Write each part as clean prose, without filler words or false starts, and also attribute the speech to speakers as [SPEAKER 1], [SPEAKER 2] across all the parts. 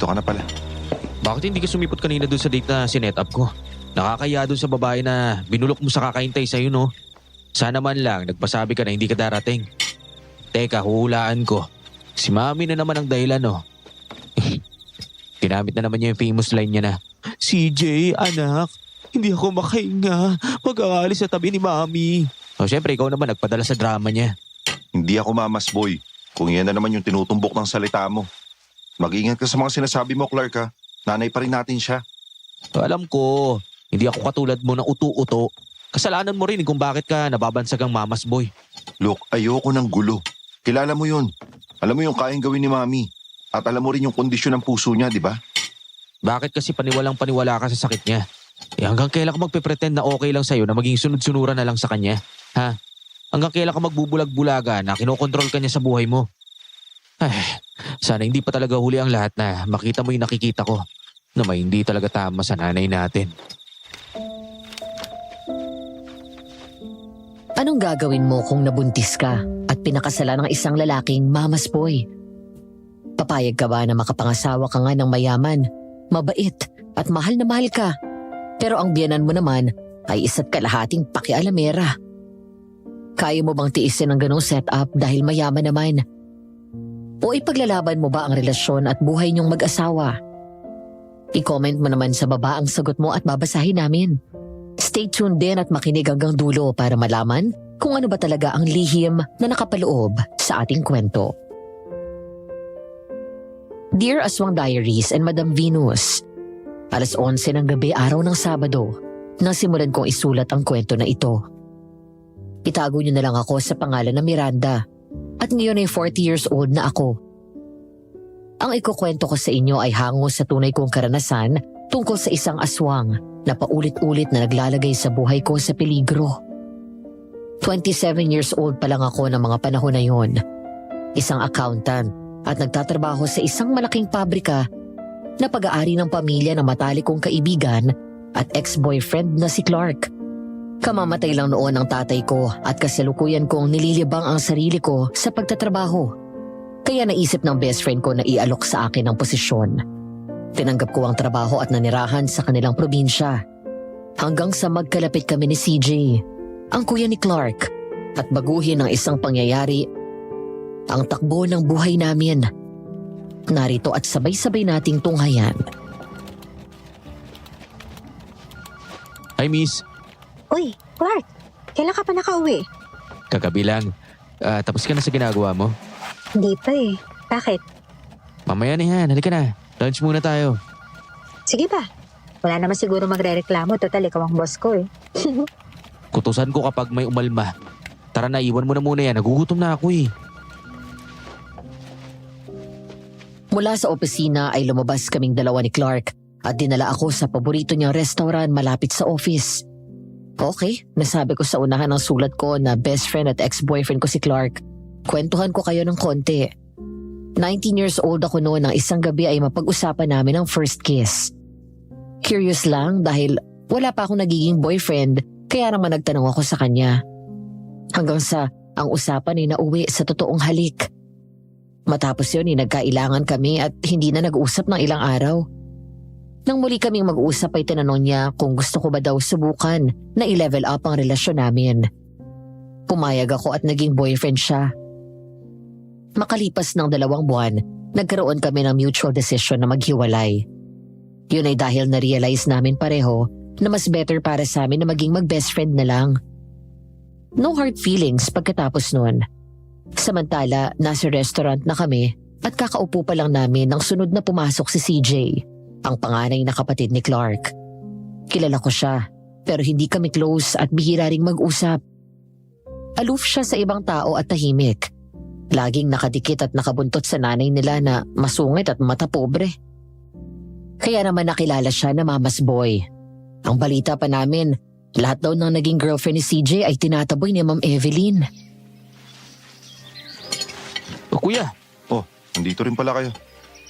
[SPEAKER 1] nandito ka na pala.
[SPEAKER 2] Bakit hindi ka sumipot kanina doon sa date na sinet up ko? Nakakaya doon sa babae na binulok mo sa kakaintay sa'yo, no? Sana man lang nagpasabi ka na hindi ka darating. Teka, huhulaan ko. Si Mami na naman ang dahilan, no? Ginamit na naman niya yung famous line niya na, CJ, anak, hindi ako makahinga. Mag-aalis sa tabi ni Mami. O syempre, ikaw naman nagpadala sa drama niya.
[SPEAKER 1] Hindi ako mamas boy. Kung yan na naman yung tinutumbok ng salita mo. Mag-ingat ka sa mga sinasabi mo, Clark, ha? Nanay pa rin natin siya.
[SPEAKER 2] Alam ko, hindi ako katulad mo na uto-uto. Kasalanan mo rin kung bakit ka nababansagang mamas boy.
[SPEAKER 1] Look, ayoko ng gulo. Kilala mo yun. Alam mo yung kayang gawin ni Mami. At alam mo rin yung kondisyon ng puso niya, di ba?
[SPEAKER 2] Bakit kasi paniwalang paniwala ka sa sakit niya? Hanggang kailan ka magpe-pretend na okay lang sa'yo na maging sunod-sunuran na lang sa kanya? Ha? Hanggang kailan ka magbubulag-bulaga na kinokontrol ka niya sa buhay mo? Ay, sana hindi pa talaga huli ang lahat na makita mo yung nakikita ko na may hindi talaga tama sa nanay natin.
[SPEAKER 3] Anong gagawin mo kung nabuntis ka at pinakasalan ng isang lalaking mamas boy? Papayag ka ba na makapangasawa ka nga ng mayaman, mabait at mahal na mahal ka? Pero ang biyanan mo naman ay isa't kalahating pakialamera. Kaya mo bang tiisin ang ganong setup dahil mayaman naman? O ipaglalaban mo ba ang relasyon at buhay niyong mag-asawa? I-comment mo naman sa baba ang sagot mo at babasahin namin. Stay tuned din at makinig hanggang dulo para malaman kung ano ba talaga ang lihim na nakapaloob sa ating kwento. Dear Aswang Diaries and Madam Venus, alas 11 ng gabi araw ng Sabado nang simulan kong isulat ang kwento na ito. Itago niyo na lang ako sa pangalan na Miranda at ngayon ay 40 years old na ako. Ang ikukwento ko sa inyo ay hango sa tunay kong karanasan tungkol sa isang aswang na paulit-ulit na naglalagay sa buhay ko sa peligro. 27 years old pa lang ako ng mga panahon na yon. Isang accountant at nagtatrabaho sa isang malaking pabrika na pag-aari ng pamilya ng matalik kong kaibigan at ex-boyfriend na si Clark. Kamamatay lang noon ang tatay ko at kasalukuyan kong nililibang ang sarili ko sa pagtatrabaho. Kaya naisip ng best friend ko na ialok sa akin ang posisyon. Tinanggap ko ang trabaho at nanirahan sa kanilang probinsya. Hanggang sa magkalapit kami ni CJ, ang kuya ni Clark, at baguhin ang isang pangyayari, ang takbo ng buhay namin. Narito at sabay-sabay nating tunghayan.
[SPEAKER 2] Hi, miss.
[SPEAKER 4] Uy, Clark, kailan ka pa nakauwi?
[SPEAKER 2] Kagabi lang. Tapos ka na sa ginagawa mo?
[SPEAKER 4] Hindi pa eh. Bakit?
[SPEAKER 2] Mamaya na yan. Halika na. Lunch muna tayo.
[SPEAKER 4] Sige ba? Wala naman siguro magre-reklamo. Total, ikaw ang boss ko eh.
[SPEAKER 2] Kutusan ko kapag may umalma. Tara na, iwan mo na muna yan. Nagugutom na ako eh.
[SPEAKER 3] Mula sa opisina ay lumabas kaming dalawa ni Clark at dinala ako sa paborito niyang restaurant malapit sa office. Okay, nasabi ko sa unahan ng sulat ko na best friend at ex-boyfriend ko si Clark. Kwentuhan ko kayo ng konti. 19 years old ako noon nang isang gabi ay mapag-usapan namin ang first kiss. Curious lang dahil wala pa akong nagiging boyfriend kaya naman nagtanong ako sa kanya. Hanggang sa ang usapan ay nauwi sa totoong halik. Matapos yun ay nagkailangan kami at hindi na nag-usap ng ilang araw. Nang muli kaming mag-usap ay tinanong niya kung gusto ko ba daw subukan na i-level up ang relasyon namin. Pumayag ako at naging boyfriend siya. Makalipas ng 2 buwan, nagkaroon kami ng mutual decision na maghiwalay. Yun ay dahil na-realize namin pareho na mas better para sa amin na maging mag-best friend na lang. No hard feelings pagkatapos nun. Samantala, nasa restaurant na kami at kakaupo pa lang namin nang sunod na pumasok si CJ, ang panganay na kapatid ni Clark. Kilala ko siya, pero hindi kami close at bihira ring mag-usap. Aloof siya sa ibang tao at tahimik. Laging nakadikit at nakabuntot sa nanay nila na masungit at matapobre. Kaya naman nakilala siya na Mama's Boy. Ang balita pa namin, lahat daw ng naging girlfriend ni CJ ay tinataboy ni Ma'am Evelyn.
[SPEAKER 2] O kuya,
[SPEAKER 1] Nandito rin pala kayo.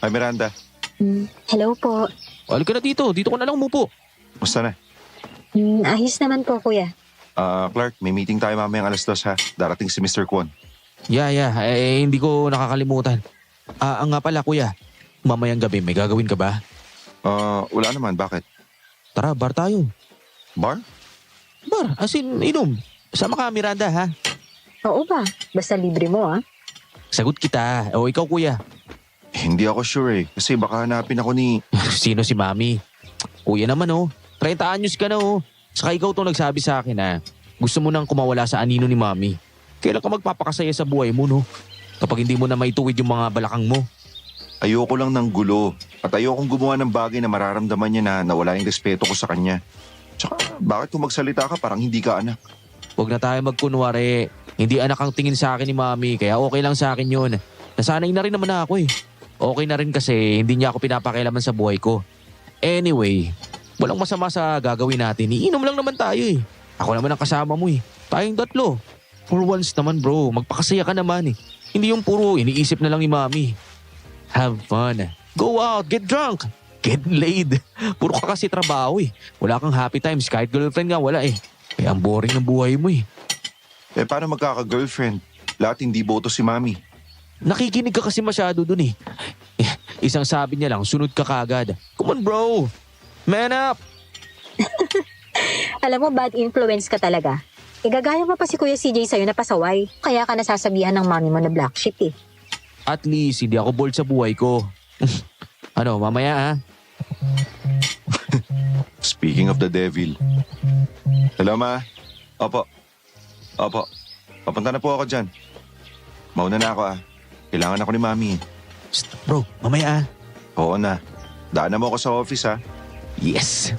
[SPEAKER 1] Hi, Miranda.
[SPEAKER 4] Hello po.
[SPEAKER 2] halika na dito. Dito ko na lang umupo.
[SPEAKER 1] Musta na?
[SPEAKER 4] Ayos naman po, kuya.
[SPEAKER 1] Clark, may meeting tayo mamayang alas 2 ha. Darating si Mr. Kwon.
[SPEAKER 2] Yeah. Hindi ko nakakalimutan. Nga pala kuya, Mamayang gabi may gagawin ka ba?
[SPEAKER 1] Wala naman. Bakit?
[SPEAKER 2] Tara, bar tayo.
[SPEAKER 1] Bar?
[SPEAKER 2] Bar, as in, inom. Sama ka, Miranda, ha?
[SPEAKER 4] Oo ba? Basta libre mo, ah.
[SPEAKER 2] Sagot kita. O ikaw, kuya.
[SPEAKER 1] Hindi ako sure eh. Kasi baka hanapin ako ni...
[SPEAKER 2] Sino si Mami? Kuya naman, 30 anyos ka na, Saka ikaw to nagsabi sa akin, gusto mo nang kumawala sa anino ni Mami. Kailan ka magpapakasaya sa buhay mo, no? Kapag hindi mo na maituwid yung mga balakang mo.
[SPEAKER 1] Ayoko lang ng gulo. At ayokong gumawa ng bagay na mararamdaman niya na nawala yung respeto ko sa kanya. Tsaka, bakit kung magsalita ka parang hindi ka anak?
[SPEAKER 2] Huwag na tayo magkunwari. Hindi anak ang tingin sa akin ni Mami, kaya okay lang sa akin yun. Nasanay na rin naman ako eh. Okay na rin kasi hindi niya ako pinapakialaman sa buhay ko. Anyway, walang masama sa gagawin natin. Iinom lang naman tayo eh. Ako naman ang kasama mo eh. Tayong tatlo. For once naman bro, magpakasaya ka naman eh. Hindi yung puro iniisip na lang ni Mami. Have fun. Go out, get drunk, get laid. Puro ka kasi trabaho eh. Wala kang happy times kahit girlfriend nga wala eh. Kaya ang boring ng buhay mo eh.
[SPEAKER 1] Paano magkaka-girlfriend? Lahat hindi boto si Mami.
[SPEAKER 2] Nakikinig ka kasi masyado dun eh. Isang sabi niya lang, sunod ka kagad. Come on bro, man up.
[SPEAKER 4] Alam mo, bad influence ka talaga. Igagaya mo pa si Kuya CJ sa'yo na pasaway. Kaya ka nasasabihan ng mami mo na black sheep eh.
[SPEAKER 2] At least, hindi ako bold sa buhay ko. Ano, mamaya ha?
[SPEAKER 1] Speaking of the devil. Hello, Ma. Opo. Papunta na po ako dyan. Mauna na ako Kailangan ako ni Mami.
[SPEAKER 2] Psst, bro, mamaya ha?
[SPEAKER 1] Oo na. Daan na mo ako sa office
[SPEAKER 2] Yes!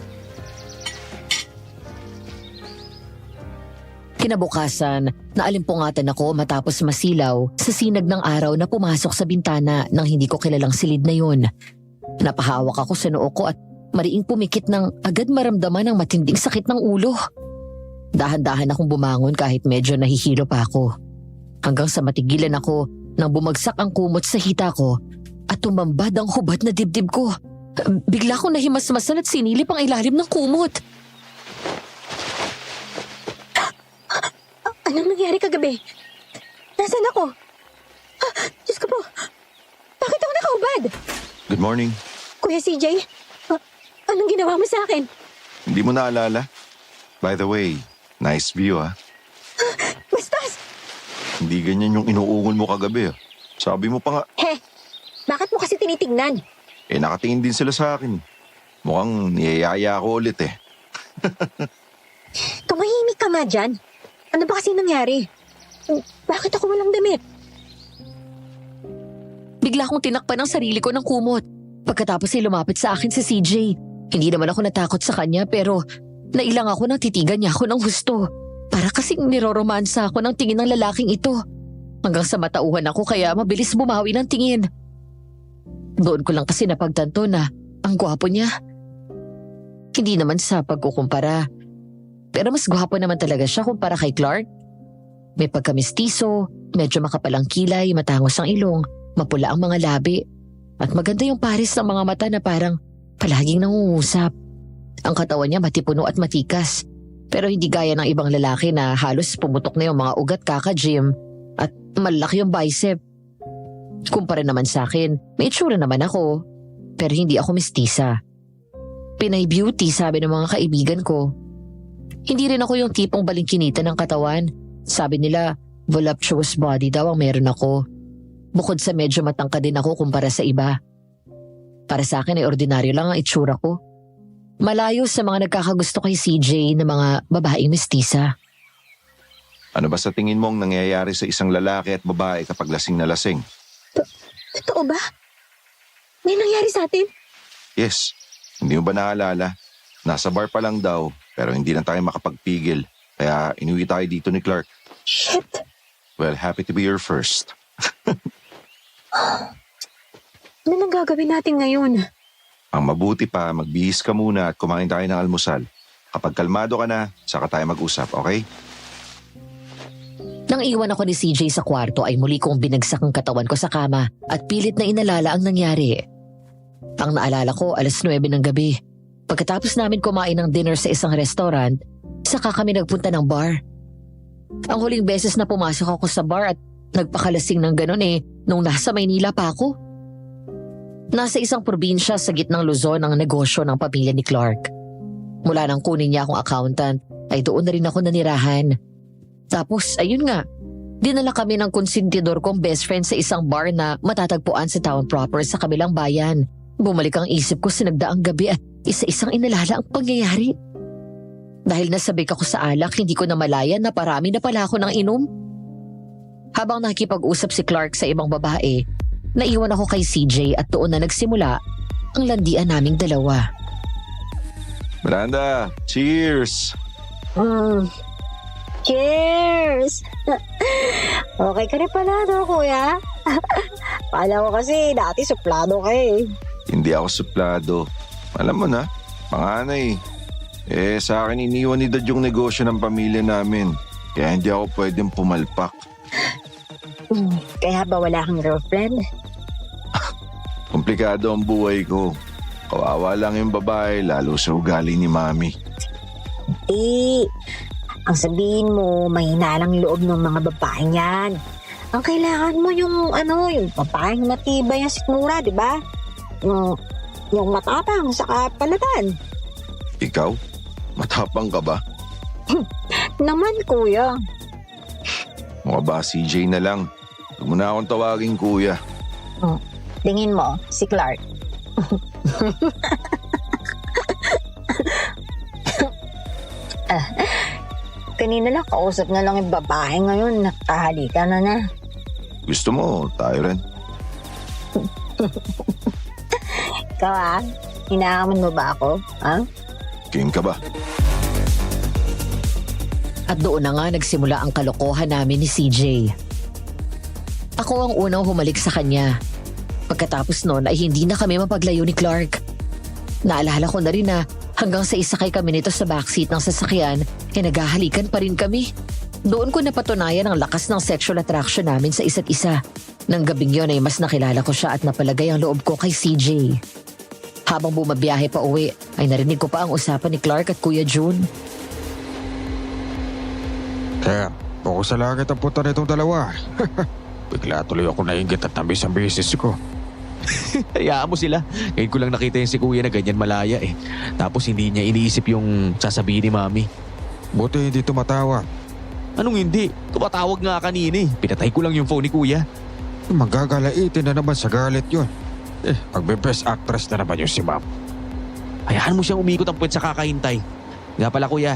[SPEAKER 3] Kinabukasan, naalimpungatan ako matapos masilaw sa sinag ng araw na pumasok sa bintana ng hindi ko kilalang silid na yun. Napahawak ako sa noo ko at mariing pumikit ng agad maramdaman ng matinding sakit ng ulo. Dahan-dahan akong bumangon kahit medyo nahihilo pa ako. Hanggang sa matigilan ako nang bumagsak ang kumot sa hita ko at tumambad ang hubad na dibdib ko. Bigla akong nahimasmasan at sinilip ang ilalim ng kumot.
[SPEAKER 4] Anong nangyari kagabi? Nasaan ako? Diyos ko po. Bakit ako nakahubad?
[SPEAKER 1] Good morning.
[SPEAKER 4] Kuya CJ, anong ginawa mo sa akin?
[SPEAKER 1] Hindi mo naalala? By the way, nice view
[SPEAKER 4] Bastos!
[SPEAKER 1] Hindi ganyan yung inuungol mo kagabi Sabi mo pa nga,
[SPEAKER 4] Bakit mo kasi tinitignan?
[SPEAKER 1] nakatingin din sila sa akin. Mukhang niyayaya ako ulit
[SPEAKER 4] Tumahimik ka nga dyan. Ano ba kasi nangyari? Bakit ako walang damit?
[SPEAKER 3] Bigla akong tinakpan ang sarili ko ng kumot. Pagkatapos ay lumapit sa akin si CJ. Hindi naman ako natakot sa kanya pero nailang ako nang titigan niya ako ng husto. Para kasing niroromansa ako ng tingin ng lalaking ito. Hanggang sa matauhan ako kaya mabilis bumawi ng tingin. Doon ko lang kasi napagtanto na ang gwapo niya. Hindi naman sa pagkukumpara. Pero mas gwapo naman talaga siya kumpara kay Clark. May pagkamistiso, medyo makapalang kilay, matangos ang ilong, mapula ang mga labi. At maganda yung pares ng mga mata na parang palaging nangungusap. Ang katawan niya matipuno at matikas. Pero hindi gaya ng ibang lalaki na halos pumutok na yung mga ugat kaka-gym at malaki yung bicep. Kumpara naman sa akin, may itsura naman ako. Pero hindi ako mestisa. Pinay beauty sabi ng mga kaibigan ko. Hindi rin ako yung tipong balingkinita ng katawan. Sabi nila, voluptuous body daw ang meron ako. Bukod sa medyo matangkad din ako kumpara sa iba. Para sa akin ay ordinaryo lang ang itsura ko. Malayo sa mga nagkakagusto kay CJ na mga babaeng mestisa.
[SPEAKER 1] Ano ba sa tingin mong nangyayari sa isang lalaki at babae kapag lasing na lasing?
[SPEAKER 4] Totoo ba? May nangyari sa atin?
[SPEAKER 1] Yes. Hindi mo ba naalala? Nasa bar pa lang daw, pero hindi na tayo makapagpigil. Kaya inuwi tayo dito ni Clark.
[SPEAKER 4] Shit!
[SPEAKER 1] Well, happy to be your first.
[SPEAKER 4] Ano nang gagawin natin ngayon?
[SPEAKER 1] Ang mabuti pa, magbihis ka muna at kumain tayo ng almusal. Kapag kalmado ka na, saka tayo mag-usap, okay?
[SPEAKER 3] Nang iwan ako ni CJ sa kwarto ay muli kong binagsak ang katawan ko sa kama at pilit na inalala ang nangyari. Ang naalala ko 9:00 ng gabi. Pagkatapos namin kumain ng dinner sa isang restaurant, saka kami nagpunta ng bar. Ang huling beses na pumasok ako sa bar at nagpakalasing ng ganon nung nasa Maynila pa ako. Nasa isang probinsya sa gitnang Luzon ang negosyo ng pamilya ni Clark. Mula nang kunin niya akong accountant, ay doon na rin ako nanirahan. Tapos, ayun nga, dinala kami ng konsentidor kong best friend sa isang bar na matatagpuan sa town proper sa kabilang bayan. Bumalik ang isip ko sa nagdaang gabi at isa-isang inalala ang pangyayari. Dahil nasabik ako sa alak, hindi ko na malaya na parami na pala ako ng inom. Habang nakikipag-usap si Clark sa ibang babae, naiwan ako kay CJ at doon na nagsimula ang landian naming dalawa.
[SPEAKER 1] Miranda, cheers!
[SPEAKER 4] Cheers! Okay ka rin pala, no, kuya? Kala ko kasi dati suplado ka eh.
[SPEAKER 1] Hindi ako suplado. Alam mo na, panganay. Sa akin iniwan ni Dad yung negosyo ng pamilya namin. Kaya hindi ako pwedeng pumalpak.
[SPEAKER 4] Kaya ba wala kang girlfriend?
[SPEAKER 1] Komplikado ang buhay ko. Kawawa lang yung babae, lalo sa ugali ni Mami.
[SPEAKER 4] Ang sabihin mo, mahina lang loob ng mga babae niyan. Ang kailangan mo yung babaeng matibay ang sikmura, di ba? Yung matapang sa kapalatan.
[SPEAKER 1] Ikaw? Matapang ka ba?
[SPEAKER 4] Naman, kuya.
[SPEAKER 1] Mukha ba CJ na lang? Huwag mo na akong tawagin kuya.
[SPEAKER 4] Tingin mo, si Clark. Kanina lang, kausap na lang yung babae ngayon. Nakahalikan na.
[SPEAKER 1] Gusto mo, tayo rin.
[SPEAKER 4] Ikaw hinakaman mo ba ako? Ha?
[SPEAKER 1] Game ka ba?
[SPEAKER 3] At doon na nga nagsimula ang kalokohan namin ni CJ. Ako ang unang humalik sa kanya. Pagkatapos noon ay hindi na kami mapaglayo ni Clark. Naalala ko na rin na hanggang sa isakay kami nito sa backseat ng sasakyan, naghahalikan pa rin kami. Doon ko napatunayan ang lakas ng sexual attraction namin sa isa't isa. Nang gabing yun ay mas nakilala ko siya at napalagay ang loob ko kay CJ. Habang bumabiyahe pa uwi, ay narinig ko pa ang usapan ni Clark at Kuya June.
[SPEAKER 2] Kaya, buko sa langit ang puta nitong dalawa. Bigla tuloy ako nainggit at nabis ang business ko. Hayaan mo sila. Ngayon ko lang nakita yung si kuya na ganyan malaya eh. Tapos hindi niya iniisip yung sasabihin ni Mami. Buti hindi tumatawa. Anong hindi? Tumatawag nga kanina eh. Pinatay ko lang yung phone ni kuya. Magagalaitin na naman sa galit yun. Magbe-best actress na naman yung si Ma'am. Hayaan mo siyang umikot ang puwet sa kakahintay. Nga pala kuya,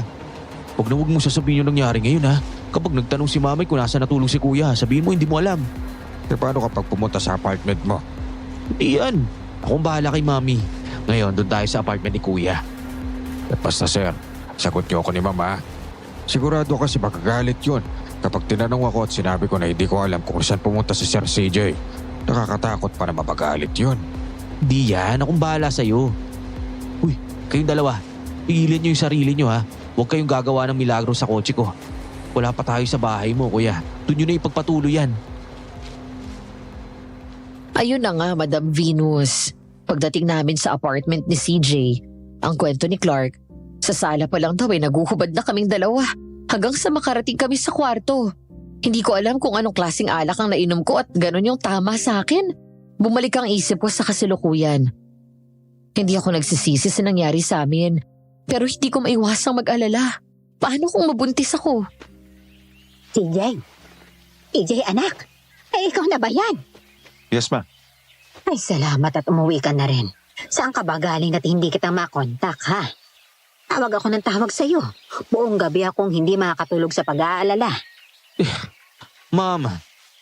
[SPEAKER 2] huwag mo sasabihin yung nangyari ngayon ha. Kapag nagtanong si Mami kung nasa natulog si kuya, sabihin mo hindi mo alam. Paano kapag pumunta sa apartment mo? Hindi yan. Akong bahala kay Mami. Ngayon, doon tayo sa apartment ni kuya. Basta sir, sagot niyo ako ni Mama. Sigurado kasi magagalit yun. Kapag tinanong ako at sinabi ko na hindi ko alam kung saan pumunta si Sir CJ, nakakatakot pa na mapagalit yun. Di yan, akong bahala sa'yo. Uy, kayong dalawa, pigilan niyo yung sarili niyo ha. Huwag kayong gagawa ng milagro sa kotse ko. Wala pa tayo sa bahay mo, kuya. Doon nyo na ipagpatuloy yan.
[SPEAKER 3] Ayun na nga, Madam Venus. Pagdating namin sa apartment ni CJ, ang kwento ni Clark, sa sala pa lang daw ay naguhubad na kaming dalawa hanggang sa makarating kami sa kwarto. Hindi ko alam kung anong klaseng alak ang nainom ko at ganun yung tama sa akin. Bumalik ang isip ko sa kasalukuyan. Hindi ako nagsisisi sa nangyari sa amin, pero hindi ko maiwasang mag-alala. Paano kung mabuntis ako?
[SPEAKER 4] TJ anak, ay ikaw na ba yan?
[SPEAKER 1] Yes, ma.
[SPEAKER 4] Ay salamat at umuwi ka na rin. Saan ka ba galing at hindi kita makontak ha? Tawag ako ng tawag sa'yo. Buong gabi akong hindi makakatulog sa pag-aalala.
[SPEAKER 2] Ma'am,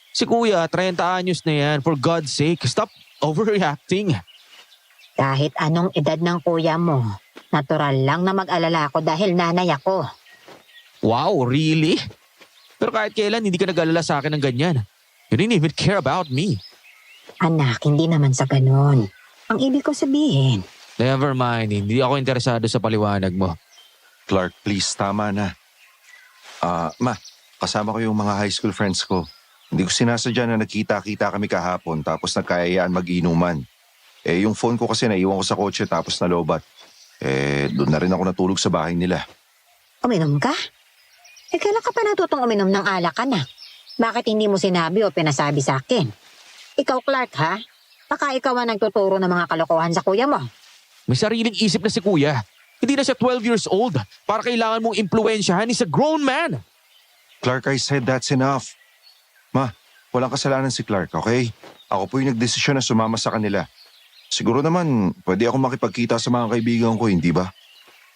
[SPEAKER 2] si kuya, 30 anyos na yan. For God's sake, stop overreacting.
[SPEAKER 4] Kahit anong edad ng kuya mo, natural lang na mag-alala ako dahil nanay ako.
[SPEAKER 2] Wow, really? Pero kahit kailan, hindi ka nag-alala sa akin ng ganyan. You didn't even care about me.
[SPEAKER 4] Anak, hindi naman sa ganon. Ang ibig ko sabihin,
[SPEAKER 2] Never mind, hindi ako interesado sa paliwanag mo.
[SPEAKER 1] Clark, please, tama na. Ma, kasama ko yung mga high school friends ko. Hindi ko sinasadya na nagkita-kita kami kahapon tapos nagkayayaan mag-inuman. Yung phone ko kasi naiwan ko sa kotse tapos nalobat. Doon na rin ako natulog sa bahay nila.
[SPEAKER 4] uminom ka? Kailan ka pa natutong uminom ng alak, anak? Bakit hindi mo sinabi o pinasabi sa akin? Ikaw, Clark, ha? Baka ikaw ang nagtuturo ng mga kalokohan sa kuya mo.
[SPEAKER 2] May sariling isip na si kuya. Hindi na siya 12 years old. Para kailangan mong impluensyahan, he's a grown man.
[SPEAKER 1] Clark, I said that's enough. Ma, walang kasalanan si Clark, okay? Ako po yung nagdesisyon na sumama sa kanila. Siguro naman, pwede ako makipagkita sa mga kaibigan ko, hindi ba?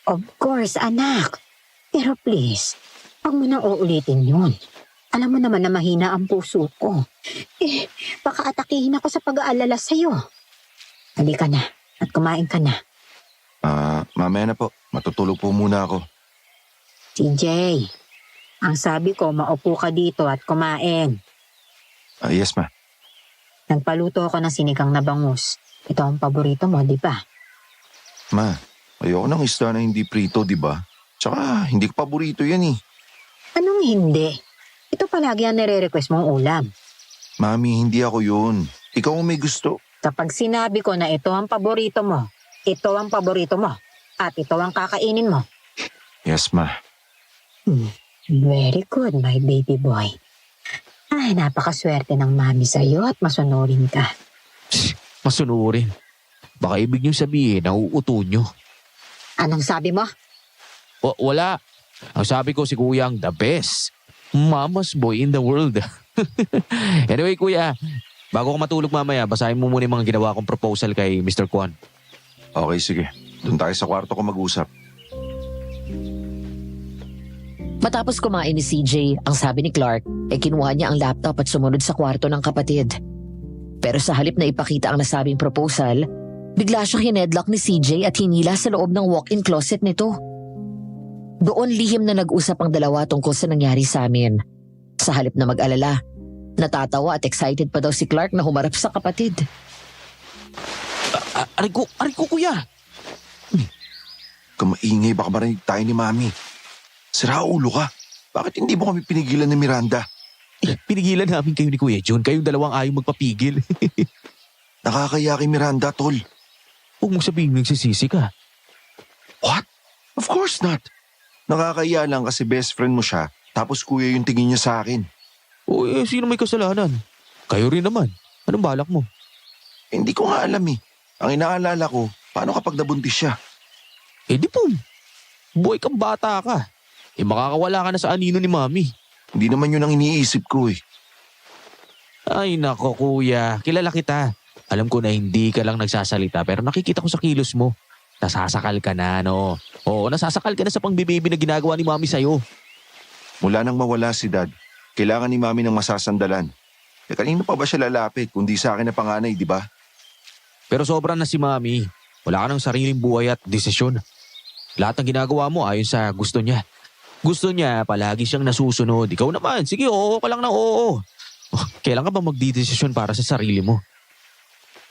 [SPEAKER 4] Of course, anak. Pero please, huwag mo nang uulitin yun. Alam mo naman na mahina ang puso ko. Baka atakihin ako sa pag-aalala sa'yo. Halika na at kumain ka na.
[SPEAKER 1] Mamaya na po. Matutulog po muna ako.
[SPEAKER 4] CJ, ang sabi ko, maupo ka dito at kumain.
[SPEAKER 1] Yes, ma.
[SPEAKER 4] Nagpaluto ako ng sinigang na bangus. Ito ang paborito mo, di ba?
[SPEAKER 1] Ma, ayoko ng isda na hindi prito, di ba? Tsaka, hindi ko paborito yan eh.
[SPEAKER 4] Anong hindi? Ito palagi ang nire-request mong ulam.
[SPEAKER 1] Mami, hindi ako yun. Ikaw ang may gusto.
[SPEAKER 4] Kapag sinabi ko na ito ang paborito mo, ito ang paborito mo, at ito ang kakainin mo.
[SPEAKER 1] Yes, ma.
[SPEAKER 4] Very good, my baby boy. Ay, napakaswerte ng mami sa'yo at masunurin ka.
[SPEAKER 2] Masunurin. Baka ibig niyo sabihin, nauuto niyo.
[SPEAKER 4] Anong sabi mo?
[SPEAKER 2] Wala. Ang sabi ko si kuya ang the best. Mama's boy in the world. Anyway, kuya, bago ka matulog mamaya, basahin mo muna yung mga ginawa kong proposal kay Mr. Kwan.
[SPEAKER 1] Okay, sige. Doon tayo sa kwarto ko mag-usap.
[SPEAKER 3] Matapos kumain ni CJ, ang sabi ni Clark, kinuha niya ang laptop at sumunod sa kwarto ng kapatid. Pero sa halip na ipakita ang nasabing proposal, bigla siya hinedlock ni CJ at hinila sa loob ng walk-in closet nito. Doon lihim na nag-usap ang dalawa tungkol sa nangyari sa amin. Sa halip na mag-alala, natatawa at excited pa daw si Clark na humarap sa kapatid.
[SPEAKER 2] Aray ko, kuya.
[SPEAKER 1] Kamaingay, baka marinig tayo ni Mami. Sira ulo ka. Bakit hindi mo kami pinigilan ni Miranda?
[SPEAKER 2] Pinigilan namin kayo ni Kuya Jun. Kayong dalawang ayaw magpapigil.
[SPEAKER 1] Nakakaya kay Miranda, tol.
[SPEAKER 2] Huwag mong sabihin nagsisisi ka.
[SPEAKER 1] What? Of course not. Nakakaya lang kasi best friend mo siya, tapos kuya yung tingin niya sa akin.
[SPEAKER 2] Sino may kasalanan? Kayo rin naman. Anong balak mo?
[SPEAKER 1] Hindi ko nga alam eh. Ang inaalala ko, paano kapag nabuntis siya?
[SPEAKER 2] Di po. Buhay kang bata ka. Makakawala ka na sa anino ni Mami.
[SPEAKER 1] Hindi naman yun ang iniisip ko eh.
[SPEAKER 2] Ay nako kuya, kilala kita. Alam ko na hindi ka lang nagsasalita pero nakikita ko sa kilos mo. Nasasakal ka na, no? Oo, nasasakal ka na sa pangbibibi na ginagawa ni Mami sa'yo.
[SPEAKER 1] Mula nang mawala si Dad, kailangan ni Mami ng masasandalan. Kanino pa ba siya lalapit kundi sa akin na panganay, di ba?
[SPEAKER 2] Pero sobra na si Mami. Wala ka ng sariling buhay at desisyon. Lahat ng ginagawa mo ayon sa gusto niya. Gusto niya, palagi siyang nasusunod. Ikaw naman, sige, oo ka lang na oo. Kailan ka ba magdidesisyon para sa sarili mo?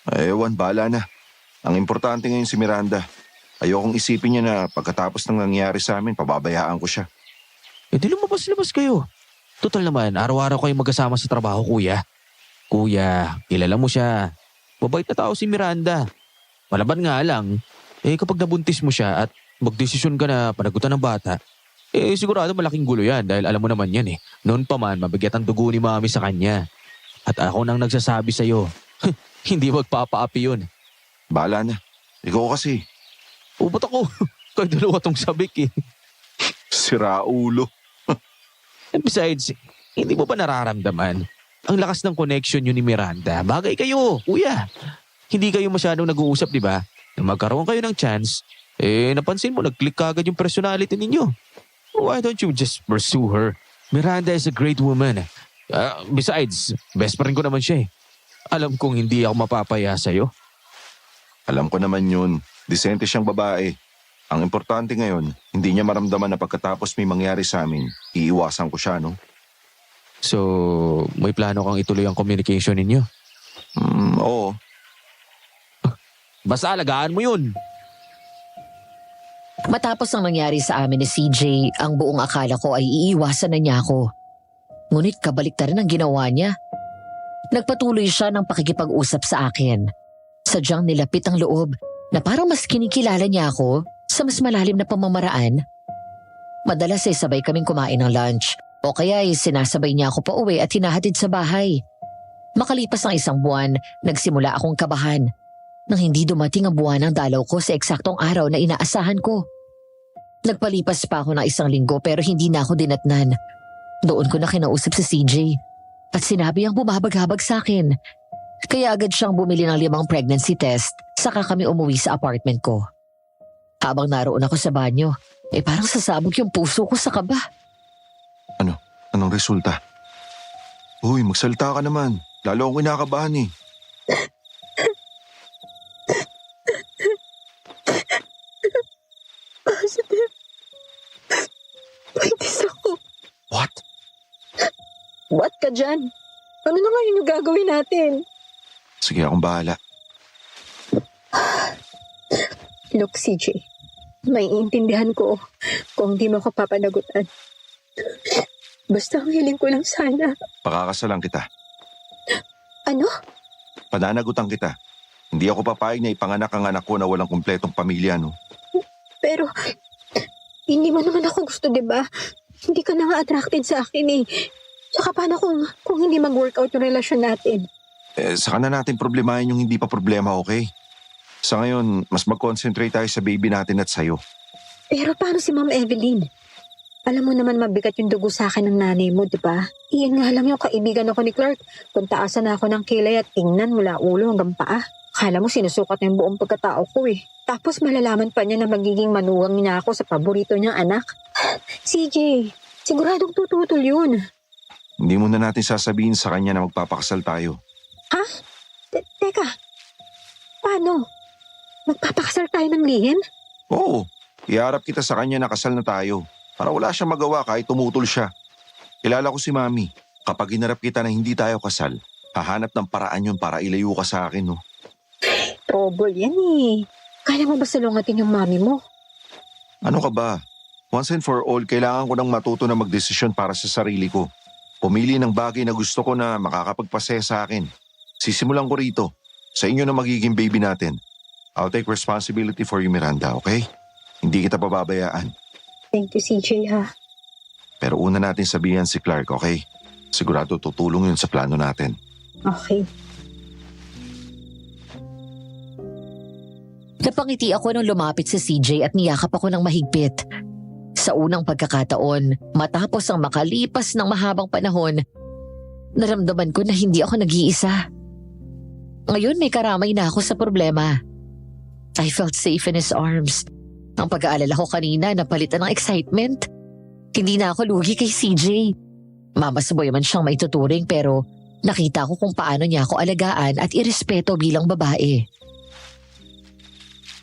[SPEAKER 1] Ewan, bahala na. Ang importante ngayon si Miranda. Ayokong isipin niya na pagkatapos ng nangyari sa amin, pababayaan ko siya.
[SPEAKER 2] Di lumabas-labas kayo. Total naman, araw-araw kayo magkasama sa trabaho, kuya. Kuya, kilala mo siya. Mabait na tao si Miranda. Malaban nga lang, kapag nabuntis mo siya at magdesisyon ka na panagutan ng bata, sigurado malaking gulo yan dahil alam mo naman yan eh. Noon pa man, mabigat ang dugo ni Mami sa kanya. At ako nang nagsasabi sa'yo, hindi magpapaapi yun.
[SPEAKER 1] Bahala na. Ikaw kasi.
[SPEAKER 2] Ba't ako? Kayo dalawa tong sabik eh.
[SPEAKER 1] Sira ulo.
[SPEAKER 2] And besides, hindi mo ba nararamdaman? Ang lakas ng connection yun ni Miranda. Bagay kayo, kuya. Hindi kayo masyadong nag-uusap, di ba? Nung magkaroon kayo ng chance, napansin mo, nag-click kagad yung personality ninyo. Why don't you just pursue her? Miranda is a great woman. Besides, best friend ko naman siya eh. Alam kong hindi ako mapapaya sa'yo.
[SPEAKER 1] Alam ko naman yun. Disente siyang babae. Ang importante ngayon, hindi niya maramdaman na pagkatapos may mangyari sa amin, iiwasan ko siya, no?
[SPEAKER 2] So, may plano kang ituloy ang communication ninyo?
[SPEAKER 1] Oo.
[SPEAKER 2] Basta alagaan mo yun.
[SPEAKER 3] Matapos ang nangyari sa amin ni CJ, ang buong akala ko ay iiwasan na niya ako. Ngunit kabaliktaran ang ginawa niya. Nagpatuloy siya ng pakikipag-usap sa akin. Sadyang nilapit ang loob na parang mas kinikilala niya ako sa mas malalim na pamamaraan. Madalas sabay kaming kumain ng lunch o kaya sinasabay niya ako pa uwi at hinahatid sa bahay. Makalipas ang isang buwan, nagsimula akong kabahan nang hindi dumating ang buwan ng dalaw ko sa eksaktong araw na inaasahan ko. Nagpalipas pa ako ng isang linggo pero hindi na ako dinatnan. Doon ko na kinausap si CJ at sinabi ang bumabag-habag sa akin. Kaya agad siyang bumili ng 5 pregnancy test saka kami umuwi sa apartment ko. Habang naroon ako sa banyo, parang sasabog yung puso ko sa kaba.
[SPEAKER 1] Anong resulta? Uy, magsalita ka naman. Lalo akong kinakabahan eh.
[SPEAKER 4] Positive. Buntis ako.
[SPEAKER 1] What?
[SPEAKER 4] What ka dyan? Ano na ngayon yung gagawin natin?
[SPEAKER 1] Sige, akong bahala.
[SPEAKER 4] Look, CJ. Maiintindihan ko kung di mo ako papanagutan. Basta ang hiling ko lang sana.
[SPEAKER 1] Pakakasalan kita.
[SPEAKER 4] Ano?
[SPEAKER 1] Pananagutan kita. Hindi ako papayag na ipanganak ang anak ko na walang kumpletong pamilya, no?
[SPEAKER 4] Pero, hindi mo naman ako gusto, di ba? Hindi ka na nga attracted sa akin eh. Saka paano kung hindi mag-workout yung relasyon natin?
[SPEAKER 1] Saka na natin problemahin yung hindi pa problema, okay? Sa ngayon, mas mag-concentrate tayo sa baby natin at sa'yo.
[SPEAKER 4] Pero paano si Ma'am Evelyn? Alam mo naman mabigat yung dugo sa akin ng nanay mo, di ba? Iyan nga lang yung kaibigan ako ni Clark. Kung taasan na ako ng kilay at tingnan mula ulo hanggang paa. Akala mo sinusukat na yung buong pagkatao ko eh. Tapos malalaman pa niya na magiging manuwang niya ako sa paborito niyang anak. CJ, siguradong tututol yun.
[SPEAKER 1] Hindi muna natin sasabihin sa kanya na magpapakasal tayo.
[SPEAKER 4] Ha? Teka, paano? Magpapakasal tayo ng lihim?
[SPEAKER 1] Oo, iharap kita sa kanya na kasal na tayo. Para wala siyang magawa kahit tumutol siya. Kilala ko si Mami. Kapag hinarap kita na hindi tayo kasal, hahanap ng paraan yun para ilayo ka sa akin, no?
[SPEAKER 4] Trouble yan eh. Kaya mo ba salungatin yung mami mo?
[SPEAKER 1] Ano ka ba? Once and for all, kailangan ko nang matuto na magdesisyon para sa sarili ko. Pumili ng bagay na gusto ko na makakapagpasaya sa akin. Sisimulan ko rito. Sa inyo na magiging baby natin. I'll take responsibility for you, Miranda, okay? Hindi kita pababayaan.
[SPEAKER 4] Thank you, CJ ha.
[SPEAKER 1] Pero una natin sabihan si Clark, okay? Sigurado tutulong yun sa plano natin.
[SPEAKER 4] Okay.
[SPEAKER 3] Napangiti ako nung lumapit sa CJ at niyakap ako ng mahigpit. Sa unang pagkakataon, matapos ang makalipas ng mahabang panahon, naramdaman ko na hindi ako nag-iisa. Ngayon may karamay na ako sa problema. I felt safe in his arms. Ang pag-aalala ko kanina napalitan ng excitement. Hindi na ako lugi kay CJ. Mamasuboy man siyang maituturing pero nakita ko kung paano niya ako alagaan at irespeto bilang babae.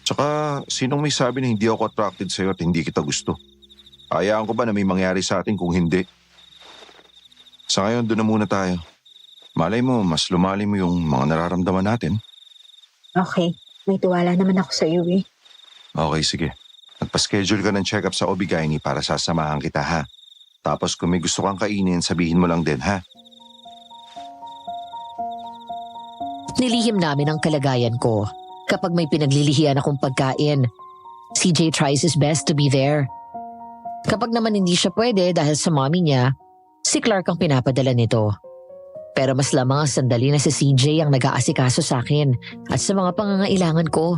[SPEAKER 1] Tsaka, sinong may sabi na hindi ako attracted sa'yo at hindi kita gusto? Hayaan ko ba na may mangyari sa atin kung hindi? Sa ngayon, doon na muna tayo. Malay mo, mas lumalim mo yung mga nararamdaman natin.
[SPEAKER 4] Okay. May tuwala naman ako sa iyo eh.
[SPEAKER 1] Okay, sige. Nagpa-schedule ka ng check-up sa OB-GYN para sasamahan kita, ha? Tapos kung may gusto kang kainin, sabihin mo lang din, ha?
[SPEAKER 3] Nilihim namin ang kalagayan ko. Kapag may pinaglilihian akong pagkain, CJ tries his best to be there. Kapag naman hindi siya pwede dahil sa mommy niya, si Clark ang pinapadala nito. Pero mas lamang ang sandali na si CJ ang nag-aasikaso sa akin at sa mga pangangailangan ko.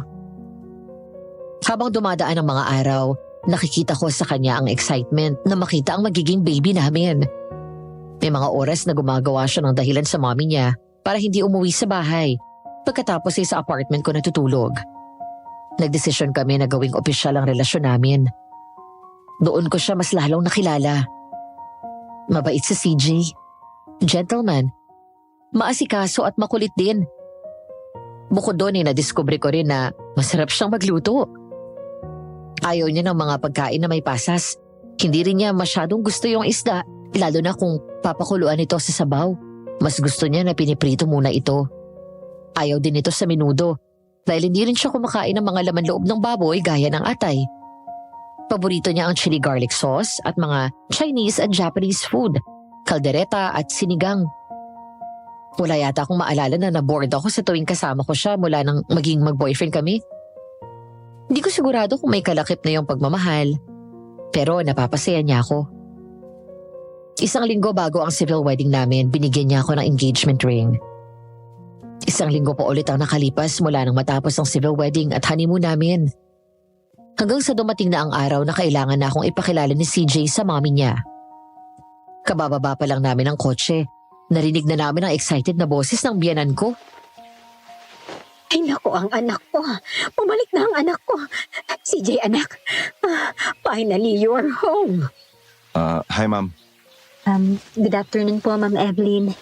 [SPEAKER 3] Habang dumadaan ang mga araw, nakikita ko sa kanya ang excitement na makita ang magiging baby namin. May mga oras na gumagawa siya ng dahilan sa mommy niya para hindi umuwi sa bahay pagkatapos ay sa apartment ko natutulog. Nagdesisyon kami na gawing opisyal ang relasyon namin. Doon ko siya mas lalong nakilala. Mabait si CJ. Gentleman. Maasikaso at makulit din. Bukod doon ay nadiskubre ko rin na masarap siyang magluto. Ayaw niya ng mga pagkain na may pasas. Hindi rin niya masyadong gusto yung isda, lalo na kung papakuluan ito sa sabaw. Mas gusto niya na piniprito muna ito. Ayaw din ito sa menudo dahil hindi rin siya kumakain ng mga laman loob ng baboy gaya ng atay. Paborito niya ang chili garlic sauce at mga Chinese at Japanese food, kaldereta at sinigang. Wala yata akong maalala na naboard ako sa tuwing kasama ko siya mula nang maging mag-boyfriend kami. Hindi ko sigurado kung may kalakip na yung pagmamahal, pero napapasaya niya ako. Isang linggo bago ang civil wedding namin, binigyan niya ako ng engagement ring. 1 linggo pa ulit ang nakalipas mula nang matapos ang civil wedding at honeymoon namin. Hanggang sa dumating na ang araw na kailangan na akong ipakilala ni CJ sa mami niya. Kabababa pa lang namin ang kotse, narinig na namin ang excited na boses ng biyanan ko.
[SPEAKER 4] Ay naku, ang anak ko. Pumalik na ang anak ko. CJ, anak. Finally, you're home.
[SPEAKER 1] Hi, ma'am.
[SPEAKER 4] Good afternoon po, Ma'am Evelyn.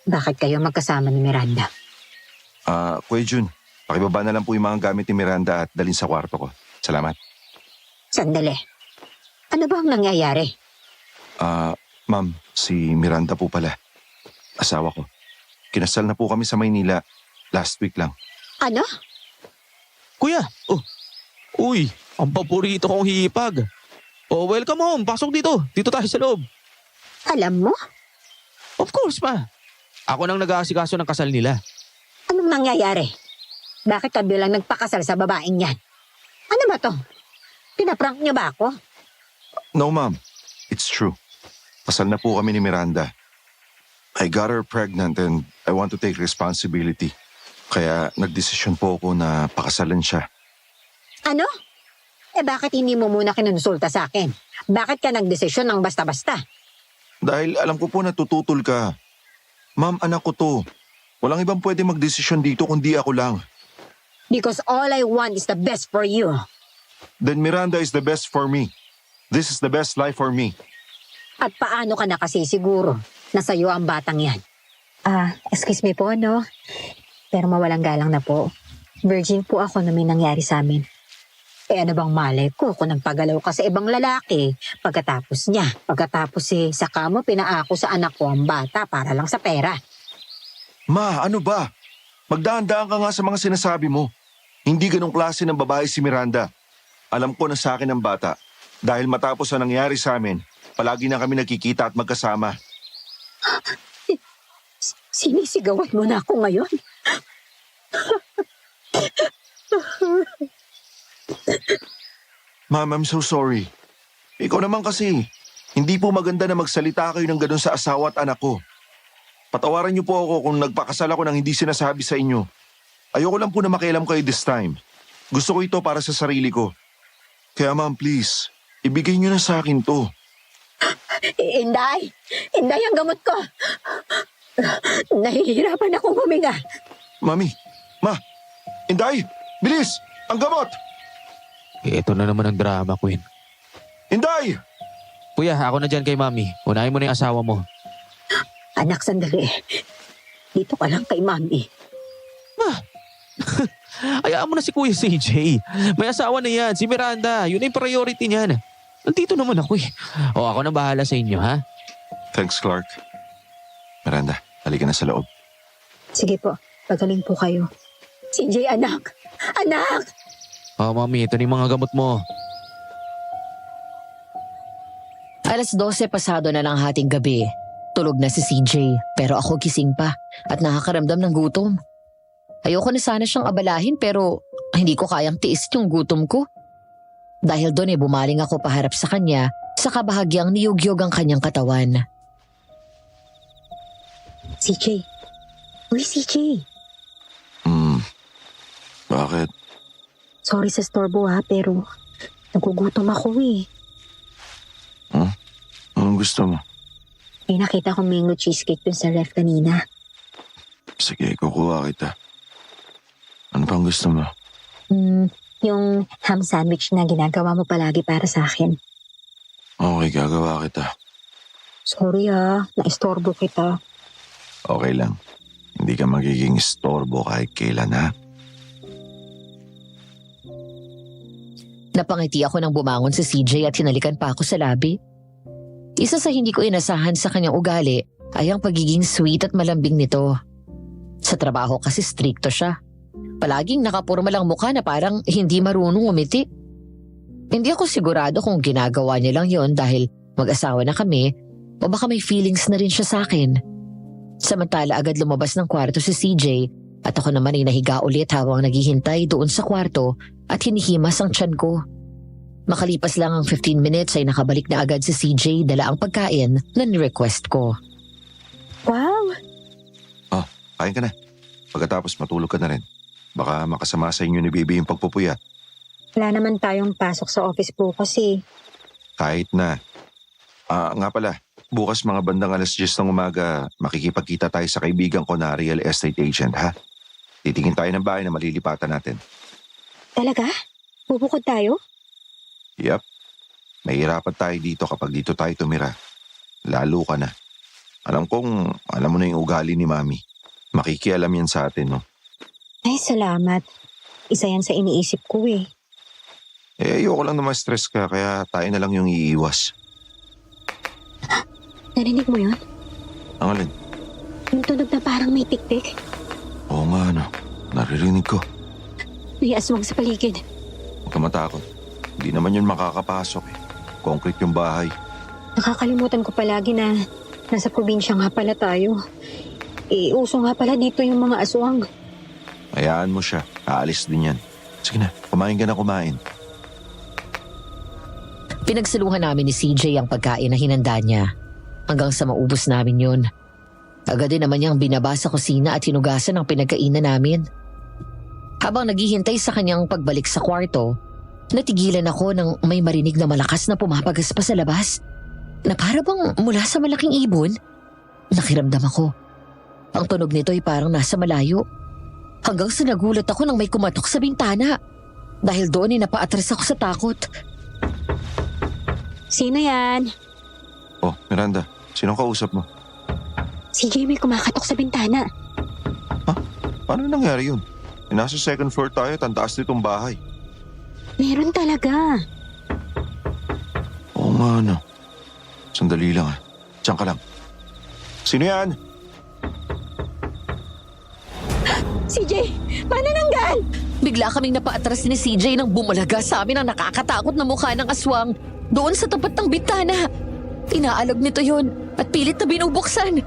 [SPEAKER 4] Bakit kayo magkasama ni Miranda?
[SPEAKER 1] Kuya Jun, pakibaba na lang po yung mga gamit ni Miranda at dalhin sa kwarto ko. Salamat.
[SPEAKER 4] Sandali. Ano ba ang nangyayari?
[SPEAKER 1] Ma'am, si Miranda po pala. Asawa ko. Kinasal na po kami sa Maynila last week lang.
[SPEAKER 4] Ano?
[SPEAKER 2] Kuya, uy, ang paborito kong hipag. Welcome home. Pasok dito. Dito tayo sa loob.
[SPEAKER 4] Alam mo?
[SPEAKER 2] Of course, ma. Ako nang nag-aasikaso ng kasal nila.
[SPEAKER 4] Anong nangyayari? Bakit ka bilang nagpakasal sa babaeng yan? Ano ba to? Pinaprank niyo ba ako?
[SPEAKER 1] No, ma'am. It's true. Kasal na po kami ni Miranda. I got her pregnant and I want to take responsibility. Kaya nagdesisyon po ako na pakasalan siya.
[SPEAKER 4] Ano? Bakit hindi mo muna kinonsulta sa akin? Bakit ka nagdesisyon ng basta-basta?
[SPEAKER 1] Dahil alam ko po na tututol ka. Ma'am, anak ko to. Walang ibang pwede magdesisyon dito kundi ako lang.
[SPEAKER 4] Because all I want is the best for you.
[SPEAKER 1] Then Miranda is the best for me. This is the best life for me.
[SPEAKER 4] At paano ka na kasi siguro na sa'yo ang batang yan? Excuse me po, no? Pero mawalang galang na po. Virgin po ako na may nangyari sa amin. Ano bang malay ko kung nagpagalaw ka sa ibang lalaki pagkatapos niya? Pagkatapos saka mo pinaako sa anak ko ang bata para lang sa pera.
[SPEAKER 1] Ma, ano ba? Magdaan-daan ka nga sa mga sinasabi mo. Hindi ganong klase ng babae si Miranda. Alam ko na sa akin ang bata. Dahil matapos ang nangyari sa amin, palagi na kami nagkikita at magkasama.
[SPEAKER 4] Sinisigawan mo na ako ngayon?
[SPEAKER 1] Ma'am, I'm so sorry. Ikaw naman kasi, hindi po maganda na magsalita kayo ng ganun sa asawa at anak ko. Patawaran niyo po ako kung nagpakasal ako nang hindi sinasabi sa inyo. Ayoko lang po na makialam kayo this time. Gusto ko ito para sa sarili ko. Kaya ma'am, please, ibigay niyo na sa akin to.
[SPEAKER 4] Inday! Inday ang gamot ko! Nahihirapan akong huminga.
[SPEAKER 1] Mami, ma, Inday, bilis! Ang gamot!
[SPEAKER 2] Ito na naman ang drama, Queen.
[SPEAKER 1] Inday!
[SPEAKER 2] Kuya, ako na dyan kay mami. Unahin mo na yung asawa mo.
[SPEAKER 4] Anak, sandali. Dito ka lang kay mami.
[SPEAKER 2] Hayaan mo na si Kuya CJ. May asawa na yan, si Miranda. Yun yung priority niyan. Nandito naman ako eh. Ako na bahala sa inyo, ha?
[SPEAKER 1] Thanks, Clark. Miranda, halika na sa loob.
[SPEAKER 4] Sige po, pagaling po kayo. CJ, anak! Anak!
[SPEAKER 2] Mami, ito na yung mga gamot mo.
[SPEAKER 3] 12:00 pasado na ng hating gabi. Tulog na si CJ, pero ako gising pa at nakakaramdam ng gutom. Ayoko na sana siyang abalahin pero hindi ko kayang tiis yung gutom ko. Dahil doon bumaling ako paharap sa kanya sa kabahagyang niyugyog ang kanyang katawan.
[SPEAKER 4] CJ. Uy, CJ.
[SPEAKER 1] Bakit?
[SPEAKER 4] Sorry sa storbo ha, pero nagugutom ako eh.
[SPEAKER 1] Anong gusto mo?
[SPEAKER 4] May nakita kong mango cheesecake dun sa ref kanina.
[SPEAKER 1] Sige, kukuha kita. Ano pang gusto mo?
[SPEAKER 4] Yung ham sandwich na ginagawa mo palagi para sa akin.
[SPEAKER 1] Okay, gagawa kita.
[SPEAKER 4] Sorry ha, naistorbo kita.
[SPEAKER 1] Okay lang. Hindi ka magiging istorbo kahit kailan, ha?
[SPEAKER 3] Napangiti ako nang bumangon si CJ at hinalikan pa ako sa labi. Isa sa hindi ko inasahan sa kanyang ugali ay ang pagiging sweet at malambing nito. Sa trabaho kasi strikto siya. Palaging nakapurma lang mukha na parang hindi marunong umiti. Hindi ako sigurado kung ginagawa niya lang yon dahil mag-asawa na kami o baka may feelings na rin siya sa akin. Samantala agad lumabas ng kwarto si CJ at ako naman ay nahiga ulit habang naghihintay doon sa kwarto at hinihimas ang tiyan ko. Makalipas lang ang 15 minutes ay nakabalik na agad si CJ dala ang pagkain na ni-request ko.
[SPEAKER 4] Wow!
[SPEAKER 1] kain ka na. Pagkatapos matulog ka na rin. Baka makasama sa inyo ni Bibi yung pagpupuyat.
[SPEAKER 4] Wala naman tayong pasok sa office bukas eh.
[SPEAKER 1] Kahit na. Nga pala, bukas mga bandang 10:00 ng umaga, makikipagkita tayo sa kaibigan ko na real estate agent, ha? Titingin tayo ng bahay na malilipatan natin.
[SPEAKER 4] Talaga? Bubukod tayo?
[SPEAKER 1] Yep. Mahirapan tayo dito kapag dito tayo tumira. Lalo ka na. Alam mo na yung ugali ni Mami. Makikialam yan sa atin, no?
[SPEAKER 4] Ay, salamat. Isa yan sa iniisip ko eh.
[SPEAKER 1] Ayoko lang na ma-stress ka, kaya tayo na lang yung iiwas.
[SPEAKER 4] Narinig mo yun?
[SPEAKER 1] Ang alin?
[SPEAKER 4] Yung tunog na parang may tiktik.
[SPEAKER 1] Oo nga, no. Naririnig ko.
[SPEAKER 4] May aswang sa paligid.
[SPEAKER 1] Huwag ka matakot. Hindi naman yun makakapasok eh. Concrete yung bahay.
[SPEAKER 4] Nakakalimutan ko palagi na nasa probinsya nga pala tayo. Uso nga pala dito yung mga aswang.
[SPEAKER 1] Hayaan mo siya. Aalis din yan. Sige na, kumain ka na kumain.
[SPEAKER 3] Pinagsaluhan namin ni CJ ang pagkain na hinanda niya. Hanggang sa maubos namin yun. Agad din naman niyang binaba sa kusina at hinugasan ang pinagkainan namin. Habang naghihintay sa kanyang pagbalik sa kwarto, natigilan ako nang may marinig na malakas na pumapagas pa sa labas. Na para bang mula sa malaking ibon. Nakiramdam ako. Ang tunog nito ay parang nasa malayo. Hanggang sa nagulat ako nang may kumatok sa bintana. Dahil doon ay napaatras ako sa takot.
[SPEAKER 4] Sino yan?
[SPEAKER 1] Oh, Miranda, sinong kausap mo?
[SPEAKER 4] Si Jamie kumakatok sa bintana.
[SPEAKER 1] Paano nangyari yun? Nasa second floor tayo, tantaas nitong bahay.
[SPEAKER 4] Meron talaga.
[SPEAKER 1] Oo nga, no. Sandali lang, Diyan ka lang. Sino yan?
[SPEAKER 4] CJ, manananggal!
[SPEAKER 3] Bigla kaming napaatras ni CJ nang bumalaga sa amin ang nakakatakot na mukha ng aswang doon sa tapat ng bintana. Inaalog nito yun at pilit na binubuksan.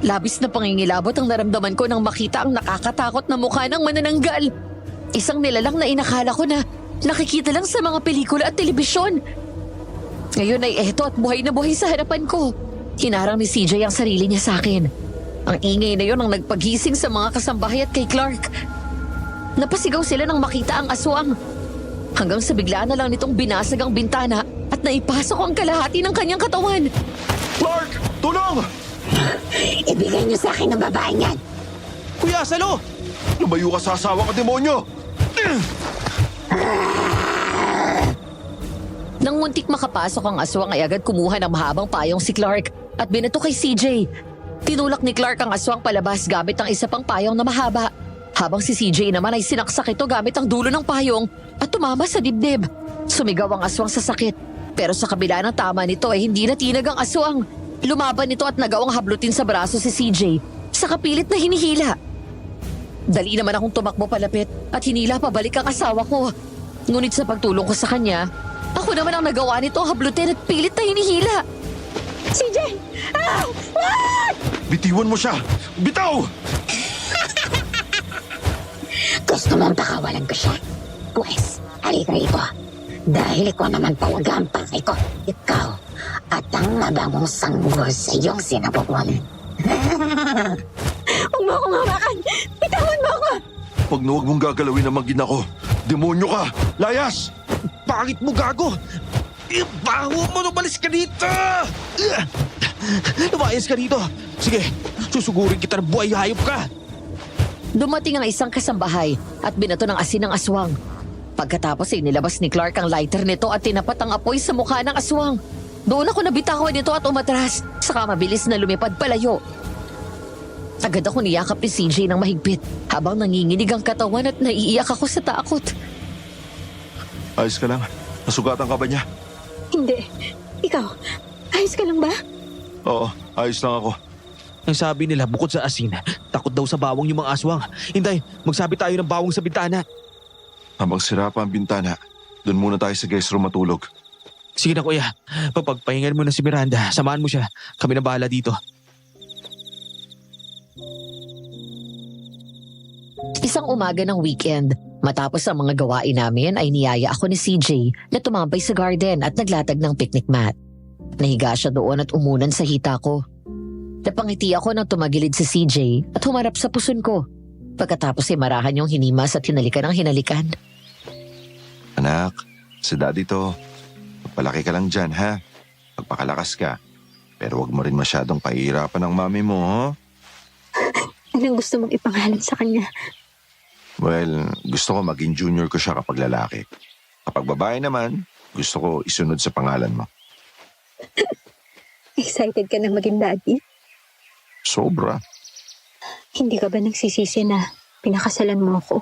[SPEAKER 3] Labis na pangingilabot ang naramdaman ko nang makita ang nakakatakot na mukha ng manananggal. Isang nilalang na inakala ko na nakikita lang sa mga pelikula at telebisyon. Ngayon ay eto at buhay na buhay sa harapan ko. Hinarang ni CJ ang sarili niya sa akin. Ang ingay na yon ang nagpagising sa mga kasambahay at kay Clark. Napasigaw sila nang makita ang aswang. Hanggang sa biglaan na lang nitong binasag ang bintana at naipasok ang kalahati ng kanyang katawan.
[SPEAKER 1] Clark! Tulong!
[SPEAKER 4] Ibigay niyo sa akin ang babaeng yan.
[SPEAKER 2] Kuya, Salo!
[SPEAKER 1] Lumayo ka sa asawa ka, demonyo!
[SPEAKER 3] Nang muntik makapasok ang aswang ay agad kumuha ng mahabang payong si Clark at binato kay CJ. Tinulak ni Clark ang aswang palabas gamit ang isa pang payong na mahaba. Habang si CJ naman ay sinaksak ito gamit ang dulo ng payong at tumama sa dibdib. Sumigaw ang aswang sa sakit. Pero sa kabila ng tama nito ay hindi natinag ang aswang. Lumaban nito at nagawang hablutin sa braso si CJ sa kapilit na hinihila. Dali naman akong tumakbo palapit at hinila pabalik ang asawa ko. Ngunit sa pagtulong ko sa kanya, ako naman ang nagawa nito hablutin at pilit na hinihila.
[SPEAKER 4] CJ! Ah! Ah!
[SPEAKER 1] Bitiwan mo siya! Bitaw!
[SPEAKER 4] Gusto mong pakawalan ko siya? Pwes, halika rito. Dahil ikaw naman talaga ang pakay ko. Ikaw at ang mabangong sanggol sa iyong sinapupuan. Huwag mo akong hawakan! Bitawan mo ako!
[SPEAKER 1] Huwag na huwag mong gagalawin ang magina ko. Demonyo ka! Layas!
[SPEAKER 2] Pangit mo, gago! Ibaho mo, lumalis ka dito! Lumayas ka dito! Sige, susugurin kita ng buhay, hayop ka!
[SPEAKER 3] Dumating ang isang kasambahay at binato ng asin ng aswang. Pagkatapos ay nilabas ni Clark ang lighter nito at tinapat ang apoy sa mukha ng aswang. Doon ako nabitawan nito at umatras, saka mabilis na lumipad palayo. Agad ako niyakap ni CJ ng mahigpit habang nanginginig ang katawan at naiiyak ako sa takot.
[SPEAKER 1] Ayos ka lang. Nasugatan ka ba niya?
[SPEAKER 4] Hindi. Ikaw, ayos ka lang ba?
[SPEAKER 1] Oo, ayos lang ako.
[SPEAKER 2] Ang sabi nila, bukod sa asin, takot daw sa bawang yung mga aswang. Hinday, magsabi tayo ng bawang sa bintana.
[SPEAKER 1] Habang sira pa ang bintana, doon muna tayo sa guest room matulog.
[SPEAKER 2] Sige na, kuya. Papagpahingan mo na si Miranda. Samahan mo siya. Kami na bahala dito.
[SPEAKER 3] Isang umaga ng weekend, matapos ang mga gawain namin ay niyaya ako ni CJ na tumambay sa garden at naglatag ng picnic mat. Nahiga siya doon at umunan sa hita ko. Napangiti ako nang tumagilid si CJ at humarap sa puson ko. Pagkatapos ay marahan yung hinimas at hinalikan ng hinalikan.
[SPEAKER 1] Anak, si daddy to. Magpalaki ka lang dyan, ha? Magpakalakas ka. Pero wag mo rin masyadong pahihirapan ng mami mo, ha?
[SPEAKER 4] Anong gusto mong ipangalan sa kanya?
[SPEAKER 1] Well, gusto ko maging junior ko siya kapag lalaki. Kapag babae naman, gusto ko isunod sa pangalan mo.
[SPEAKER 4] Excited ka na maging daddy?
[SPEAKER 1] Sobra.
[SPEAKER 4] Hindi ka ba nagsisisi na pinakasalan mo ako?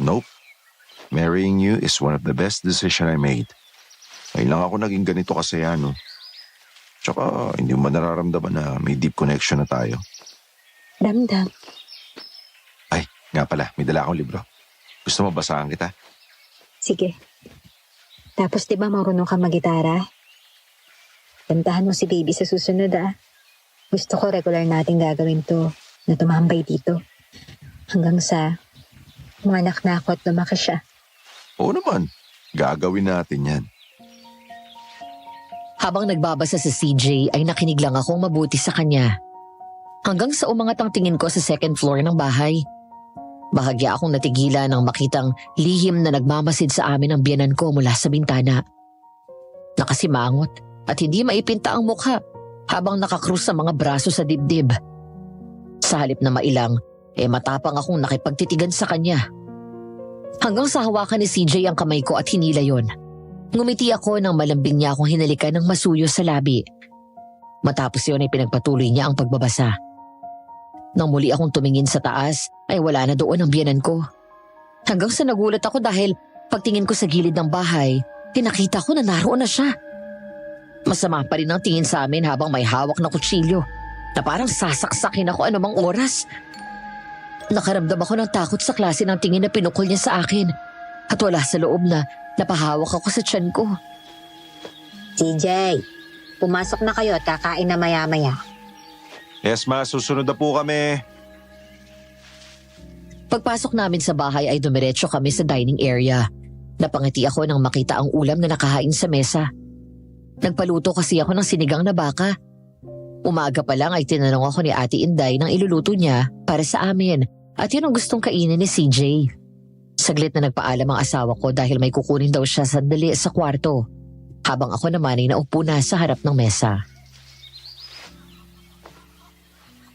[SPEAKER 1] Nope. Marrying you is one of the best decision I made. Ngayon lang ako naging ganito kasaya, no? Tsaka hindi mo nararamdaman na may deep connection na tayo.
[SPEAKER 4] Damdam.
[SPEAKER 1] Ay, nga pala, may dala akong libro. Gusto mo basahan kita?
[SPEAKER 4] Sige. Tapos di ba marunong ka magitara? Kantahan mo si baby sa susunod Gusto ko regular natin gagawin to na tumambay dito. Hanggang sa mga anak na ako at lumaki siya.
[SPEAKER 1] Oo naman, gagawin natin yan.
[SPEAKER 3] Habang nagbabasa si CJ ay nakinig lang akong mabuti sa kanya. Hanggang sa umangat ang tingin ko sa second floor ng bahay. Bahagya akong natigilan nang makitang lihim na nagmamasid sa amin ang biyanan ko mula sa bintana. Nakasimangot at hindi maipinta ang mukha habang nakakrus sa mga braso sa dibdib. Sa halip na mailang, matapang akong nakipagtitigan sa kanya. Hanggang sa hawakan ni CJ ang kamay ko at hinila yon. Ngumiti ako nang malambing niya akong hinalikan ng masuyo sa labi. Matapos yun ay pinagpatuloy niya ang pagbabasa. Nang muli akong tumingin sa taas, ay wala na doon ang biyanan ko. Hanggang sa nagulat ako dahil pagtingin ko sa gilid ng bahay, pinakita ko na naroon na siya. Masama pa rin ang tingin sa amin habang may hawak na kutsilyo na parang sasaksakin ako anumang oras. Nakaramdam ako ng takot sa klase ng tingin na pinukol niya sa akin at wala sa loob na napahawak ako sa tiyan ko.
[SPEAKER 4] CJ, pumasok na kayo at kakain na maya-maya.
[SPEAKER 1] Yes, ma, susunod na po kami.
[SPEAKER 3] Pagpasok namin sa bahay ay dumiretso kami sa dining area. Napangiti ako nang makita ang ulam na nakahain sa mesa. Nagpaluto kasi ako ng sinigang na baka. Umaga pa lang ay tinanong ako ni Ate Inday ng iluluto niya para sa amin at yun ang gustong kainin ni CJ. Saglit na nagpaalam ang asawa ko dahil may kukunin daw siya sandali sa kwarto. Habang ako naman ay naupo na sa harap ng mesa.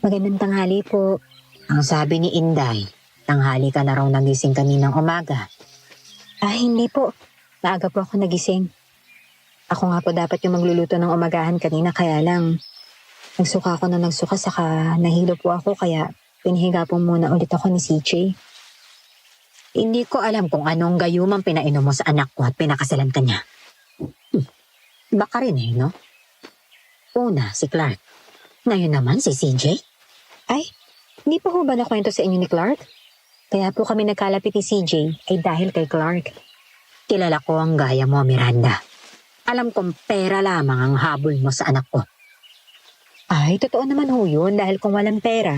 [SPEAKER 4] Magandang tanghali po. Ang sabi ni Inday, tanghali ka na raw nagising kaninang umaga. Hindi po. Maaga po ako nagising. Ako nga po dapat yung magluluto ng umagahan kanina kaya lang nagsuka ako na nagsuka saka nahilo po ako kaya pinihiga po muna ulit ako ni CJ. Hindi ko alam kung anong gayumang pinainom mo sa anak ko at pinakasalan ka niya. Baka rin no? Una, si Clark. Ngayon naman si CJ. Ay, hindi pa ho ba nakwento sa inyo ni Clark? Kaya po kami nagkalapit ni CJ ay dahil kay Clark. Kilala ko ang gaya mo, Miranda. Alam kong pera lamang ang habol mo sa anak ko. Ay, totoo naman ho yun dahil kung walang pera,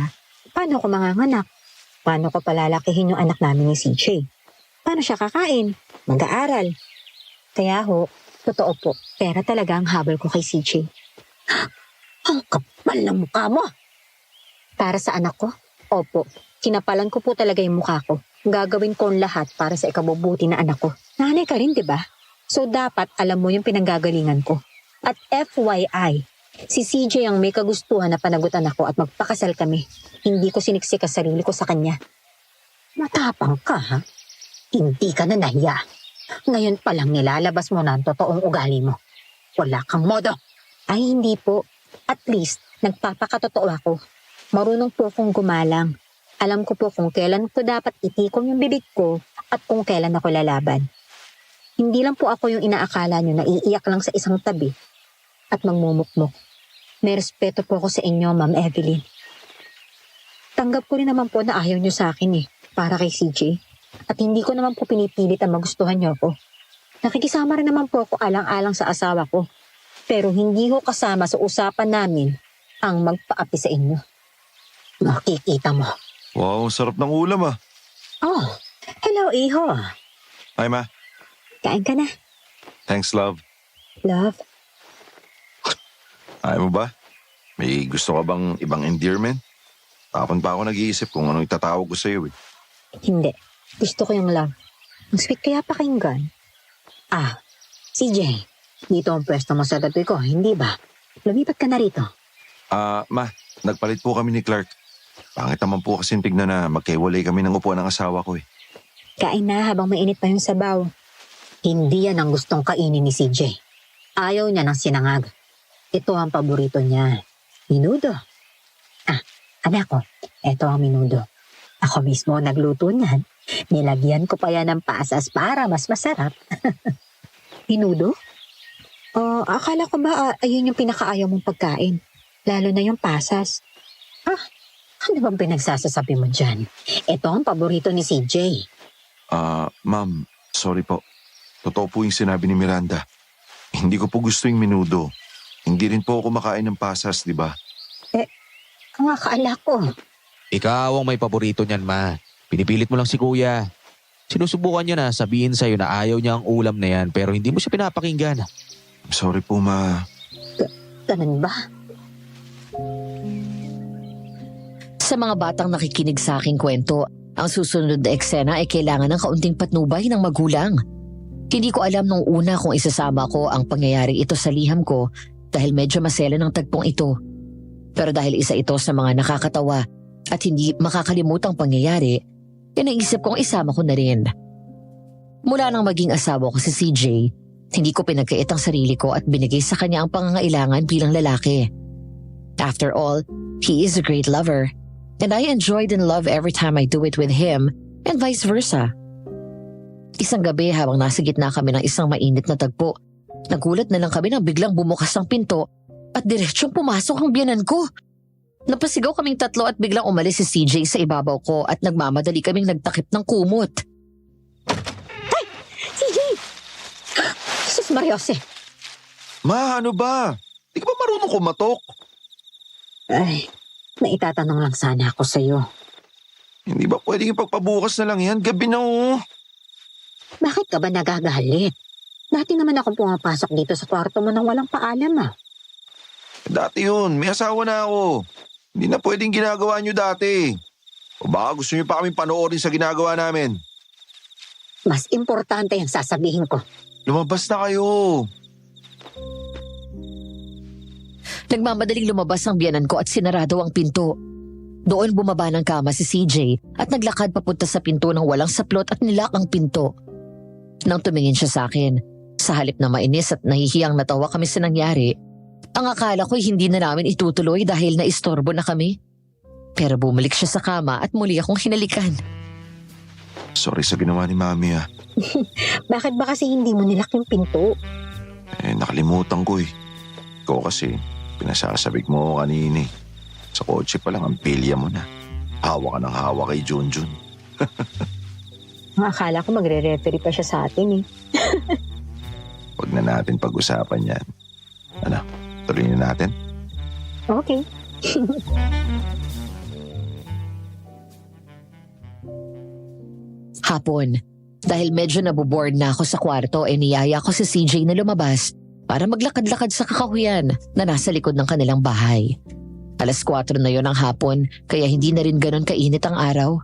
[SPEAKER 4] paano ko manganganak? Paano ko palalakihin yung anak namin ni CJ? Paano siya kakain? Mag-aaral? Kaya ho, totoo po, pera talaga ang habol ko kay CJ. Ang kapal ng mukha mo! Para sa anak ko? Opo, kinapalan ko po talaga yung mukha ko. Gagawin ko ang lahat para sa ikabubuti na anak ko. Nanay ka rin, di ba? So dapat alam mo yung pinanggagalingan ko. At FYI, si CJ ang may kagustuhan na panagutan ako at magpakasal kami. Hindi ko siniksik ang sarili ko sa kanya. Matapang ka, ha? Hindi ka na nahiya. Ngayon pa lang nilalabas mo na ang totoong ugali mo. Wala kang modo. Ay, hindi po. At least, nagpapakatotoo ako. Marunong po akong gumalang. Alam ko po kung kailan ko dapat itikom yung bibig ko at kung kailan ako lalaban. Hindi lang po ako yung inaakala nyo na iiyak lang sa isang tabi at magmumukmok. May respeto po ako sa inyo, Ma'am Evelyn. Tanggap ko rin naman po na ayaw nyo sa akin para kay CJ. At hindi ko naman po pinipilit ang magustuhan nyo ako. Nakikisama rin naman po ako alang-alang sa asawa ko. Pero hindi ko kasama sa usapan namin ang magpaapi sa inyo. Makikita mo.
[SPEAKER 1] Wow, sarap ng ulam ah.
[SPEAKER 4] Oh, hello, Iho.
[SPEAKER 1] Ay, ma.
[SPEAKER 4] Kain ka na.
[SPEAKER 1] Thanks, love.
[SPEAKER 4] Love,
[SPEAKER 1] Ayaw mo ba? May gusto ka bang ibang endearment? Tapon pa ako nag-iisip kung anong itatawag ko sa'yo eh.
[SPEAKER 4] Hindi. Gusto ko yung love. Ang sweet kaya pakinggan. CJ, dito ang pwesto mo sa tabi ko, hindi ba? Lumipat ka na rito.
[SPEAKER 1] Ma, nagpalit po kami ni Clark. Pangit naman po kasi tignan na magkaiwalay kami ng upuan ng asawa ko eh.
[SPEAKER 4] Kain na habang mainit pa yung sabaw. Hindi yan ang gustong kainin ni CJ. Ayaw niya ng sinangag. Ito ang paborito niya. Minudo. Anak ko, ito ang minudo. Ako mismo nagluto niyan. Nilagyan ko pa yan ng pasas para mas masarap. Minudo? Akala ko ba ayun yung pinakaayaw mong pagkain? Lalo na yung pasas. Ano bang pinagsasasabi mo dyan? Ito ang paborito ni CJ.
[SPEAKER 1] Ma'am, sorry po. Totoo po yung sinabi ni Miranda. Hindi ko po gusto yung minudo. Hindi rin po ako kumakain ng pasas, di ba?
[SPEAKER 4] Ang akala ko.
[SPEAKER 2] Ikaw ang may paborito niyan, ma. Pinipilit mo lang si kuya. Sinusubukan niya na sabihin sa'yo na ayaw niya ang ulam na yan pero hindi mo siya pinapakinggan.
[SPEAKER 1] Sorry po, ma.
[SPEAKER 4] Ganun ba?
[SPEAKER 3] Sa mga batang nakikinig sa aking kwento, ang susunod na eksena ay kailangan ng kaunting patnubay ng magulang. Hindi ko alam nung una kung isasama ko ang pangyayari ito sa liham ko dahil medyo masela ng tagpong ito. Pero dahil isa ito sa mga nakakatawa at hindi makakalimutang pangyayari, naisip kong isama ko na rin. Mula nang maging asawa ko si CJ, hindi ko pinagkait ang sarili ko at binigay sa kanya ang pangangailangan bilang lalaki. After all, he is a great lover and I enjoyed and love every time I do it with him and vice versa. Isang gabi habang nasa gitna kami ng isang mainit na tagpo, nagulat na lang kami nang biglang bumukas ang pinto at diretsong pumasok ang biyanan ko. Napasigaw kaming tatlo at biglang umalis si CJ sa ibabaw ko at nagmamadali kaming nagtakip ng kumot.
[SPEAKER 4] Ay! CJ! Jesus Mariose!
[SPEAKER 1] Ma, ano ba? Di ka ba marunong kumatok?
[SPEAKER 4] Ay, may itatanong lang sana ako sa'yo.
[SPEAKER 1] Hindi ba pwedeng ipagpabukas na lang yan? Gabi na oh.
[SPEAKER 4] Bakit ka ba nagagalit? Dati naman akong pumapasok dito sa kwarto mo nang walang paalam
[SPEAKER 1] Dati yun, may asawa na ako. Hindi na pwedeng ginagawa nyo dati. O baka gusto nyo pa kami panoorin sa ginagawa namin.
[SPEAKER 4] Mas importante yung sasabihin ko.
[SPEAKER 1] Lumabas na kayo.
[SPEAKER 3] Nagmamadaling lumabas ang biyanan ko at sinarado ang pinto. Doon bumaba ng kama si CJ at naglakad papunta sa pinto ng walang saplot at nilak ang pinto. Nang tumingin siya sa akin, sa halip na mainis at nahihiyang natawa kami sa nangyari, ang akala ko'y hindi na namin itutuloy dahil naistorbo na kami. Pero bumalik siya sa kama at muli akong hinalikan.
[SPEAKER 1] Sorry sa ginawa ni Mami ah.
[SPEAKER 4] Bakit ba kasi hindi mo nilak yung pinto?
[SPEAKER 1] Nakalimutan ko eh. Ikaw kasi, pinasasabik mo ako kanina eh. Sa kotse pa lang ang pilya mo na. Hawa ka ng hawa kay Junjun.
[SPEAKER 4] Ang akala ko magre-referee pa siya sa atin
[SPEAKER 1] Huwag na natin pag-usapan yan. Ano, tuloy na natin?
[SPEAKER 4] Okay.
[SPEAKER 3] Hapon, dahil medyo naboboard na ako sa kwarto niyaya ko si CJ na lumabas para maglakad-lakad sa kakahuyan na nasa likod ng kanilang bahay. 4:00 na yon ng hapon kaya hindi na rin ganon kainit ang araw.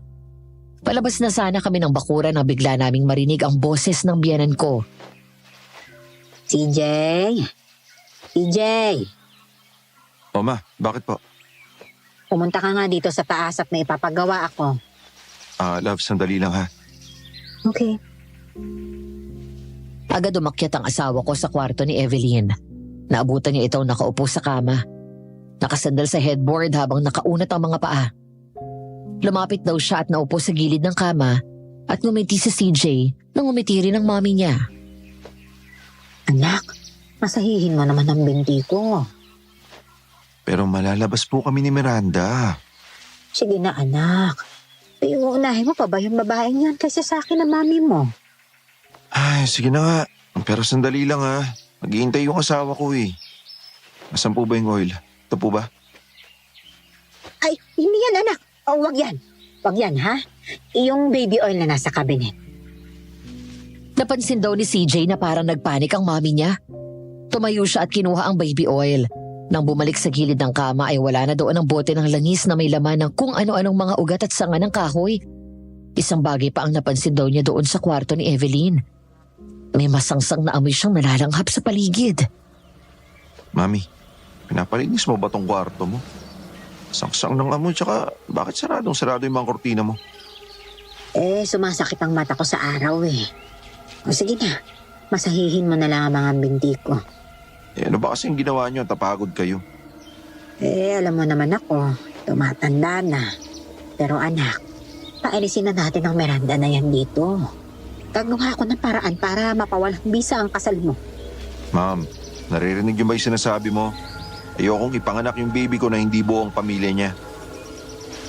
[SPEAKER 3] Palabas na sana kami ng bakuran na bigla naming marinig ang boses ng biyanan ko.
[SPEAKER 4] CJ! CJ!
[SPEAKER 1] O ma, bakit po?
[SPEAKER 4] Pumunta ka nga dito sa taas at may ipapagawa ako.
[SPEAKER 1] Love, sandali lang ha.
[SPEAKER 4] Okay.
[SPEAKER 3] Agad umakyat ang asawa ko sa kwarto ni Evelyn. Naabutan niya itong nakaupo sa kama. Nakasandal sa headboard habang nakaunat ang mga paa. Lumapit daw siya at naupo sa gilid ng kama at ngumiti si CJ nang ngumiti rin ang mami niya.
[SPEAKER 4] Anak, masahihin mo naman ang binti ko.
[SPEAKER 1] Pero malalabas po kami ni Miranda.
[SPEAKER 4] Sige na anak. Iuunahin mo pa ba yung babaeng yan kaysa sa akin na mami mo?
[SPEAKER 1] Ay, sige na nga. Pero sandali lang ha. Maghihintay yung asawa ko eh. Nasaan po ba yung oil? Ito po ba?
[SPEAKER 4] Ay, hindi yan anak. Wag yan. Wag yan ha. Yung baby oil na nasa cabinet.
[SPEAKER 3] Napansin daw ni CJ na parang nagpanik ang mami niya. Tumayo siya at kinuha ang baby oil. Nang bumalik sa gilid ng kama ay wala na doon ang bote ng langis na may laman ng kung ano-anong mga ugat at sanga ng kahoy. Isang bagay pa ang napansin daw niya doon sa kwarto ni Evelyn. May masangsang na amoy siyang nalalanghap sa paligid.
[SPEAKER 1] Mami, pinapalinis mo ba tong kwarto mo? Sangsang ng amoy, tsaka bakit saradong-sarado yung mga kortina mo?
[SPEAKER 4] Sumasakit ang mata ko sa araw eh. O sige na, masahihin mo na lang ang mga binti ko.
[SPEAKER 1] Ano ba kasing ginawa nyo? Tapagod kayo.
[SPEAKER 4] Alam mo naman ako, tumatanda na. Pero anak, paalisin na natin ang Miranda na yan dito. Gagawa ko ng paraan para mapawalang bisa ang kasal mo.
[SPEAKER 1] Ma'am, naririnig yung ba yung sinasabi mo? Ayokong ipanganak yung baby ko na hindi buong pamilya niya.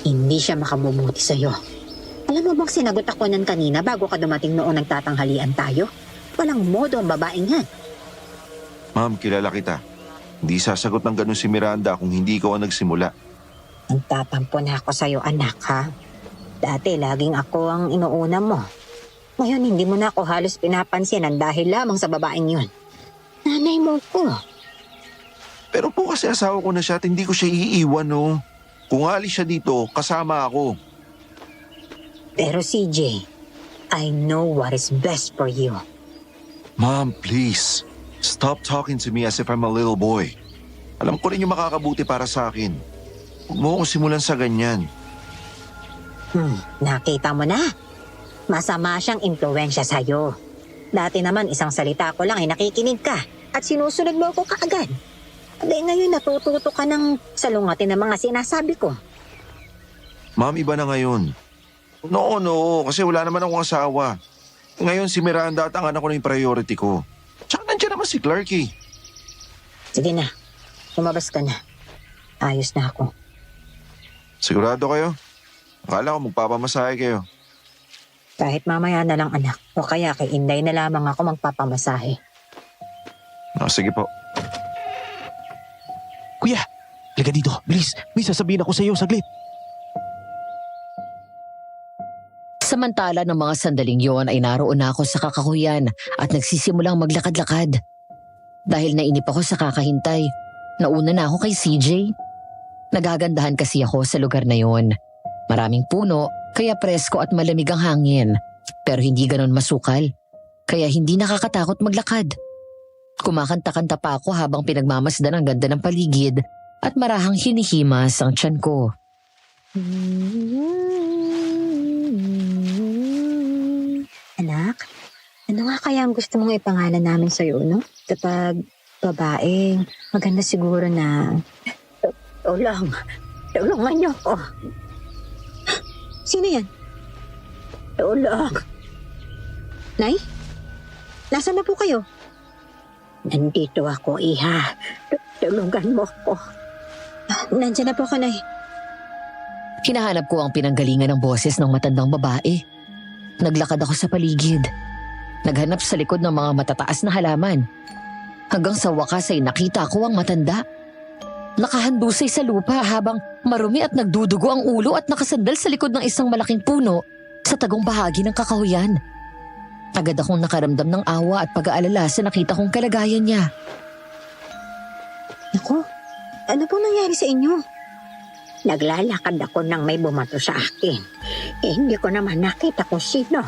[SPEAKER 4] Hindi siya makabubuti sa'yo. Alam mo bang sinagot ako niyan kanina bago ka dumating noon nagtatanghalian tayo? Walang modo ang babaeng yan.
[SPEAKER 1] Ma'am, kilala kita. Hindi sasagot ng ganun si Miranda kung hindi ikaw ang nagsimula.
[SPEAKER 4] Nagtatampo na ako sa'yo, anak, ha? Dati, laging ako ang inuuna mo. Ngayon, hindi mo na ako halos pinapansinan dahil lamang sa babaeng yun. Nanay mo ko.
[SPEAKER 1] Pero po kasi asawa ko na siya at hindi ko siya iiwan, no? Kung alis siya dito, kasama ako.
[SPEAKER 4] Pero CJ, I know what is best for you.
[SPEAKER 1] Ma'am, please. Stop talking to me as if I'm a little boy. Alam ko rin yung makakabuti para sa akin. Huwag mo akong simulan sa ganyan.
[SPEAKER 4] Nakita mo na. Masama siyang impluwensya sa'yo. Dati naman isang salita ko lang ay nakikinig ka at sinusunod mo ako kaagad. Ngayon natututo ka ng salungatin ng mga sinasabi ko.
[SPEAKER 1] Ma'am, iba na ngayon. No, kasi wala naman akong asawa. Ngayon si Miranda at ang anak ko na yung priority ko. Tsaka nandiyan naman si Clark eh.
[SPEAKER 4] Sige na, lumabas ka na. Ayos na ako.
[SPEAKER 1] Sigurado kayo? Akala ko magpapamasahe kayo.
[SPEAKER 4] Kahit mamaya na lang anak, o kaya kay Inday na lamang ako magpapamasahe.
[SPEAKER 1] Sige po.
[SPEAKER 2] Kuya, halika dito. Bilis, may sasabihin ako sa iyo saglit.
[SPEAKER 3] Samantala ng mga sandaling yon ay naroon na ako sa kakahuyan at nagsisimulang maglakad-lakad. Dahil nainip ako sa kakahintay, nauna na ako kay CJ. Nagagandahan kasi ako sa lugar na yon. Maraming puno, kaya presko at malamig ang hangin. Pero hindi ganon masukal, kaya hindi nakakatakot maglakad. Kumakanta-kanta pa ako habang pinagmamasdan ang ganda ng paligid at marahang hinihimas ang tiyan ko.
[SPEAKER 4] Anak, ano nga kaya ang gusto mong ipangalan namin sa'yo, no? Kapag babaeng, maganda siguro na... Tulungan niyo ako. Sino yan? Tulong. Nay? Nasaan na po kayo? Nandito ako, iha. Tulungan mo ako. Nandiyan na po ako, Nay.
[SPEAKER 3] Hinahanap ko ang pinanggalingan ng boses ng matandang babae. Naglakad ako sa paligid. Naghanap sa likod ng mga matataas na halaman. Hanggang sa wakas ay nakita ko ang matanda. Nakahandusay sa lupa habang marumi at nagdudugo ang ulo at nakasandal sa likod ng isang malaking puno sa tagong bahagi ng kakahuyan. Agad akong nakaramdam ng awa at pag-aalala sa nakita kong kalagayan niya.
[SPEAKER 4] Naku, ano pong nangyari sa inyo? Naglalakad ako nang may bumato sa akin. Hindi ko naman nakita kung sino.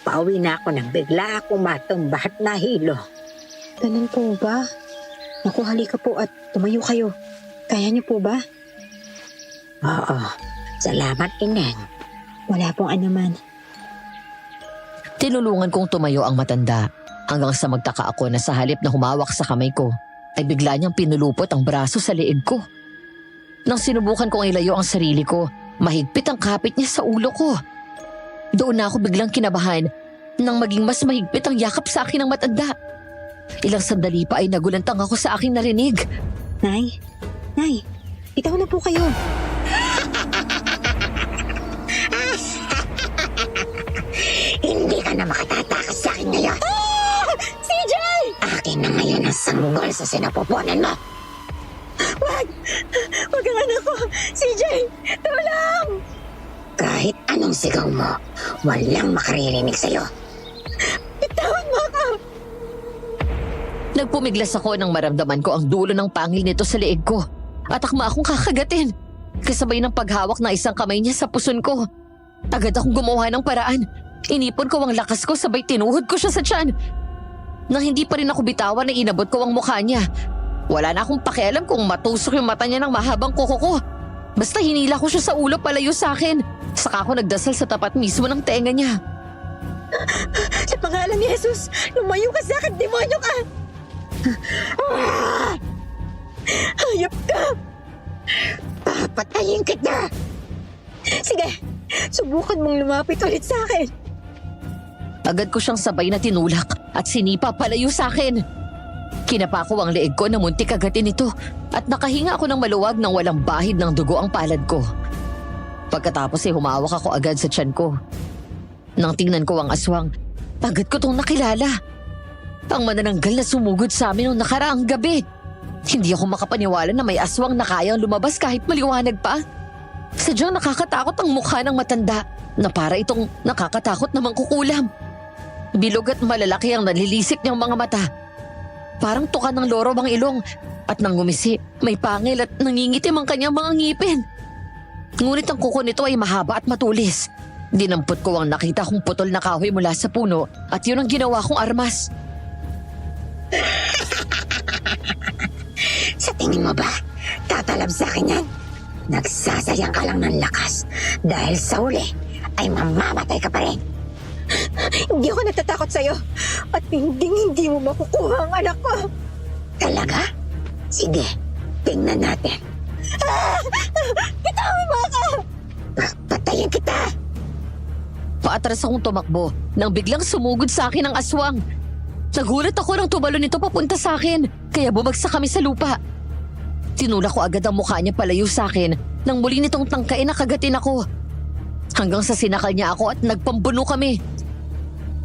[SPEAKER 4] Pauwi na ako nang bigla akong matumba at nahilo. Ganun po ba? Naku, halika po at tumayo kayo. Kaya niyo po ba? Oo, salamat Ineng. Wala pong anuman.
[SPEAKER 3] Tinulungan kong tumayo ang matanda hanggang sa magtaka ako na sa halip na humawak sa kamay ko ay bigla niyang pinulupot ang braso sa leeg ko. Nang sinubukan kong ilayo ang sarili ko, mahigpit ang kapit niya sa ulo ko. Doon na ako biglang kinabahan nang maging mas mahigpit ang yakap sa akin ng matanda. Ilang sandali pa ay nagulantang ako sa aking narinig.
[SPEAKER 4] Nay, bitaw na po kayo. Hindi ka na makatatakas sa akin ngayon. CJ! Akin na ngayon ang sanggol sa sinapupunan mo. Wag ang anak ko. CJ, tulong! Kahit anong sigaw mo, walang makaririnig sa'yo. Bitawan mo ako!
[SPEAKER 3] Nagpumiglas ako nang maramdaman ko ang dulo ng pangil nito sa leeg ko. At akma akong kakagatin. Kasabay ng paghawak ng isang kamay niya sa puson ko. Agad akong gumawa ng paraan. Inipon ko ang lakas ko sabay tinuhod ko siya sa tiyan. Nang hindi pa rin ako bitawan na inabot ko ang mukha niya. Wala na akong pakialam kung matusok yung mata niya ng mahabang kuko ko. Basta hinila ko siya sa ulo palayo sa akin. Saka ako nagdasal sa tapat mismo ng tenga niya.
[SPEAKER 4] Sa pangalan ni Jesus, lumayo ka sa akin, demonyo ka! Hayop ka! Papatayin kita! Sige, subukan mong lumapit ulit sa akin.
[SPEAKER 3] Agad ko siyang sabay na tinulak at sinipa palayo sa akin. Kinapa ko ang leeg ko na muntik agatin ito at nakahinga ako ng maluwag nang walang bahid ng dugo ang palad ko. Pagkatapos humawak ako agad sa tiyan ko. Nang tingnan ko ang aswang, agad ko tong nakilala. Ang manananggal na sumugod sa amin noong nakaraang gabi. Hindi ako makapaniwala na may aswang na kayang lumabas kahit maliwanag pa. Sadyang nakakatakot ang mukha ng matanda na para itong nakakatakot na mangkukulam. Bilog at malalaki ang nalilisik niyang mga mata. Parang tuka ng loro ang ilong at nang ngumisi, may pangil at nangingitim ang kanyang mga ngipin. Ngunit ang kuko nito ay mahaba at matulis. Dinampot ko ang nakita kong putol na kahoy mula sa puno at yun ang ginawa kong armas.
[SPEAKER 4] Sa tingin mo ba, tatalab sa akin yan? Nagsasayang ka lang ng lakas dahil sa uli ay mamamatay ka pa rin. Hindi ako natatakot sa'yo at hindi mo makukuha ang anak ko. Talaga? Sige, tingnan natin. Bitawan mo ako! Papatayin kita!
[SPEAKER 3] Paatras akong tumakbo nang biglang sumugod sa akin ang aswang. Nagulat ako nang tumalo nito papunta sa akin, kaya bumagsak kami sa lupa. Tinulak ko agad ang mukha niya palayo sa akin nang muli nitong tangkain na kagatin ako. Hanggang sa sinakal niya ako at nagpambuno kami.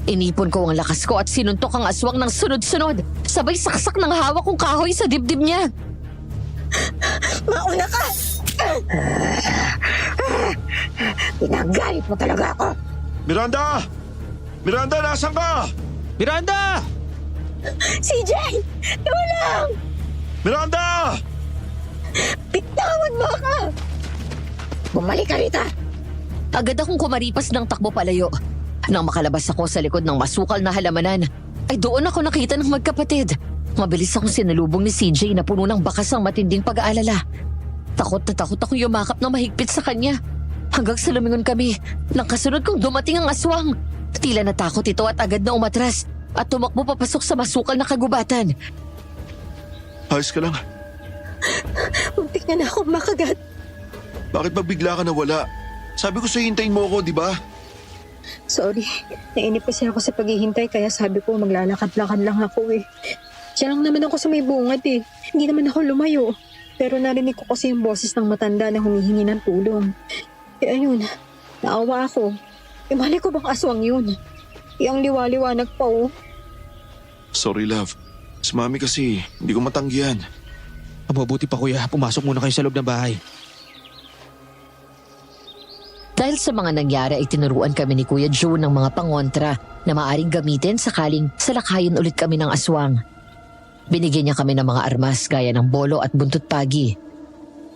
[SPEAKER 3] Inipon ko ang lakas ko at sinuntok ang aswang ng sunod-sunod, sabay saksak ng hawak kong kahoy sa dibdib niya.
[SPEAKER 4] Mauna ka! Pinagalit mo talaga ako.
[SPEAKER 1] Miranda! Miranda, nasan ka?
[SPEAKER 2] Miranda!
[SPEAKER 4] CJ! Tulong!
[SPEAKER 1] Miranda!
[SPEAKER 4] Bitawan mo ako! Bumalik ka rito!
[SPEAKER 3] Agad akong kumaripas ng takbo palayo. Nang makalabas ako sa likod ng masukal na halamanan, ay doon ako nakita ng magkapatid. Mabilis akong sinalubong ni CJ na puno ng bakas ang matinding pag-aalala. Takot na takot akong yumakap na mahigpit sa kanya. Hanggang sa lumingon kami, nang kasunod kong dumating ang aswang. Tila natakot ito at agad na umatras at tumakbo papasok sa masukal na kagubatan.
[SPEAKER 1] Ayos ka lang.
[SPEAKER 4] Muntik na akong makagat.
[SPEAKER 1] Bakit ba bigla ka nawala? Sabi ko sa'yo hintayin mo ako, di ba?
[SPEAKER 4] Sorry, nainip kasi ako sa paghihintay kaya sabi ko maglalakad-lakad lang ako eh. Diyan lang naman ako sa may bungad eh. Hindi naman ako lumayo. Pero narinig ko kasi yung boses ng matanda na humihingi ng tulong. Eh ayun, naawa ako. Eh mali ko bang aswang yun? Eh ang liwa-liwanag pa oh.
[SPEAKER 1] Sorry, love. Si mami kasi, hindi ko matanggihan.
[SPEAKER 2] Mabuti pa kuya, pumasok muna kayo sa loob ng bahay.
[SPEAKER 3] Dahil sa mga nangyari ay tinuruan kami ni Kuya Joe ng mga pangontra na maaring gamitin sakaling salakayin ulit kami ng aswang. Binigyan niya kami ng mga armas gaya ng bolo at buntot pagi.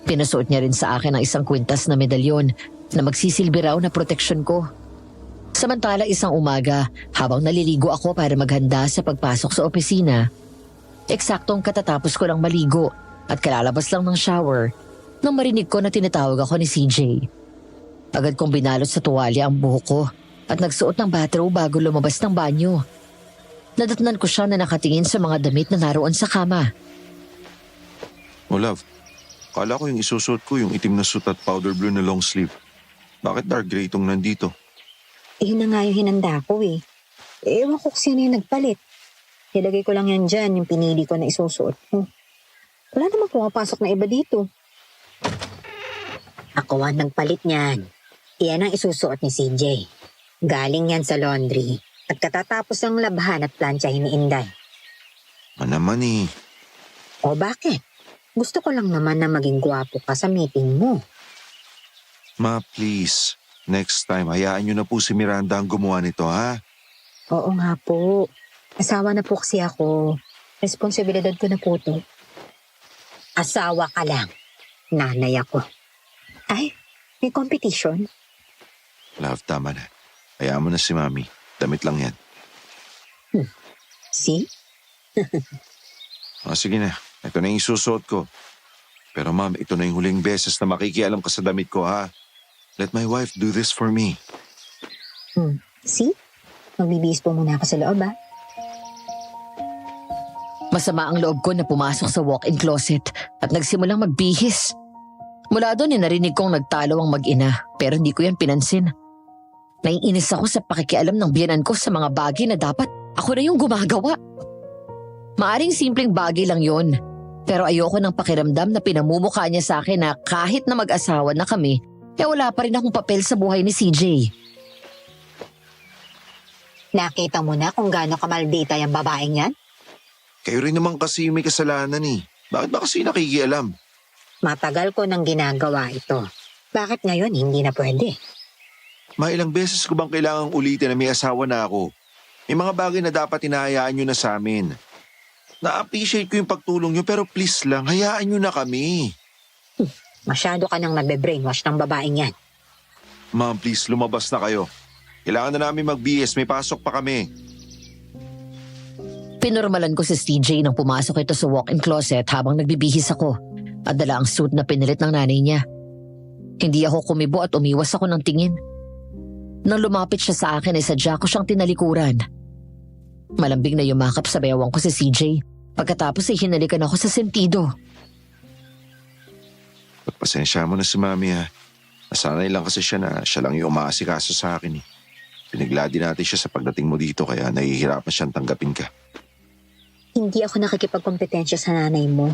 [SPEAKER 3] Pinasuot niya rin sa akin ang isang kwintas na medalyon na magsisilbi raw na proteksyon ko. Samantala isang umaga, habang naliligo ako para maghanda sa pagpasok sa opisina, eksaktong katatapos ko lang maligo at kalalabas lang ng shower nang marinig ko na tinatawag ako ni CJ. Agad kong binalot sa tuwalya ang buhok ko at nagsuot ng bathrobe bago lumabas ng banyo. Nadatnan ko siya na nakatingin sa mga damit na naroon sa kama.
[SPEAKER 1] Oh, love. Kala ko yung isusuot ko yung itim na suit at powder blue na long sleeve. Bakit dark gray itong nandito?
[SPEAKER 4] Eh yun na nga yung hinanda ko eh. Ewan ko kung sino yung nagpalit. Nilagay ko lang yan dyan, yung pinili ko na isusuot mo. Wala namang pumapasok na iba dito. Ako ang nagpalit niyan. Iyan ang isusuot ni CJ. Galing yan sa laundry. At katatapos ang labhan at planchahin ni Inday.
[SPEAKER 1] Naman eh.
[SPEAKER 4] O bakit? Gusto ko lang naman na maging gwapo ka sa meeting mo.
[SPEAKER 1] Ma, please. Next time, hayaan nyo na po si Miranda ang gumawa nito, ha?
[SPEAKER 4] Oo nga po. Asawa na po kasi ako. Responsibilidad ko na po to. Asawa ka lang. Nanay ako. Ay, may competition?
[SPEAKER 1] Love, tama na. Hayaan mo na si Mami. Damit lang yan.
[SPEAKER 4] See?
[SPEAKER 1] Sige na. Ito na yung susuot ko. Pero ma'am, ito na yung huling beses na makikialam ka sa damit ko, ha? Let my wife do this for me.
[SPEAKER 4] See? Magbibihis po muna ako sa loob, ha?
[SPEAKER 3] Masama ang loob ko na pumasok sa walk-in closet at nagsimulang magbihis. Mula doon narinig kong nagtalo ang mag-ina pero hindi ko yan pinansin. Naiinis ako sa pakikialam ng biyanan ko sa mga bagay na dapat ako na yung gumagawa. Maaring simpleng bagay lang yon. Pero ayoko ng pakiramdam na pinamumukha niya sa akin na kahit na mag-asawa na kami, wala pa rin akong papel sa buhay ni CJ.
[SPEAKER 4] Nakita mo na kung gaano kamaldita yung babaeng yan?
[SPEAKER 1] Kayo rin naman kasi yung may kasalanan eh. Bakit ba kasi nakikialam?
[SPEAKER 4] Matagal ko nang ginagawa ito. Bakit ngayon hindi na pwede?
[SPEAKER 1] Ilang beses ko bang kailangang ulitin na may asawa na ako? May mga bagay na dapat hinahayaan nyo na sa amin. Na-appreciate ko yung pagtulong nyo pero please lang, hayaan nyo na kami.
[SPEAKER 4] Masyado ka nang nabe-brainwash ng babaeng yan.
[SPEAKER 1] Ma'am, please, lumabas na kayo. Kailangan na namin mag-BS, may pasok pa kami.
[SPEAKER 3] Pinormalan ko si CJ nang pumasok ito sa walk-in closet habang nagbibihis ako at dala ang suit na pinilit ng nanay niya. Hindi ako kumibo at umiwas ako ng tingin. Nang lumapit siya sa akin ay sadya ko siyang tinalikuran. Malambing na yumakap sa bewang ko si CJ. Pagkatapos ay hinalikan ako sa sentido.
[SPEAKER 1] Pagpasensya mo na si Mami, ha. Nasanay lang kasi siya na siya lang yung umaasikaso sa akin eh. Pinagladi natin siya sa pagdating mo dito kaya nahihirapan siyang tanggapin ka.
[SPEAKER 4] Hindi ako nakikipagkompetensya sa nanay mo.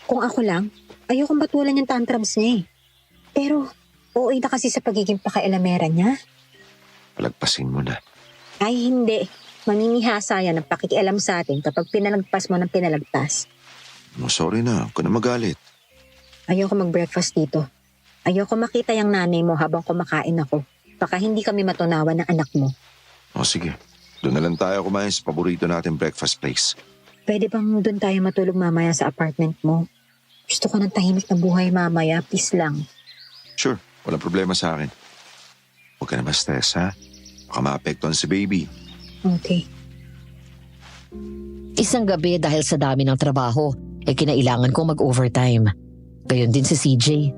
[SPEAKER 4] Kung ako lang, ayokong batulan yung tantrums niya eh. Pero, OA na kasi sa pagiging pakialamera niya.
[SPEAKER 1] Palagpasin mo na.
[SPEAKER 4] Ay hindi. Mamimihasa yan ang pakikialam sa atin kapag pinalagpas mo ng pinalagpas.
[SPEAKER 1] Oh, sorry na, huwag ka na magalit.
[SPEAKER 4] Ayoko mag-breakfast dito. Ayoko makita yung nanay mo habang kumakain ako. Baka hindi kami matunawan ng anak mo.
[SPEAKER 1] Sige, doon na lang tayo kumain sa paborito natin breakfast place.
[SPEAKER 4] Pwede bang doon tayo matulog mamaya sa apartment mo? Gusto ko ng tahimik na buhay mamaya. Please lang.
[SPEAKER 1] Sure, walang problema sa akin. Huwag ka na ma-stress, ha? Baka maapektuhan si baby.
[SPEAKER 4] Okay.
[SPEAKER 3] Isang gabi dahil sa dami ng trabaho, kinailangan kong mag-overtime. Gayon din si CJ.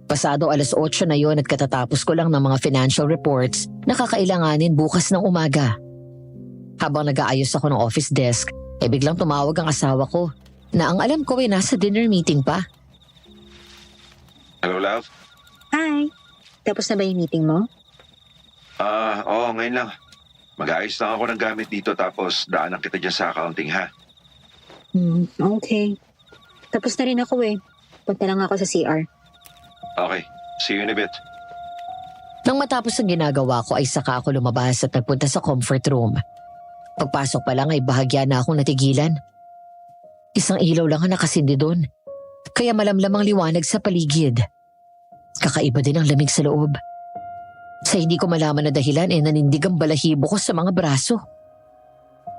[SPEAKER 3] Pasado 8:00 na yon at katatapos ko lang ng mga financial reports na kakailanganin bukas ng umaga. Habang nag-aayos ako ng office desk, biglang tumawag ang asawa ko na ang alam ko ay nasa dinner meeting pa.
[SPEAKER 1] Hello, love?
[SPEAKER 4] Hi. Tapos na ba yung meeting mo?
[SPEAKER 1] Oo, ngayon lang. Mag-aayos lang ako ng gamit dito tapos daanan kita dyan sa accounting, ha?
[SPEAKER 4] Okay. Tapos na rin ako eh. Punta lang ako sa CR.
[SPEAKER 1] Okay, see you in a bit.
[SPEAKER 3] Nang matapos ang ginagawa ko ay saka ako lumabas at nagpunta sa comfort room. Pagpasok pa lang ay bahagya na akong natigilan. Isang ilaw lang ang nakasindi doon. Kaya malamlam ang liwanag sa paligid. Kakaiba din ang lamig sa loob. Sa hindi ko malaman na dahilan nanindig ang balahibo ko sa mga braso.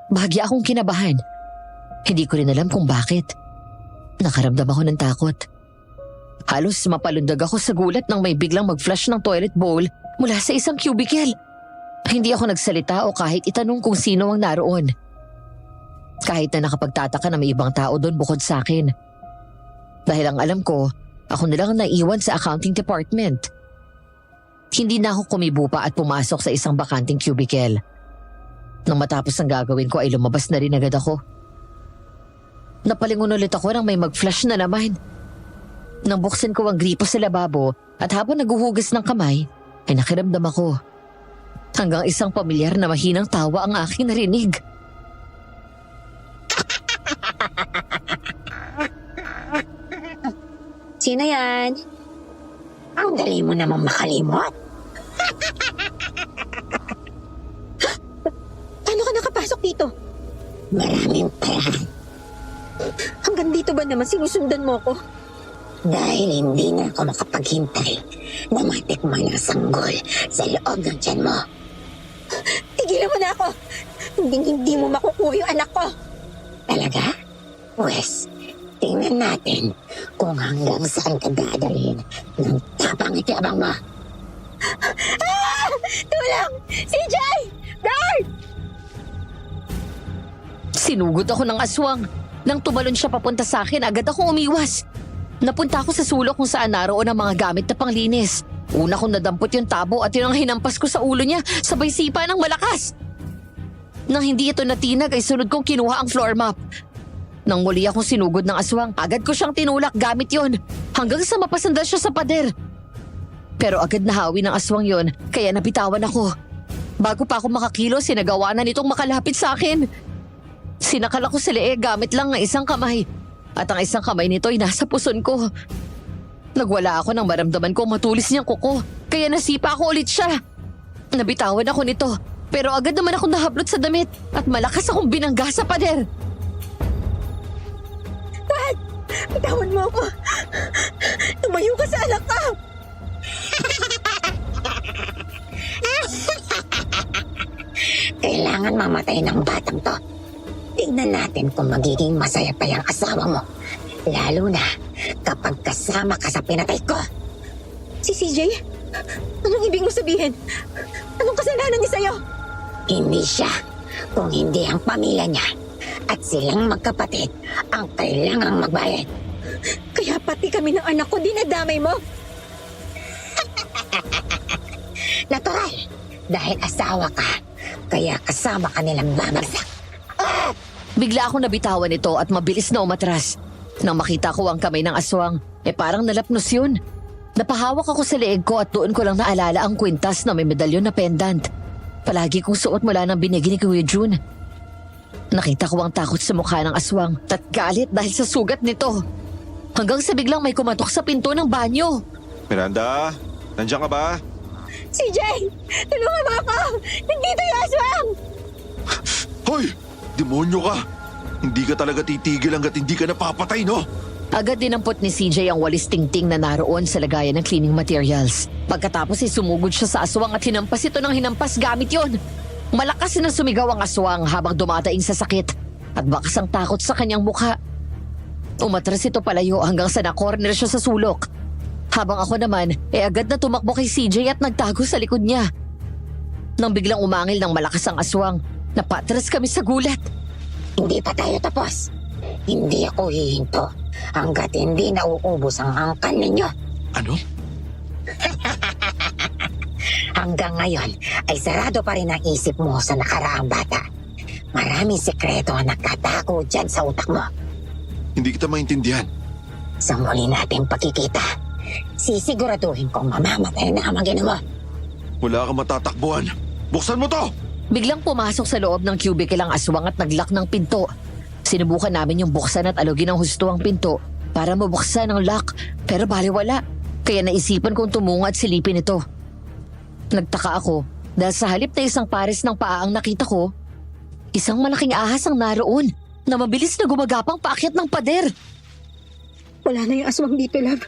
[SPEAKER 3] Bahagya akong kinabahan. Hindi ko rin alam kung bakit. Nakaramdam ako ng takot. Halos mapalundag ako sa gulat nang may biglang mag-flush ng toilet bowl mula sa isang cubicle. Hindi ako nagsalita o kahit itanong kung sino ang naroon. Kahit na nakapagtataka na may ibang tao doon bukod sa akin. Dahil ang alam ko, ako na lang ang naiwan sa accounting department. Hindi na ako kumibo pa at pumasok sa isang bakanting cubicle. Nang matapos ang gagawin ko ay lumabas na rin agad ako. Napalingon ulit ako nang may mag-flush na naman. Nang buksan ko ang gripo sa lababo at habang naguhugas ng kamay, ay nakiramdam ako. Hanggang isang pamilyar na mahinang tawa ang aking narinig.
[SPEAKER 4] Sino yan? Ang dali mo namang makalimot. Paano ka nakapasok dito? Maraming paraan. Hanggang dito ba naman sinusundan mo ko? Dahil hindi na ako makapaghintay na matikman ang sanggol sa loob ng tiyan mo. Tigilan mo na ako! Hindi mo makukuha yung anak ko!
[SPEAKER 5] Talaga? Pwes, tingnan natin kung hanggang saan ka dadalhin ng tapang-ityabang mo.
[SPEAKER 4] Tulong! CJ! Guard!
[SPEAKER 3] Sinugod ako ng aswang. Nang tumalon siya papunta sa akin, agad ako umiwas. Napunta ako sa sulok kung saan naroon ang mga gamit na panglinis. Una kong nadampot yung tabo at yun ang hinampas ko sa ulo niya, sabay sipa ng malakas. Nang hindi ito natinag ay sunod kong kinuha ang floor mop. Nang muli akong sinugod ng aswang, agad ko siyang tinulak gamit yon hanggang sa mapasandal siya sa pader. Pero agad nahawi ng aswang yon kaya nabitawan ako. Bago pa ako makakilo, sinagawa na nitong makalapit sa akin. Sinakal ako sa leeg gamit lang ng isang kamay at ang isang kamay nito ay nasa puson ko. Nagwala ako nang maramdaman ko matulis niyang kuko kaya nasipa ako ulit siya. Nabitawan ako nito pero agad naman ako nahablot sa damit at malakas akong binangga sa pader.
[SPEAKER 4] Bitawan mo ako! Tumayo ka sa anak ka!
[SPEAKER 5] Kailangan mamatay ng batang to. Tingnan natin kung magiging masaya pa yung asawa mo. Lalo na kapag kasama ka sa pinatay ko.
[SPEAKER 4] Si CJ? Anong ibig mo sabihin? Anong kasalanan niya sa'yo?
[SPEAKER 5] Hindi siya, kung hindi ang pamilya niya. At silang magkapatid ang kailangang magbayad.
[SPEAKER 4] Kaya pati kami ng anak ko dinadamay mo?
[SPEAKER 5] Natural, dahil asawa ka, kaya kasama ka nilang babagsak.
[SPEAKER 3] Bigla akong nabitawan nito at mabilis na umatras. Nang makita ko ang kamay ng aswang, parang nalapnos yun. Napahawak ako sa leeg ko at doon ko lang naalala ang kwintas na may medalyon na pendant. Palagi kong suot mula ng binigi ni Kuya Jun. Nakita ko ang takot sa mukha ng aswang at galit dahil sa sugat nito. Hanggang sa biglang may kumatok sa pinto ng banyo.
[SPEAKER 1] Miranda, nandiyan ka ba?
[SPEAKER 4] CJ! Tulungan mo ako! Nandito yung aswang!
[SPEAKER 1] Hoy! Demonyo ka! Hindi ka talaga titigil hanggat hindi ka napapatay, no?
[SPEAKER 3] Agad dinampot ni CJ ang walis tingting na naroon sa lagayan ng cleaning materials. Pagkatapos ay sumugod siya sa aswang at hinampas ito ng hinampas gamit yon. Malakas na sumigaw ang aswang habang dumadaing sa sakit at bakas ang takot sa kanyang mukha. Umatras ito palayo hanggang sa na-corner siya sa sulok. Habang ako naman, agad na tumakbo kay CJ at nagtago sa likod niya. Nang biglang umangil ng malakas ang aswang, napatras kami sa gulat.
[SPEAKER 5] Hindi pa tayo tapos. Hindi ako hihinto hanggat hindi nauubos ang angkan ninyo.
[SPEAKER 1] Ano?
[SPEAKER 5] Hanggang ngayon ay sarado pa rin ang isip mo sa nakaraang bata. Maraming sekreto ang nakatago dyan sa utak mo.
[SPEAKER 1] Hindi kita maintindihan.
[SPEAKER 5] Sa muli nating pagkikita, sisiguraduhin kong mamamatay na ang magina mo.
[SPEAKER 1] Wala kang matatakbuhan. Buksan mo to!
[SPEAKER 3] Biglang pumasok sa loob ng cubicle ang aswang at naglock ng pinto. Sinubukan namin yung buksan at alugin ng husto ang pinto para mabuksan ang lock pero baliwala. Kaya naisipan kong tumungo at silipin ito. Nagtaka ako dahil sa halip na isang pares ng paa ang nakita ko, isang malaking ahas ang naroon na mabilis na gumagapang paakyat ng pader.
[SPEAKER 4] Wala na yung aswang dito, love.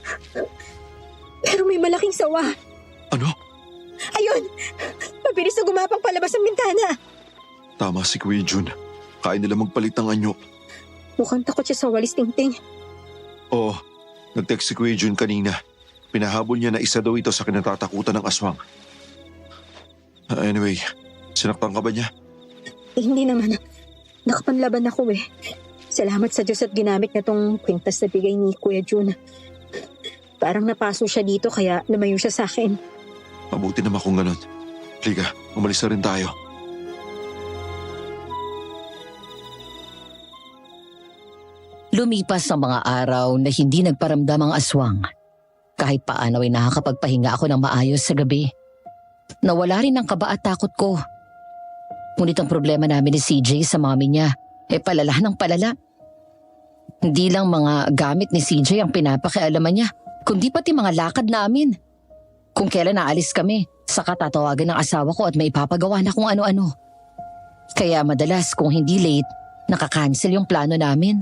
[SPEAKER 4] Pero may malaking sawa.
[SPEAKER 1] Ano?
[SPEAKER 4] Ayun! Mabilis na gumapang palabas ang bintana.
[SPEAKER 1] Tama si Kuya Jun. Kaya nila magpalit ng anyo.
[SPEAKER 4] Mukhang takot siya sa walis tingting.
[SPEAKER 1] Oo, nag-text si Kuya Jun kanina. Pinahabol niya na isa daw ito sa kinatatakutan ng aswang. Anyway, sinaktan ka ba niya?
[SPEAKER 4] Hindi naman. Nakapanlaban ako eh. Salamat sa Diyos at ginamit niya tong kwintas na bigay ni Kuya Jun. Parang napaso siya dito kaya lumayo siya sa akin.
[SPEAKER 1] Mabuti naman kung ganun. Liga, umalis na rin tayo.
[SPEAKER 3] Lumipas ang mga araw na hindi nagparamdam ang aswang. Kahit paano ay nakakapagpahinga ako ng maayos sa gabi. Nawala rin ang kaba at takot ko. Ngunit ang problema namin ni CJ sa mami niya palala ng palala. Hindi lang mga gamit ni CJ ang pinapakialaman niya, kundi pati mga lakad namin. Kung kailan naalis kami, saka tatawagan ng asawa ko at may ipapagawa na kung ano-ano. Kaya madalas kung hindi late, nakakancel yung plano namin.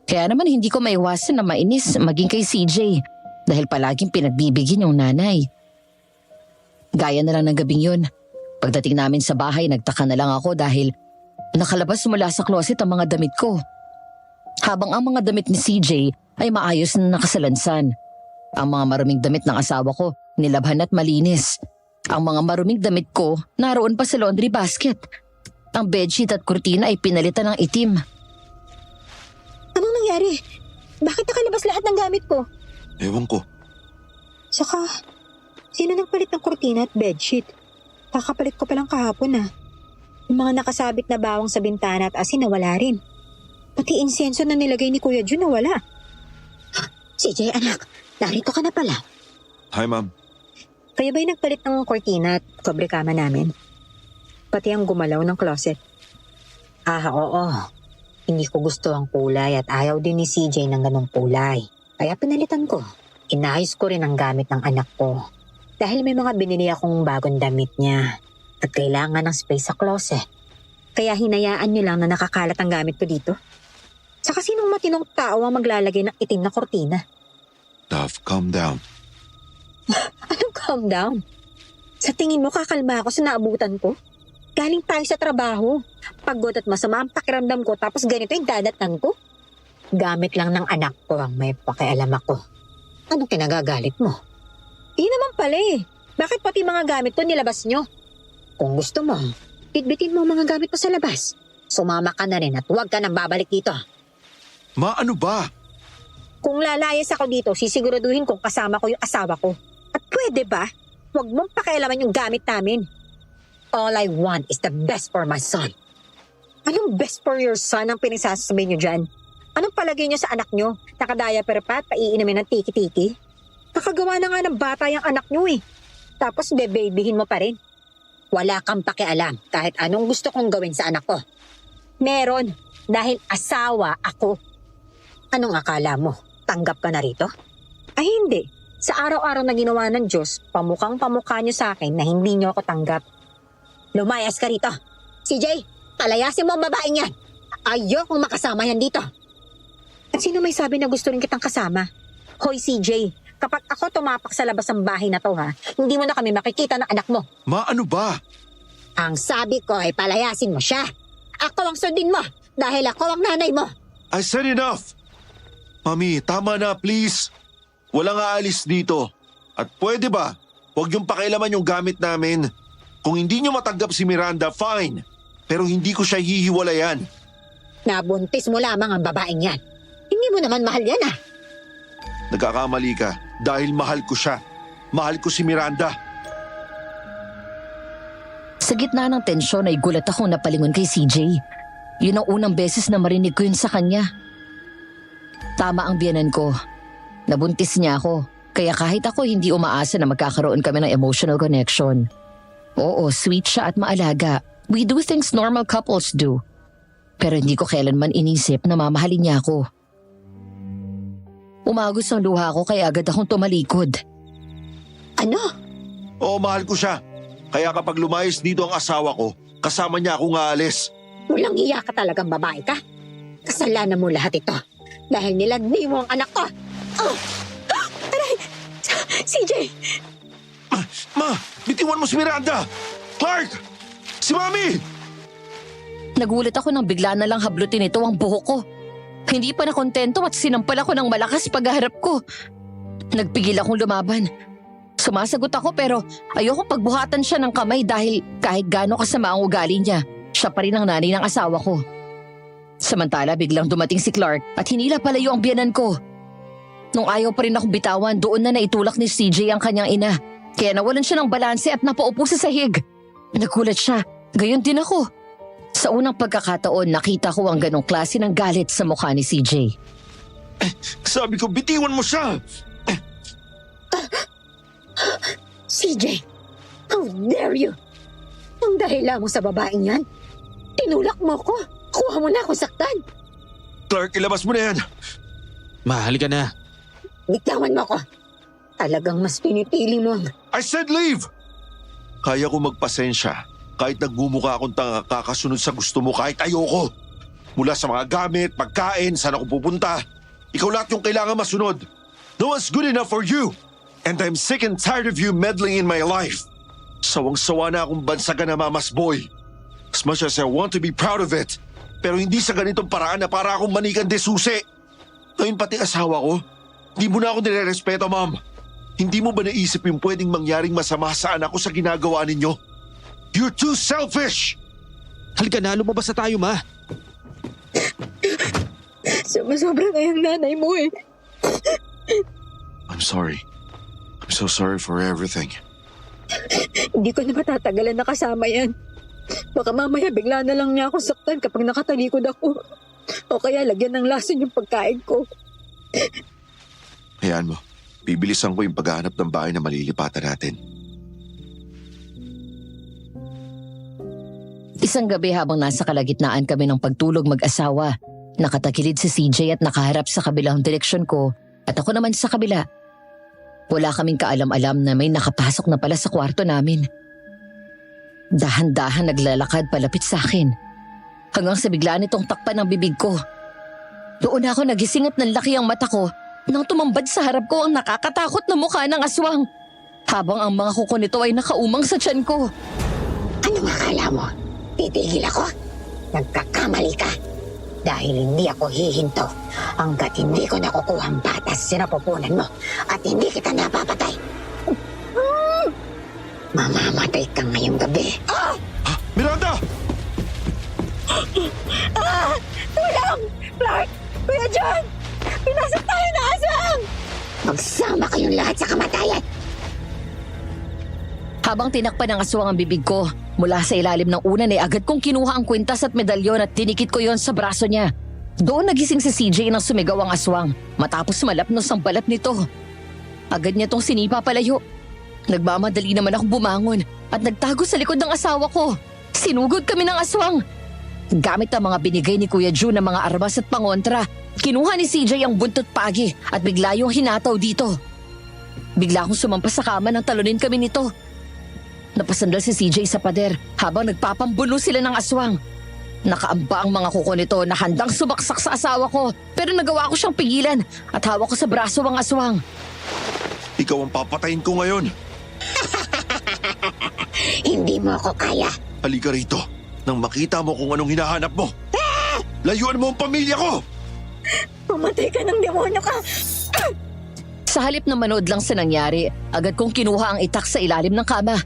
[SPEAKER 3] Kaya naman hindi ko maiwasan na mainis maging kay CJ dahil palaging pinagbibigyan yung nanay. Gaya na lang ng gabing yun. Pagdating namin sa bahay, nagtaka na lang ako dahil Nakalabas mula sa closet ang mga damit ko. Habang ang mga damit ni CJ ay maayos na nakasalansan. Ang mga maruming damit ng asawa ko, nilabhan at malinis. Ang mga maruming damit ko, naroon pa sa laundry basket. Ang bedsheet at kurtina ay pinalitan ng itim.
[SPEAKER 4] Anong nangyari? Bakit nakalabas lahat ng gamit ko?
[SPEAKER 1] Ewan ko.
[SPEAKER 4] Saka, sino nagpalit ng kurtina at bedsheet? Kakapalit ko palang kahapon ah. Yung mga nakasabit na bawang sa bintana at asin nawala rin. Pati insenso na nilagay ni Kuya Jun nawala.
[SPEAKER 5] CJ, anak, narito ka na pala.
[SPEAKER 1] Hi, Ma'am.
[SPEAKER 4] Kaya ba'y nagpalit ng kurtina at kobre kama namin? Pati ang gumalaw ng closet.
[SPEAKER 5] Oo. Hindi ko gusto ang kulay at ayaw din ni CJ ng ganong kulay. Kaya pinalitan ko. Inayos ko rin ang gamit ng anak ko. Dahil may mga binili akong bagong damit niya. At kailangan ng space sa closet.
[SPEAKER 4] Kaya hinayaan niyo lang na nakakalat ang gamit ko dito? Saka sinong matinong tao ang maglalagay ng itim na kurtina?
[SPEAKER 1] Love, calm down.
[SPEAKER 4] Anong calm down? Sa tingin mo kakalma ako sa naabutan ko? Galing tayo sa trabaho. Pagod at masama ang pakiramdam ko tapos ganito yung dadatnan ko?
[SPEAKER 5] Gamit lang ng anak ko ang may pakialam ako. Anong kinagagalit mo?
[SPEAKER 4] Yun naman pala eh. Bakit pati mga gamit ko nilabas nyo?
[SPEAKER 5] Kung gusto mo, bitbitin mo ang mga gamit mo sa labas. Sumama ka na rin at huwag ka nang babalik dito.
[SPEAKER 1] Ma, ano ba?
[SPEAKER 4] Kung lalayas ako dito, sisiguraduhin kong kasama ko yung asawa ko. At pwede ba? Huwag mong pakialaman yung gamit namin.
[SPEAKER 5] All I want is the best for my son.
[SPEAKER 4] Anong best for your son ang pinagsasabi nyo dyan? Anong palagay nyo sa anak nyo? Nakadiaper pa at paiinumin ng tiki-tiki? Nakagawa na nga ng bata yung anak nyo eh. Tapos bebabyhin mo pa rin.
[SPEAKER 5] Wala kang pakialam kahit anong gusto kong gawin sa anak ko.
[SPEAKER 4] Meron, dahil asawa ako.
[SPEAKER 5] Anong akala mo? Tanggap ka na rito?
[SPEAKER 4] Ay hindi. Sa araw-araw na ginawa ng Diyos, pamukang-pamukha nyo sa akin na hindi nyo ako tanggap.
[SPEAKER 5] Lumayas ka rito. CJ, palayasin mo ang babaeng yan. Ayokong makasama yan dito.
[SPEAKER 4] At sino may sabi na gusto rin kitang kasama? Hoy CJ, kapag ako tumapak sa labas ng bahay na to ha, hindi mo na kami makikita ng anak mo.
[SPEAKER 1] Ma, ano ba?
[SPEAKER 5] Ang sabi ko ay palayasin mo siya. Ako ang sundin mo dahil ako ang nanay mo.
[SPEAKER 1] I said enough! Mami, tama na, please. Walang aalis dito. At pwede ba, huwag niyong pakialaman yung gamit namin. Kung hindi niyo matanggap si Miranda, fine. Pero hindi ko siya hihiwalayan.
[SPEAKER 5] Nabuntis mo lamang ang babaeng yan. Hindi mo naman mahal yan ah.
[SPEAKER 1] Nagkakamali ka dahil mahal ko siya. Mahal ko si Miranda.
[SPEAKER 3] Sa gitna ng tensyon ay gulat akong napalingon kay CJ. Yun ang unang beses na marinig ko yun sa kanya. Tama ang biyanan ko. Nabuntis niya ako. Kaya kahit ako hindi umaasa na magkakaroon kami ng emotional connection. Oo, sweet siya at maalaga. We do things normal couples do. Pero hindi ko kailanman inisip na mamahalin niya ako. Umagos ang luha ko kaya agad akong tumalikod.
[SPEAKER 5] Ano?
[SPEAKER 1] Oo, mahal ko siya. Kaya kapag lumayas dito ang asawa ko, kasama niya akong aalis.
[SPEAKER 5] Walang iya ka talagang babae ka. Kasalanan mo lahat ito. Dahil nilagni mo ang anak ko. Oh!
[SPEAKER 4] Aray! CJ!
[SPEAKER 1] Ma, bitiwan mo si Miranda! Clark! Si Mami!
[SPEAKER 3] Nagulat ako nang bigla na lang hablutin ito ang buhok ko. Hindi pa nakontento at sinampal ako ng malakas pagharap ko. Nagpigil akong lumaban. Sumasagot ako pero ayoko pagbuhatan siya ng kamay dahil kahit gaano kasama ang ugali niya, siya pa rin ang nanay ng asawa ko. Samantala biglang dumating si Clark at hinila palayo ang biyanan ko. Nung ayaw pa rin akong bitawan, doon na naitulak ni CJ ang kanyang ina. Kaya nawalan siya ng balanse at napaupo sa sahig. Nagulat siya, gayon din ako. Sa unang pagkakataon, nakita ko ang ganong klase ng galit sa mukha ni CJ.
[SPEAKER 1] Sabi ko, bitiwan mo siya!
[SPEAKER 5] CJ, how dare you? Ang dahilan mo sa babaeng yan, tinulak mo ko. Kuha mo na akong saktan.
[SPEAKER 1] Clark, ilabas mo na yan!
[SPEAKER 2] Mahal ka na.
[SPEAKER 5] Bitawan mo ko. Talagang mas pinipili mo.
[SPEAKER 1] I said leave! Kaya ko magpasensya kahit nagmumukha akong tanga kakasunod sa gusto mo kahit ayoko. Mula sa mga gamit, pagkain, saan ako pupunta. Ikaw lahat yung kailangan masunod. No one's good enough for you. And I'm sick and tired of you meddling in my life. Sawang-sawa na akong bansagan na mamas boy. As much as I want to be proud of it, pero hindi sa ganitong paraan na para akong manikan de susi. Ngayon pati asawa ko, hindi mo na ako nire-respeto, Ma'am. Hindi mo ba naisip yung pwedeng mangyaring masama sa anak ko sa ginagawa ninyo? You're too selfish!
[SPEAKER 2] Halika na, lumabas na tayo, Ma.
[SPEAKER 4] Sobra na yung nanay mo eh.
[SPEAKER 1] I'm sorry. I'm so sorry for everything.
[SPEAKER 4] Hindi ko na matatagalan na kasama yan. Baka mamaya bigla na lang niya ako saktan kapag nakatalikod ako. O kaya lagyan ng lason yung pagkain ko.
[SPEAKER 1] Hayaan mo, bibilisan ko yung paghahanap ng bahay na malilipatan natin.
[SPEAKER 3] Isang gabi habang nasa kalagitnaan kami ng pagtulog mag-asawa, nakatakilid si CJ at nakaharap sa kabilang direksyon ko at ako naman sa kabila. Wala kaming kaalam-alam na may nakapasok na pala sa kwarto namin. Dahan-dahan naglalakad palapit sa akin. Hanggang sa bigla nitong takpan ng bibig ko. Doon ako nagising at nanlaki ang mata ko nang tumambad sa harap ko ang nakakatakot na mukha ng aswang. Habang ang mga kuko nito ay nakaumang sa tiyan ko.
[SPEAKER 5] Anong akala mo? Titigil ako? Nagkakamali ka. Dahil hindi ako hihinto hanggat hindi ko nakukuha ang batas sinapupunan mo at hindi kita napapatay. Mamamatay ka ngayong gabi.
[SPEAKER 1] Miranda!
[SPEAKER 4] Tulong! Clark! Kuya John! Pinasok tayo na aswang!
[SPEAKER 5] Magsama kayong lahat sa kamatayan.
[SPEAKER 3] Habang tinakpan ng aswang ang bibig ko, mula sa ilalim ng unan ay agad kong kinuha ang kwintas at medalyon at tinikit ko yon sa braso niya. Doon nagising si CJ nang sumigaw ang aswang matapos malapnos ang balat nito. Agad niya tong sinipa palayo. Nagmamadali naman ako bumangon at nagtago sa likod ng asawa ko. Sinugod kami ng aswang. Gamit ang mga binigay ni Kuya June na mga armas at pangontra, kinuha ni CJ ang buntot pagi at bigla yung hinataw dito. Bigla akong sumampas sa kama nang talunin kami nito. Napasandal si CJ sa pader habang nagpapambuno sila ng aswang. Nakaamba ang mga kuko nito na handang subaksak sa asawa ko pero nagawa ko siyang pigilan at hawak ko sa braso ang aswang.
[SPEAKER 1] Ikaw ang papatayin ko ngayon.
[SPEAKER 5] Hindi mo ako kaya.
[SPEAKER 1] Halika rito nang makita mo kung anong hinahanap mo. Layuan mo ang pamilya ko!
[SPEAKER 4] Pumatay ka ng demonyo ka!
[SPEAKER 3] Sa halip na manood lang sa nangyari, agad kong kinuha ang itak sa ilalim ng kama.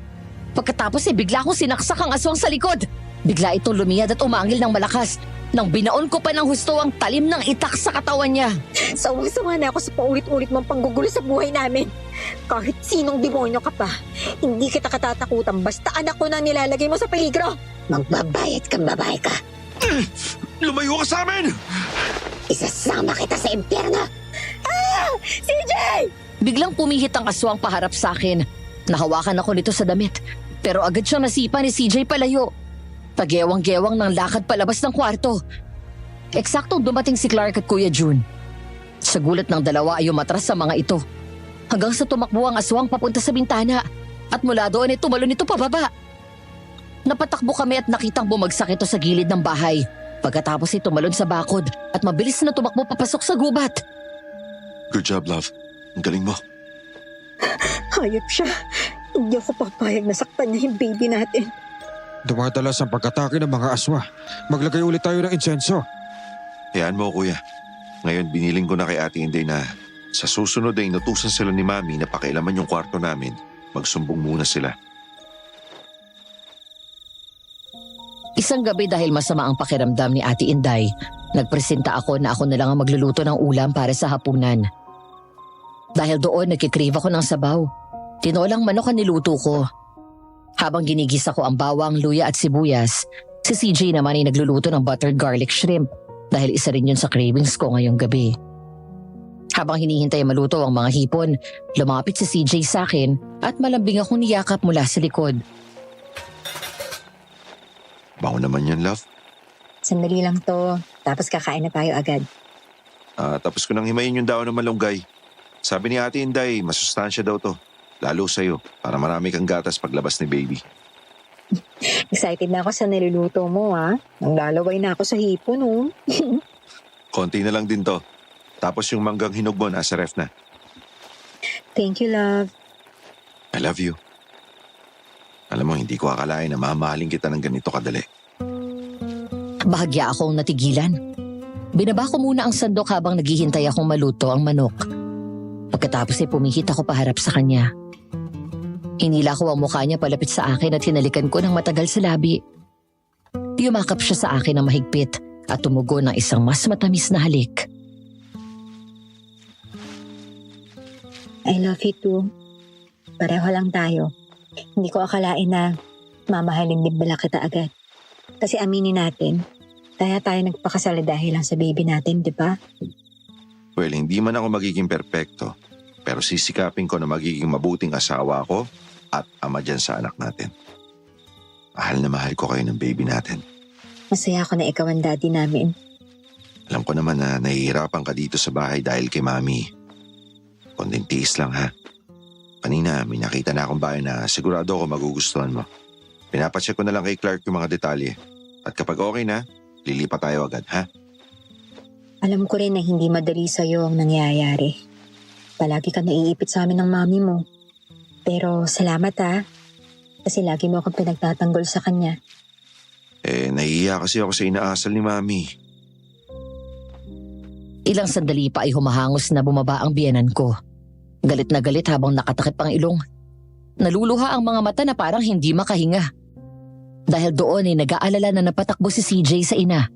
[SPEAKER 3] Pagkatapos bigla kong sinaksak ang aswang sa likod. Bigla itong lumiyad at umangil ng malakas. Nang binaon ko pa ng husto ang talim ng itak sa katawan niya.
[SPEAKER 4] Sawang-sawa na ako sa paulit-ulit mong panggugulo sa buhay namin. Kahit sinong demonyo ka pa, hindi kita katatakutan basta anak ko na nilalagay mo sa peligro.
[SPEAKER 5] Magbabayad kang babae ka.
[SPEAKER 1] Lumayo ka sa amin!
[SPEAKER 5] Isasama kita sa impyerno.
[SPEAKER 4] CJ!
[SPEAKER 3] Biglang pumihit ang aswang paharap sa akin. Nahawakan ako nito sa damit. Pero agad siyang nasipa ni CJ palayo. Pagewang-gewang ng lakad palabas ng kwarto. Eksaktong dumating si Clark at Kuya June. Sa gulat ng dalawa ay umatras sa mga ito. Hanggang sa tumakbo ang aswang papunta sa bintana. At mula doon ay tumalon ito pababa. Napatakbo kami at nakitang bumagsak ito sa gilid ng bahay. Pagkatapos ay tumalon sa bakod at mabilis na tumakbo papasok sa gubat.
[SPEAKER 1] Good job, love. Ang galing mo.
[SPEAKER 4] Hayop siya. Hindi ako papayag na saktan niya yung baby natin.
[SPEAKER 2] Dumadalas ang pag-atake ng mga aswa. Maglagay ulit tayo ng insenso.
[SPEAKER 1] Hayaan mo, kuya. Ngayon, biniling ko na kay Ate Inday na sa susunod ay inutusan sila ni Mami na pakialaman yung kwarto namin. Magsumbong muna sila.
[SPEAKER 3] Isang gabi dahil masama ang pakiramdam ni Ate Inday, nagpresenta ako na ako na lang ang magluluto ng ulam para sa hapunan. Dahil doon nagkikrave ako ng sabaw. Tinolang manok ang niluto ko. Habang ginigisa ko ang bawang, luya at sibuyas, si CJ naman ay nagluluto ng buttered garlic shrimp dahil isa rin yun sa cravings ko ngayong gabi. Habang hinihintay maluto ang mga hipon, lumapit si CJ sa akin at malambing akong niyakap mula sa likod.
[SPEAKER 1] Bango naman yan, love.
[SPEAKER 4] Sandali lang to. Tapos kakain na tayo agad.
[SPEAKER 1] Tapos ko nang himayin yung daon ng malunggay. Sabi ni Ate Inday, masustansya daw to. Lalo sa'yo, para marami kang gatas paglabas ni baby.
[SPEAKER 4] Excited na ako sa niluluto mo, ha? Nang lalaway na ako sa hipon, oh.
[SPEAKER 1] Konti na lang din to. Tapos yung manggang hinog mo nasa ref na.
[SPEAKER 4] Thank you, love.
[SPEAKER 1] I love you. Alam mo, hindi ko akalain na mamahalin kita ng ganito kadali.
[SPEAKER 3] Bahagya akong natigilan. Binaba ko muna ang sandok habang naghihintay akong maluto ang manok. Pagkatapos ay pumihit ako paharap sa kanya. Hinila ko ang mukha niya palapit sa akin at hinalikan ko ng matagal sa labi. Yumakap siya sa akin ng mahigpit at tumugo ng isang mas matamis na halik.
[SPEAKER 5] I love you too. Pareho lang tayo. Hindi ko akalain na mamahalin din bala kita agad. Kasi aminin natin, kaya tayo nagpakasal dahil lang sa baby natin, di ba?
[SPEAKER 1] Well, hindi man ako magiging perpekto, pero sisikapin ko na magiging mabuting asawa ako at ama dyan sa anak natin. Mahal na mahal ko kayo ng baby natin.
[SPEAKER 5] Masaya ako na ikaw ang daddy namin.
[SPEAKER 1] Alam ko naman na nahihirapan ka dito sa bahay dahil kay Mami. Konting tiis lang ha. Kanina, may nakita na akong bahay na sigurado ako magugustuhan mo. Pinapacheck ko na lang kay Clark yung mga detalye. At kapag okay na, lilipat tayo agad, ha?
[SPEAKER 5] Alam ko rin na hindi madali sa'yo ang nangyayari. Palagi ka naiipit sa amin ng mami mo. Pero salamat ha. Kasi lagi mo akong pinagtatanggol sa kanya.
[SPEAKER 1] Nahihiya kasi ako sa inaasal ni Mami.
[SPEAKER 3] Ilang sandali pa ay humahangos na bumaba ang biyenan ko. Galit na galit habang nakatakip ang ilong. Naluluha ang mga mata na parang hindi makahinga. Dahil doon ay nag-aalala na napatakbo si CJ sa ina.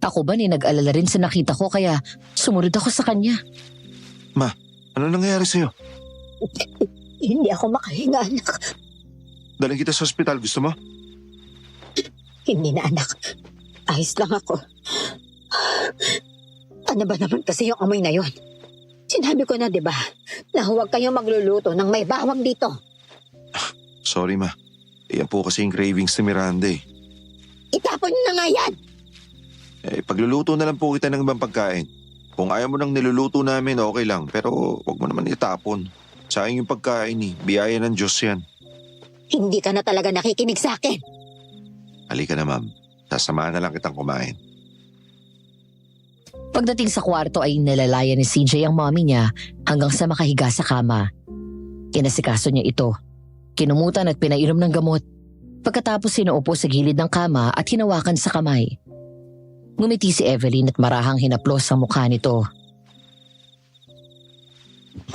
[SPEAKER 3] Ako ba ni nag-alala rin sa nakita ko kaya sumunod ako sa kanya.
[SPEAKER 1] Ano nangyayari sa'yo?
[SPEAKER 5] Hindi ako makahinga, anak.
[SPEAKER 1] Daling kita sa ospital, gusto mo?
[SPEAKER 5] Hindi na, anak. Ayos lang ako. Ano ba naman kasi yung amoy na yon? Sinabi ko na, di ba, na huwag kayong magluluto ng may bawang dito.
[SPEAKER 1] Sorry ma. Yan po kasi yung cravings ni Miranda eh.
[SPEAKER 5] Itapon niyo na nga yan!
[SPEAKER 1] Pagluluto na lang po kita ng ibang pagkain. Kung ayaw mo nang niluluto namin, okay lang. Pero wag mo naman itapon. Sayang yung pagkain eh. Biyaya ng Diyos yan.
[SPEAKER 5] Hindi ka na talaga nakikinig sa akin.
[SPEAKER 1] Halika na ma'am. Sasamahan na lang kitang kumain.
[SPEAKER 3] Pagdating sa kwarto ay nilalaya ni CJ ang mommy niya hanggang sa makahiga sa kama. Kinasikaso niya ito. Kinumutan at pinainom ng gamot. Pagkatapos sinuupo sa gilid ng kama at hinawakan sa kamay. Ngumiti si Evelyn at marahang hinaplos ang mukha nito.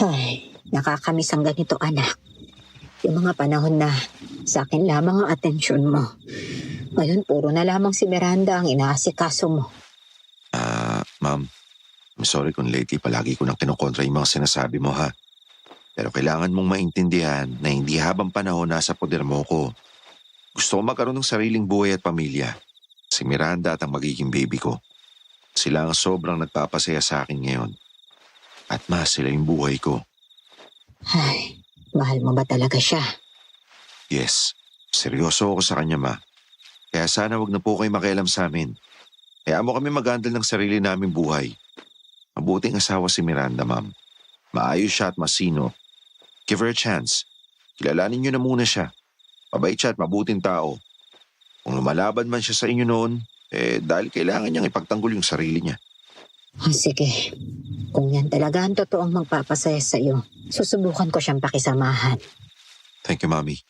[SPEAKER 5] Ay, nakakamiss ang ganito, anak. Yung mga panahon na sa akin lamang ang atensyon mo. Ngayon, puro na lamang si Miranda ang inaasikaso mo.
[SPEAKER 1] Ma'am. I'm sorry kung lately palagi ko nang kinukontra yung mga sinasabi mo ha. Pero kailangan mong maintindihan na hindi habang panahon nasa poder mo ko. Gusto ko magkaroon ng sariling buhay at pamilya. Si Miranda at ang magiging baby ko. Sila ang sobrang nagpapasaya sa akin ngayon. At mas sila yung buhay ko.
[SPEAKER 5] Ay, mahal mo ba talaga siya?
[SPEAKER 1] Yes, seryoso ako sa kanya ma. Kaya sana wag na po kayo makialam sa amin. Kaya mo kami mag-handle ng sarili naming buhay. Mabuting asawa si Miranda, ma'am. Maayos siya at masino. Give her a chance. Kilalanin niyo na muna siya. Mabait siya at mabuting tao. Kung lumalaban man siya sa inyo noon, dahil kailangan niyang ipagtanggol yung sarili niya.
[SPEAKER 5] Oh, sige. Kung yan talaga ang totoong magpapasaya sa iyo, susubukan ko siyang pakisamahan.
[SPEAKER 1] Thank you, Mommy.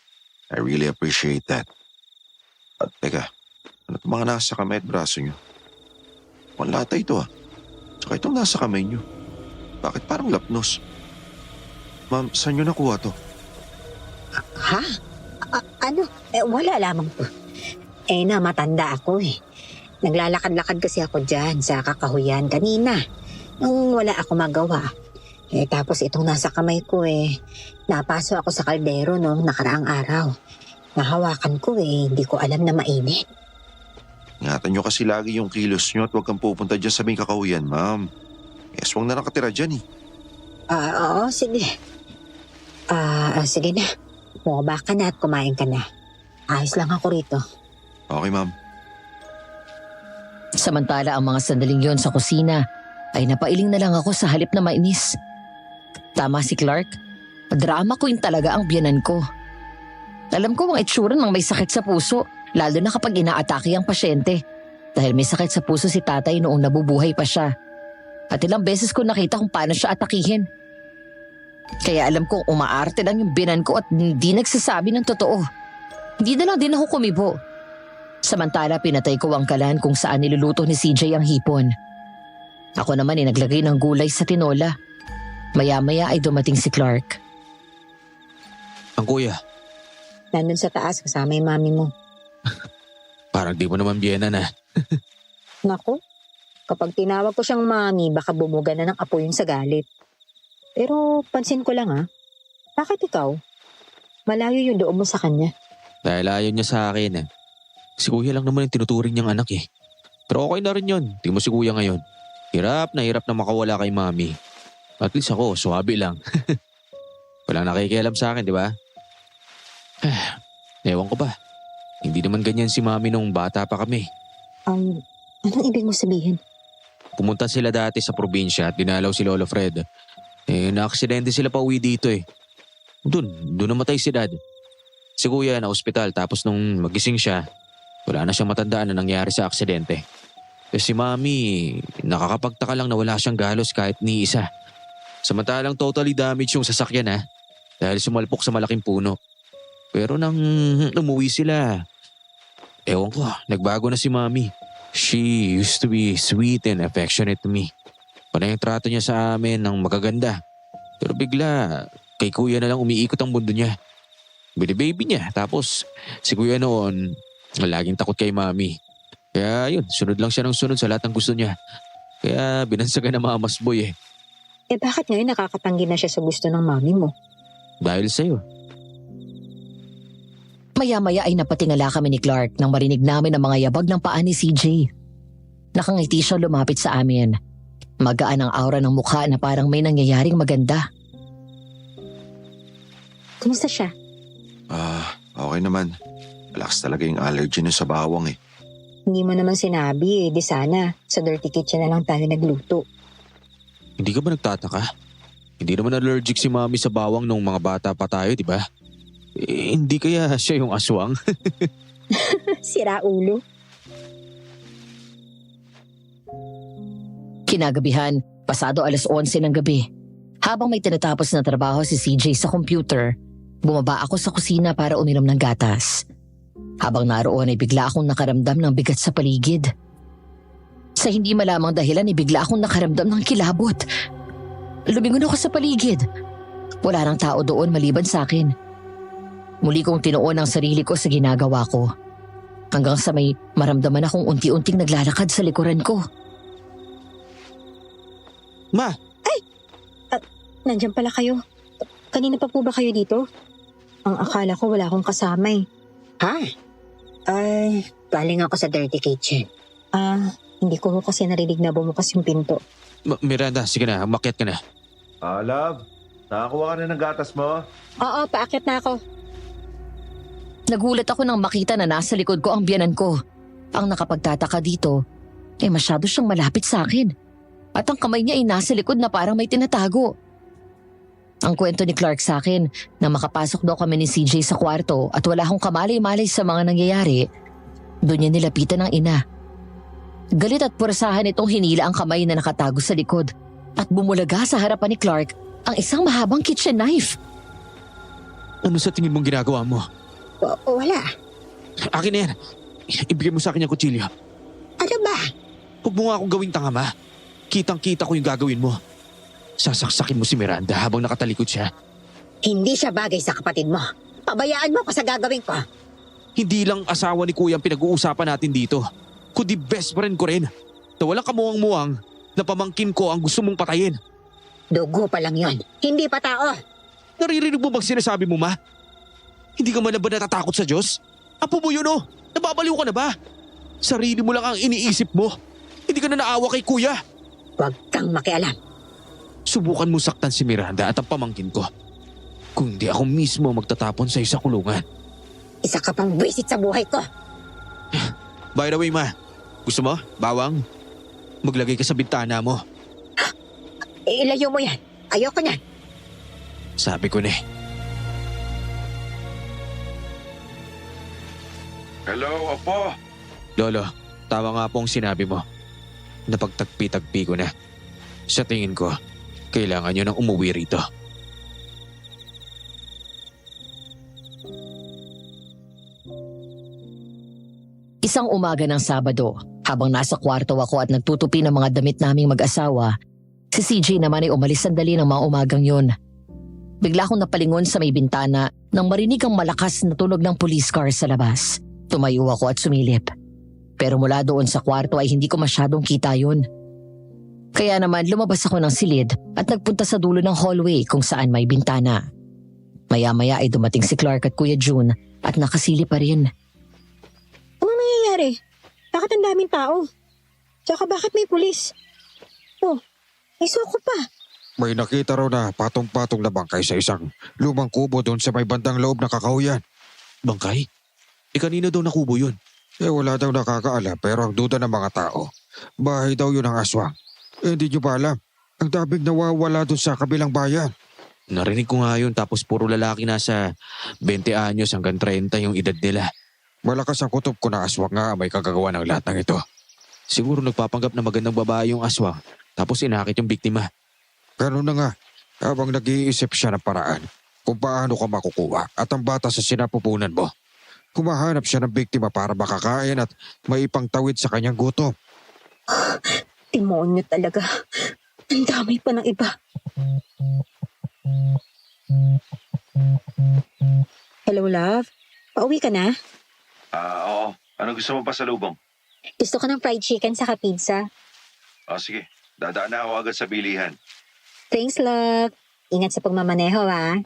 [SPEAKER 1] I really appreciate that. At teka, ano itong mga nasa kamay at braso niyo? Mukhang lata ito ah. Tsaka itong nasa kamay niyo. Bakit parang lapnos? Ma'am, saan niyo nakuha to?
[SPEAKER 5] Ha? Ano? Wala lamang po. Matanda ako eh. Naglalakad-lakad kasi ako dyan sa kakahuyan kanina. Nung wala ako magawa. Tapos itong nasa kamay ko napaso ako sa kaldero noong nakaraang araw. Nahawakan ko hindi ko alam na mainit.
[SPEAKER 1] Ingatan niyo kasi lagi yung kilos niyo at huwag kang pupunta dyan sa may kakahuyan, ma'am. Yes, huwag na nakatira dyan eh.
[SPEAKER 5] Oo, sige. Sige na. Bumaba ka na at kumain ka na. Ayos lang ako rito.
[SPEAKER 1] Okay, ma'am.
[SPEAKER 3] Samantala ang mga sandaling yon sa kusina ay napailing na lang ako sa halip na mainis. Tama si Clark. Drama queen talaga ang biyanan ko. Alam ko ang itsura ng may sakit sa puso, lalo na kapag inaatake ang pasyente. Dahil may sakit sa puso si tatay noong nabubuhay pa siya. At ilang beses ko nakita kung paano siya atakihin. Kaya alam kong umaarte lang yung biyanan ko at hindi nagsasabi ng totoo. Hindi na lang din ako kumibo. Samantala pinatay ko ang kalan kung saan niluluto ni CJ ang hipon. Ako naman ay naglagay ng gulay sa tinola. Maya-maya ay dumating si Clark.
[SPEAKER 2] Ang kuya,
[SPEAKER 5] Nandun sa taas kasama yung mami mo.
[SPEAKER 2] parang di mo naman biyena na.
[SPEAKER 5] Naku, kapag tinawag ko siyang mami, baka bumuga na ng apo yun sa galit. Pero pansin ko lang bakit ikaw? Malayo yung loob mo sa kanya.
[SPEAKER 2] Dahil ayaw niya sa akin eh. Si kuya lang naman yung tinuturing niyang anak eh. Pero okay na rin yun. Tingnan mo si kuya ngayon. Hirap na makawala kay mami. At least ako, suwabe lang. Wala nakikialam sa akin, di ba? Ewan ko ba. Hindi naman ganyan si mami nung bata pa kami.
[SPEAKER 5] Anong ibig mo sabihin?
[SPEAKER 2] Pumunta sila dati sa probinsya at dinalaw si Lolo Fred. Na-aksidente sila pa uwi dito eh. Doon namatay si Dad. Si kuya na ospital tapos nung magising siya, wala na siyang matandaan na nangyari sa aksidente. Si mami, nakakapagtaka lang na wala siyang galos kahit ni isa. Samantalang totally damaged yung sasakyan dahil sumalpok sa malaking puno. Pero nang umuwi sila, ewan ko, nagbago na si mami. She used to be sweet and affectionate to me. Panay ang trato niya sa amin ng magaganda. Pero bigla, kay kuya na lang umiikot ang mundo niya. Bini-baby niya. Tapos si kuya noon, laging takot kay mami. Kaya yun, sunod lang siya ng sunod sa lahat ng gusto niya. Kaya binansagan na mamas boy eh.
[SPEAKER 5] Bakit ngayon nakakatanggi na siya sa gusto ng mami mo?
[SPEAKER 2] Dahil sa'yo.
[SPEAKER 3] Maya-maya ay napatingala kami ni Clark nang marinig namin ang mga yabag ng paa ni CJ. Nakangiti siya lumapit sa amin. Magaan ang aura ng mukha na parang may nangyayaring maganda.
[SPEAKER 5] Kumusta siya?
[SPEAKER 1] Okay naman. Malakas talaga yung allergy niya sa bawang eh.
[SPEAKER 5] Hindi mo naman sinabi di sana sa dirty kitchen na lang tayo nagluto.
[SPEAKER 2] Hindi ka ba nagtataka? Hindi naman allergic si mami sa bawang nung mga bata pa tayo, di ba? Hindi kaya siya yung aswang?
[SPEAKER 5] Sira ulo.
[SPEAKER 3] Kinagabihan, pasado 11:00 ng gabi. Habang may tinatapos na trabaho si CJ sa computer, bumaba ako sa kusina para uminom ng gatas. Habang naroon ay bigla akong nakaramdam ng bigat sa paligid. Sa hindi malamang dahilan ay bigla akong nakaramdam ng kilabot. Lumingon ako sa paligid. Wala nang tao doon maliban sa akin. Muli kong tinuon ang sarili ko sa ginagawa ko. Hanggang sa may maramdaman akong unti-unting naglalakad sa likuran ko.
[SPEAKER 2] Ma!
[SPEAKER 5] Nandiyan pala kayo. Kanina pa po ba kayo dito? Ang akala ko wala akong kasama eh. Galing ako sa dirty kitchen. Hindi ko kasi narinig na bumukas yung pinto.
[SPEAKER 2] Miranda, sige na, umakyat ka na.
[SPEAKER 1] Love, nakakuha ka na ng gatas mo?
[SPEAKER 5] Oo, paakit na ako.
[SPEAKER 3] Nagulat ako nang makita na nasa likod ko ang biyanan ko. Ang nakapagtataka dito, masyado siyang malapit sa akin. At ang kamay niya ay nasa likod na parang may tinatago. Ang kwento ni Clark sa akin na makapasok daw kami ni CJ sa kwarto at wala akong kamalay-malay sa mga nangyayari, doon niya nilapitan ang ina. Galit at purasahan itong hinila ang kamay na nakatago sa likod at bumulaga sa harapan ni Clark ang isang mahabang kitchen knife.
[SPEAKER 2] Ano sa tingin mong ginagawa mo?
[SPEAKER 5] Wala.
[SPEAKER 2] Akin na yan. Ibigay mo sa akin yung kutsilyo.
[SPEAKER 5] Ano ba?
[SPEAKER 2] Huwag mo nga akong gawing tanga, ma. Kitang-kita ko yung gagawin mo. Sasaksakin mo si Miranda habang nakatalikod siya.
[SPEAKER 5] Hindi siya bagay sa kapatid mo. Pabayaan mo ko sa gagawin ko.
[SPEAKER 2] Hindi lang asawa ni Kuya ang pinag-uusapan natin dito, kundi best friend ko rin. Na walang kamuwang-muwang na pamangkin ko ang gusto mong patayin.
[SPEAKER 5] Dugo pa lang yon. Hindi pa tao.
[SPEAKER 2] Naririnig mo bang sinasabi mo, ma? Hindi ka man ba natatakot sa Diyos? Apo mo yun, oh. Nababaliw ka na ba? Sarili mo lang ang iniisip mo. Hindi ka na naawa kay Kuya.
[SPEAKER 5] Huwag kang makialam.
[SPEAKER 2] Subukan mo saktan si Miranda at ang pamangkin ko. Kung hindi ako mismo magtatapon sa isang kulungan.
[SPEAKER 5] Isa ka pang visit sa buhay ko.
[SPEAKER 2] By the way, ma, gusto mo, bawang? Maglagay ka sa bintana mo.
[SPEAKER 5] Ilayo mo yan. Ayoko niyan.
[SPEAKER 2] Sabi ko na eh.
[SPEAKER 1] Hello, Apo.
[SPEAKER 2] Lolo, tama nga pong sinabi mo. Napagtagpi-tagpi ko na. Sa tingin ko, kailangan nyo nang umuwi rito.
[SPEAKER 3] Isang umaga ng Sabado, habang nasa kwarto ako at nagtutupi ng mga damit naming mag-asawa, si CJ naman ay umalis sandali ng mga umagang yun. Bigla akong napalingon sa may bintana nang marinig ang malakas na tunog ng police car sa labas. Tumayo ako at sumilip. Pero mula doon sa kwarto ay hindi ko masyadong kita yun. Kaya naman lumabas ako ng silid at nagpunta sa dulo ng hallway kung saan may bintana. Maya-maya ay dumating si Clark at Kuya June at nakasili pa rin.
[SPEAKER 4] Ano nangyayari? Bakit ang daming tao? Tsaka bakit may pulis? Oh, may suko pa.
[SPEAKER 6] May nakita raw na patong-patong na bangkay sa isang lumang kubo doon sa may bandang loob ng kakahuyan.
[SPEAKER 2] Bangkay? Kanino daw nakubo yun?
[SPEAKER 6] Wala daw nakakaalam pero ang duda ng mga tao, bahay daw yun ang aswang. Hindi nyo ba alam? Ang daming nawawala doon sa kabilang bayan.
[SPEAKER 2] Narinig ko nga yun tapos puro lalaki nasa 20 anyos hanggang 30 yung edad nila.
[SPEAKER 6] Malakas ang kutob ko na aswang nga may kagagawa ng lahat ng ito.
[SPEAKER 2] Siguro nagpapanggap na magandang babae yung aswang tapos inakit yung biktima.
[SPEAKER 6] Ganun na nga, habang nag-iisip siya ng paraan kung paano ka makukuha at ang bata sa sinapupunan mo. Kumahanap siya ng biktima para makakain at maipangtawid sa kanyang gutom.
[SPEAKER 4] Demonyo talaga. Ang dami pa ng iba. Hello, love. Pauwi ka na?
[SPEAKER 1] Oo. Ano gusto mo pa sa lubong?
[SPEAKER 5] Gusto ko ng fried chicken sa pizza.
[SPEAKER 1] Sige. Dadaan na ako agad sa bilihan.
[SPEAKER 5] Thanks, love. Ingat sa pagmamaneho, ha?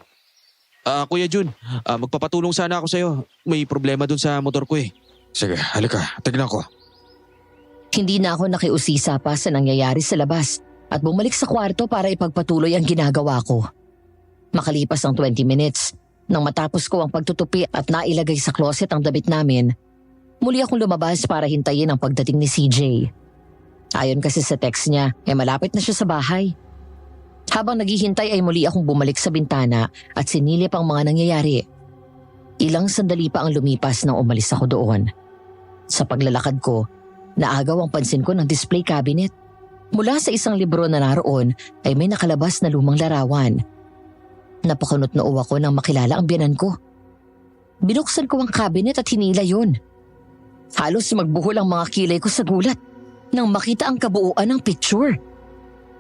[SPEAKER 2] Kuya Jun, magpapatulong sana ako sa'yo. May problema dun sa motor ko eh.
[SPEAKER 6] Sige, halika, tignan ko.
[SPEAKER 3] Hindi na ako nakiusisa pa sa nangyayari sa labas at bumalik sa kwarto para ipagpatuloy ang ginagawa ko. Makalipas ang 20 minutes, nang matapos ko ang pagtutupi at nailagay sa closet ang damit namin, muli akong lumabas para hintayin ang pagdating ni CJ. Ayon kasi sa text niya, malapit na siya sa bahay. Habang naghihintay ay muli akong bumalik sa bintana at sinilip ang mga nangyayari. Ilang sandali pa ang lumipas nang umalis ako doon. Sa paglalakad ko, naagaw ang pansin ko ng display cabinet. Mula sa isang libro na naroon ay may nakalabas na lumang larawan. Napakunot-noo ako nang makilala ang biyanan ko. Binuksan ko ang cabinet at hinila yun. Halos magbuhol ang mga kilay ko sa gulat nang makita ang kabuuan ng picture.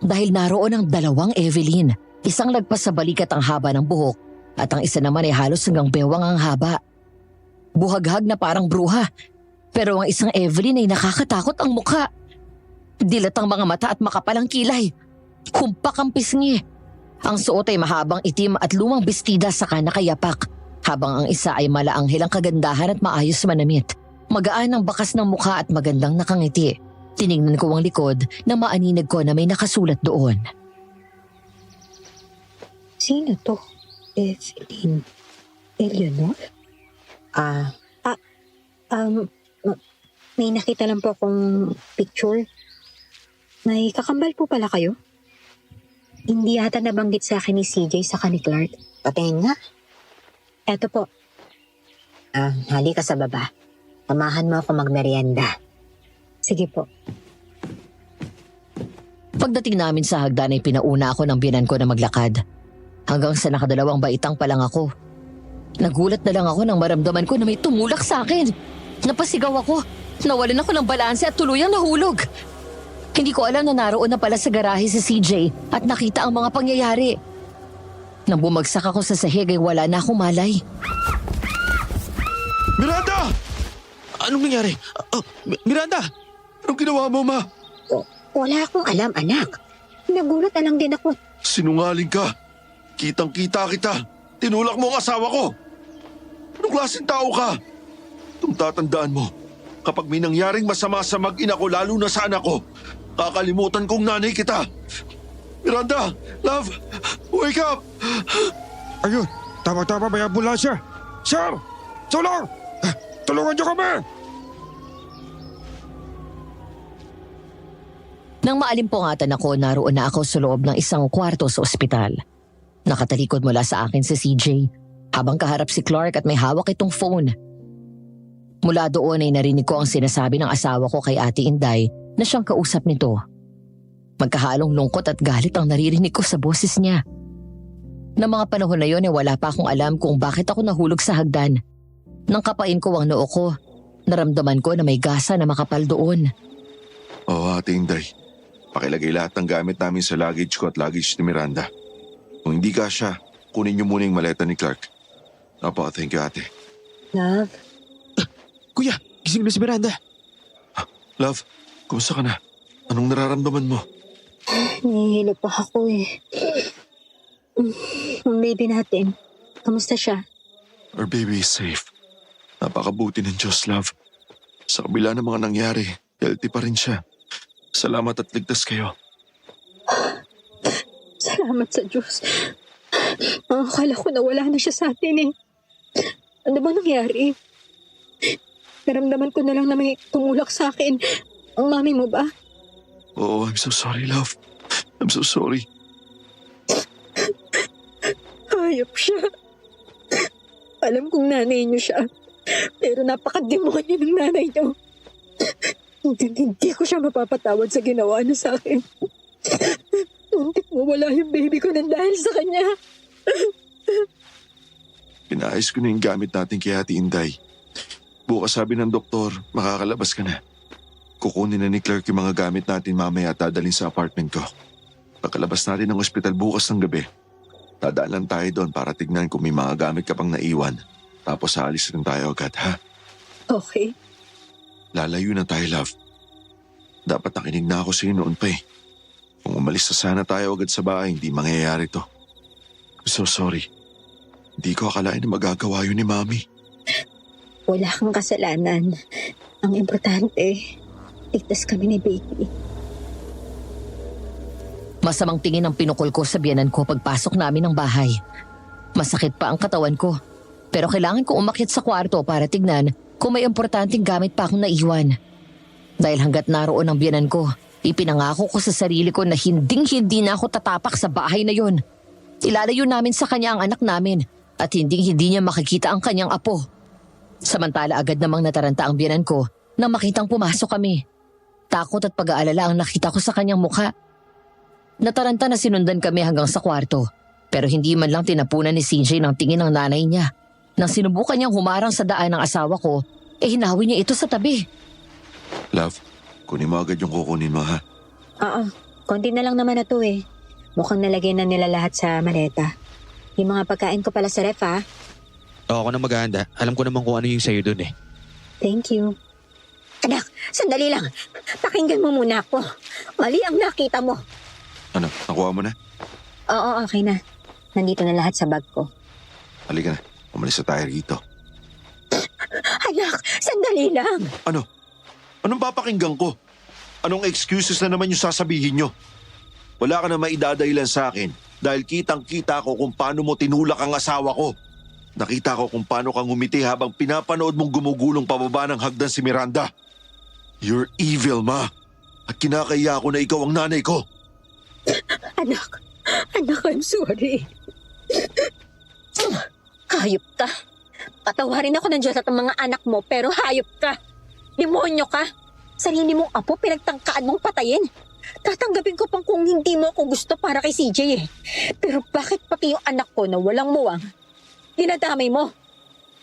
[SPEAKER 3] Dahil naroon ang dalawang Evelyn, isang lagpas sa balikat ang haba ng buhok at ang isa naman ay halos hanggang bewang ang haba. Buhaghag na parang bruha, pero ang isang Evelyn ay nakakatakot ang mukha. Dilat ang mga mata at makapalang kilay. Kumpak ang pisngi. Ang suot ay mahabang itim at lumang bestida saka nakayapak, habang ang isa ay malaanghel ang kagandahan at maayos manamit. Magaan ang bakas ng mukha at magandang nakangiti. Tinignan ko ang likod na maaninag ko na may nakasulat doon.
[SPEAKER 4] Sino to? Evelyn. Eleanor? May nakita lang po akong picture. May kakambal po pala kayo? Hindi yata nabanggit sa akin ni CJ sa ni Clark.
[SPEAKER 5] Patingin nga.
[SPEAKER 4] Eto po.
[SPEAKER 5] Hali ka sa baba. Samahan mo ako magmerienda.
[SPEAKER 4] Sige po.
[SPEAKER 3] Pagdating namin sa hagdan ay pinauna ako ng biyanan ko na maglakad. Hanggang sa nakadalawang baitang pa lang ako. Nagulat na lang ako nang maramdaman ko na may tumulak sa akin. Napasigaw ako. Nawalan ako ng balanse at tuluyang nahulog. Hindi ko alam na naroon na pala sa garahe si CJ at nakita ang mga pangyayari. Nang bumagsak ako sa sahig ay wala na akong malay.
[SPEAKER 1] Miranda!
[SPEAKER 2] Anong nangyari? Miranda!
[SPEAKER 1] Anong ginawa mo, ma?
[SPEAKER 5] Wala akong alam, anak. Nagulat na lang din ako.
[SPEAKER 1] Sinungaling ka. Kitang-kita kita. Tinulak mo ang asawa ko. Anong klaseng tao ka? Kung tatandaan mo, kapag may nangyaring masama sa mag-ina ko, lalo na sa anak ko, kakalimutan kong nanay kita. Miranda! Love! Wake up!
[SPEAKER 6] Ayun, tama-tama may ambulansya. Sir! Tulong! Tulungan niyo kami!
[SPEAKER 3] Nang maalimpungatan ako, naroon na ako sa loob ng isang kwarto sa ospital. Nakatalikod mula sa akin si CJ, habang kaharap si Clark at may hawak itong phone. Mula doon ay narinig ko ang sinasabi ng asawa ko kay Ate Inday na siyang kausap nito. Magkahalong lungkot at galit ang naririnig ko sa boses niya. Nang mga panahon na yon ay wala pa akong alam kung bakit ako nahulog sa hagdan. Nang kapain ko ang noo ko, Naramdaman ko na may gasa na makapal doon.
[SPEAKER 1] Oo, Ate Inday. Pakilagay lahat ng gamit namin sa luggage ko at luggage ni Miranda. Kung hindi kasya, kunin niyo muna yung maleta ni Clark. Opo, thank you, ate.
[SPEAKER 4] Love,
[SPEAKER 2] Kuya, gising na si Miranda.
[SPEAKER 1] Love, kumusta ka na? Anong nararamdaman mo?
[SPEAKER 4] nahihilo pa ako eh. Ang baby natin, kamusta siya?
[SPEAKER 1] Our baby is safe. Napakabuti ng Diyos, love. Sa kabila ng mga nangyari, healthy pa rin siya. Salamat at ligtas kayo.
[SPEAKER 4] Salamat sa Diyos. Akala ko na wala na siya sa atin eh. Ano ba nangyari? Naramdaman ko na lang na may tumulak sa akin. Ang mami mo ba?
[SPEAKER 1] Oo, I'm so sorry, love. I'm so sorry.
[SPEAKER 4] Hayop siya. Alam kong nanay niyo siya. Pero napakademonyo ng nanay niyo. Hindi ko siya mapapatawad sa ginawa niya sa akin. Muntik mo wala yung baby ko nang dahil sa kanya.
[SPEAKER 1] Pinaayos ko na yung gamit natin kay Ate Inday. Bukas sabi ng doktor, makakalabas ka na. Kukunin na ni Clark yung mga gamit natin mamaya at dadalhin sa apartment ko. Pagkalabas natin ng ospital bukas ng gabi, dadaan lang tayo doon para tignan kung may mga gamit ka pang naiwan. Tapos aalis rin tayo agad, ha?
[SPEAKER 4] Okay.
[SPEAKER 1] Lalayo na tayo, love. Dapat nakinig na ako sa'yo noon pa eh. Kung umalis na sana tayo agad sa bahay, hindi mangyayari to. I'm so sorry. Hindi ko akalain na magagawa yun ni Mami.
[SPEAKER 4] Wala kang kasalanan. Ang importante, ligtas kami ni baby.
[SPEAKER 3] Masamang tingin ang pinukol ko sa biyanan ko pagpasok namin ng bahay. Masakit pa ang katawan ko. Pero kailangan ko umakyat sa kwarto para tignan kung may importanteng gamit pa akong naiwan. Dahil hanggat naroon ang biyanan ko, ipinangako ko sa sarili ko na hinding-hindi na ako tatapak sa bahay na yon. Ilalayo namin sa kanya ang anak namin at hinding-hindi niya makikita ang kanyang apo. Samantala agad namang nataranta ang biyanan ko nang makitang pumasok kami. Takot at pag-aalala ang nakita ko sa kanyang mukha. Nataranta na sinundan kami hanggang sa kwarto, pero hindi man lang tinapunan ni CJ ng tingin ng nanay niya. Nang sinubukan niyang humarang sa daan ng asawa ko, hinawi niya ito sa tabi.
[SPEAKER 1] Love, kunin mo agad yung kukunin mo, ha?
[SPEAKER 4] Oo, konti na lang naman na to eh. Mukhang nalagay na nila lahat sa maleta. Yung mga pagkain ko pala sa ref ha.
[SPEAKER 2] Oo, ako na maghahanda. Alam ko naman kung ano yung sa'yo dun eh.
[SPEAKER 4] Thank you. Anak, sandali lang. Pakinggan mo muna ako. Mali ang nakita mo.
[SPEAKER 1] Ano, nakuha mo na?
[SPEAKER 4] Oo, okay na. Nandito na lahat sa bag ko.
[SPEAKER 1] Halika na, umalis na tayo rito.
[SPEAKER 4] Anak, sandali lang.
[SPEAKER 1] Ano? Anong papakinggan ko? Anong excuses na naman yung sasabihin nyo? Wala ka na maidadahilan sa akin dahil kitang-kita ko kung paano mo tinulak ang asawa ko. Nakita ko kung paano kang ngumiti habang pinapanood mong gumugulong pababa ng hagdan si Miranda. You're evil, Ma. At kinakaya ko na ikaw ang nanay ko.
[SPEAKER 4] Anak, I'm sorry. Hayop ka. Patawarin ako ng Diyos at ang mga anak mo, pero hayop ka. Demonyo ka. Sarili mong apo, pinagtangkaan mong patayin. Tatanggapin ko pang kung hindi mo ako gusto para kay CJ eh. Pero bakit pati yung anak ko na walang muwang, dinadamay mo?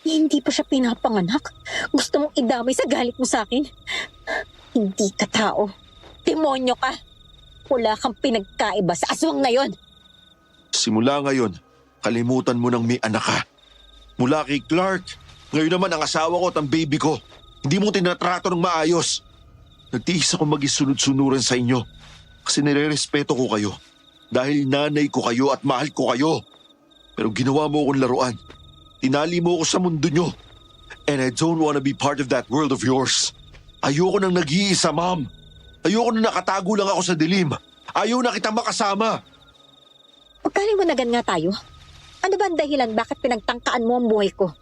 [SPEAKER 4] Hindi pa siya pinapanganak. Gusto mong idamay sa galit mo sa akin? Hindi ka tao. Demonyo ka. Wala kang pinagkaiba sa aswang na yon.
[SPEAKER 1] Simula ngayon, kalimutan mo nang may anak ka. Mula kay Clark, ngayon naman ang asawa ko at ang baby ko. Hindi mo tinatrato ng maayos. Nagtiis ako mag-isunod-sunuran sa inyo kasi nire-respeto ko kayo. Dahil nanay ko kayo at mahal ko kayo. Pero ginawa mo akong laruan. Tinali mo ako sa mundo nyo. And I don't wanna be part of that world of yours. Ayoko nang nag-iisa, Mom. Ayoko nang nakatago lang ako sa dilim. Ayaw na kitang makasama.
[SPEAKER 4] Magkaliwanagan nga tayo. Ano ba ang dahilan bakit pinagtangkaan mo ang buhay ko?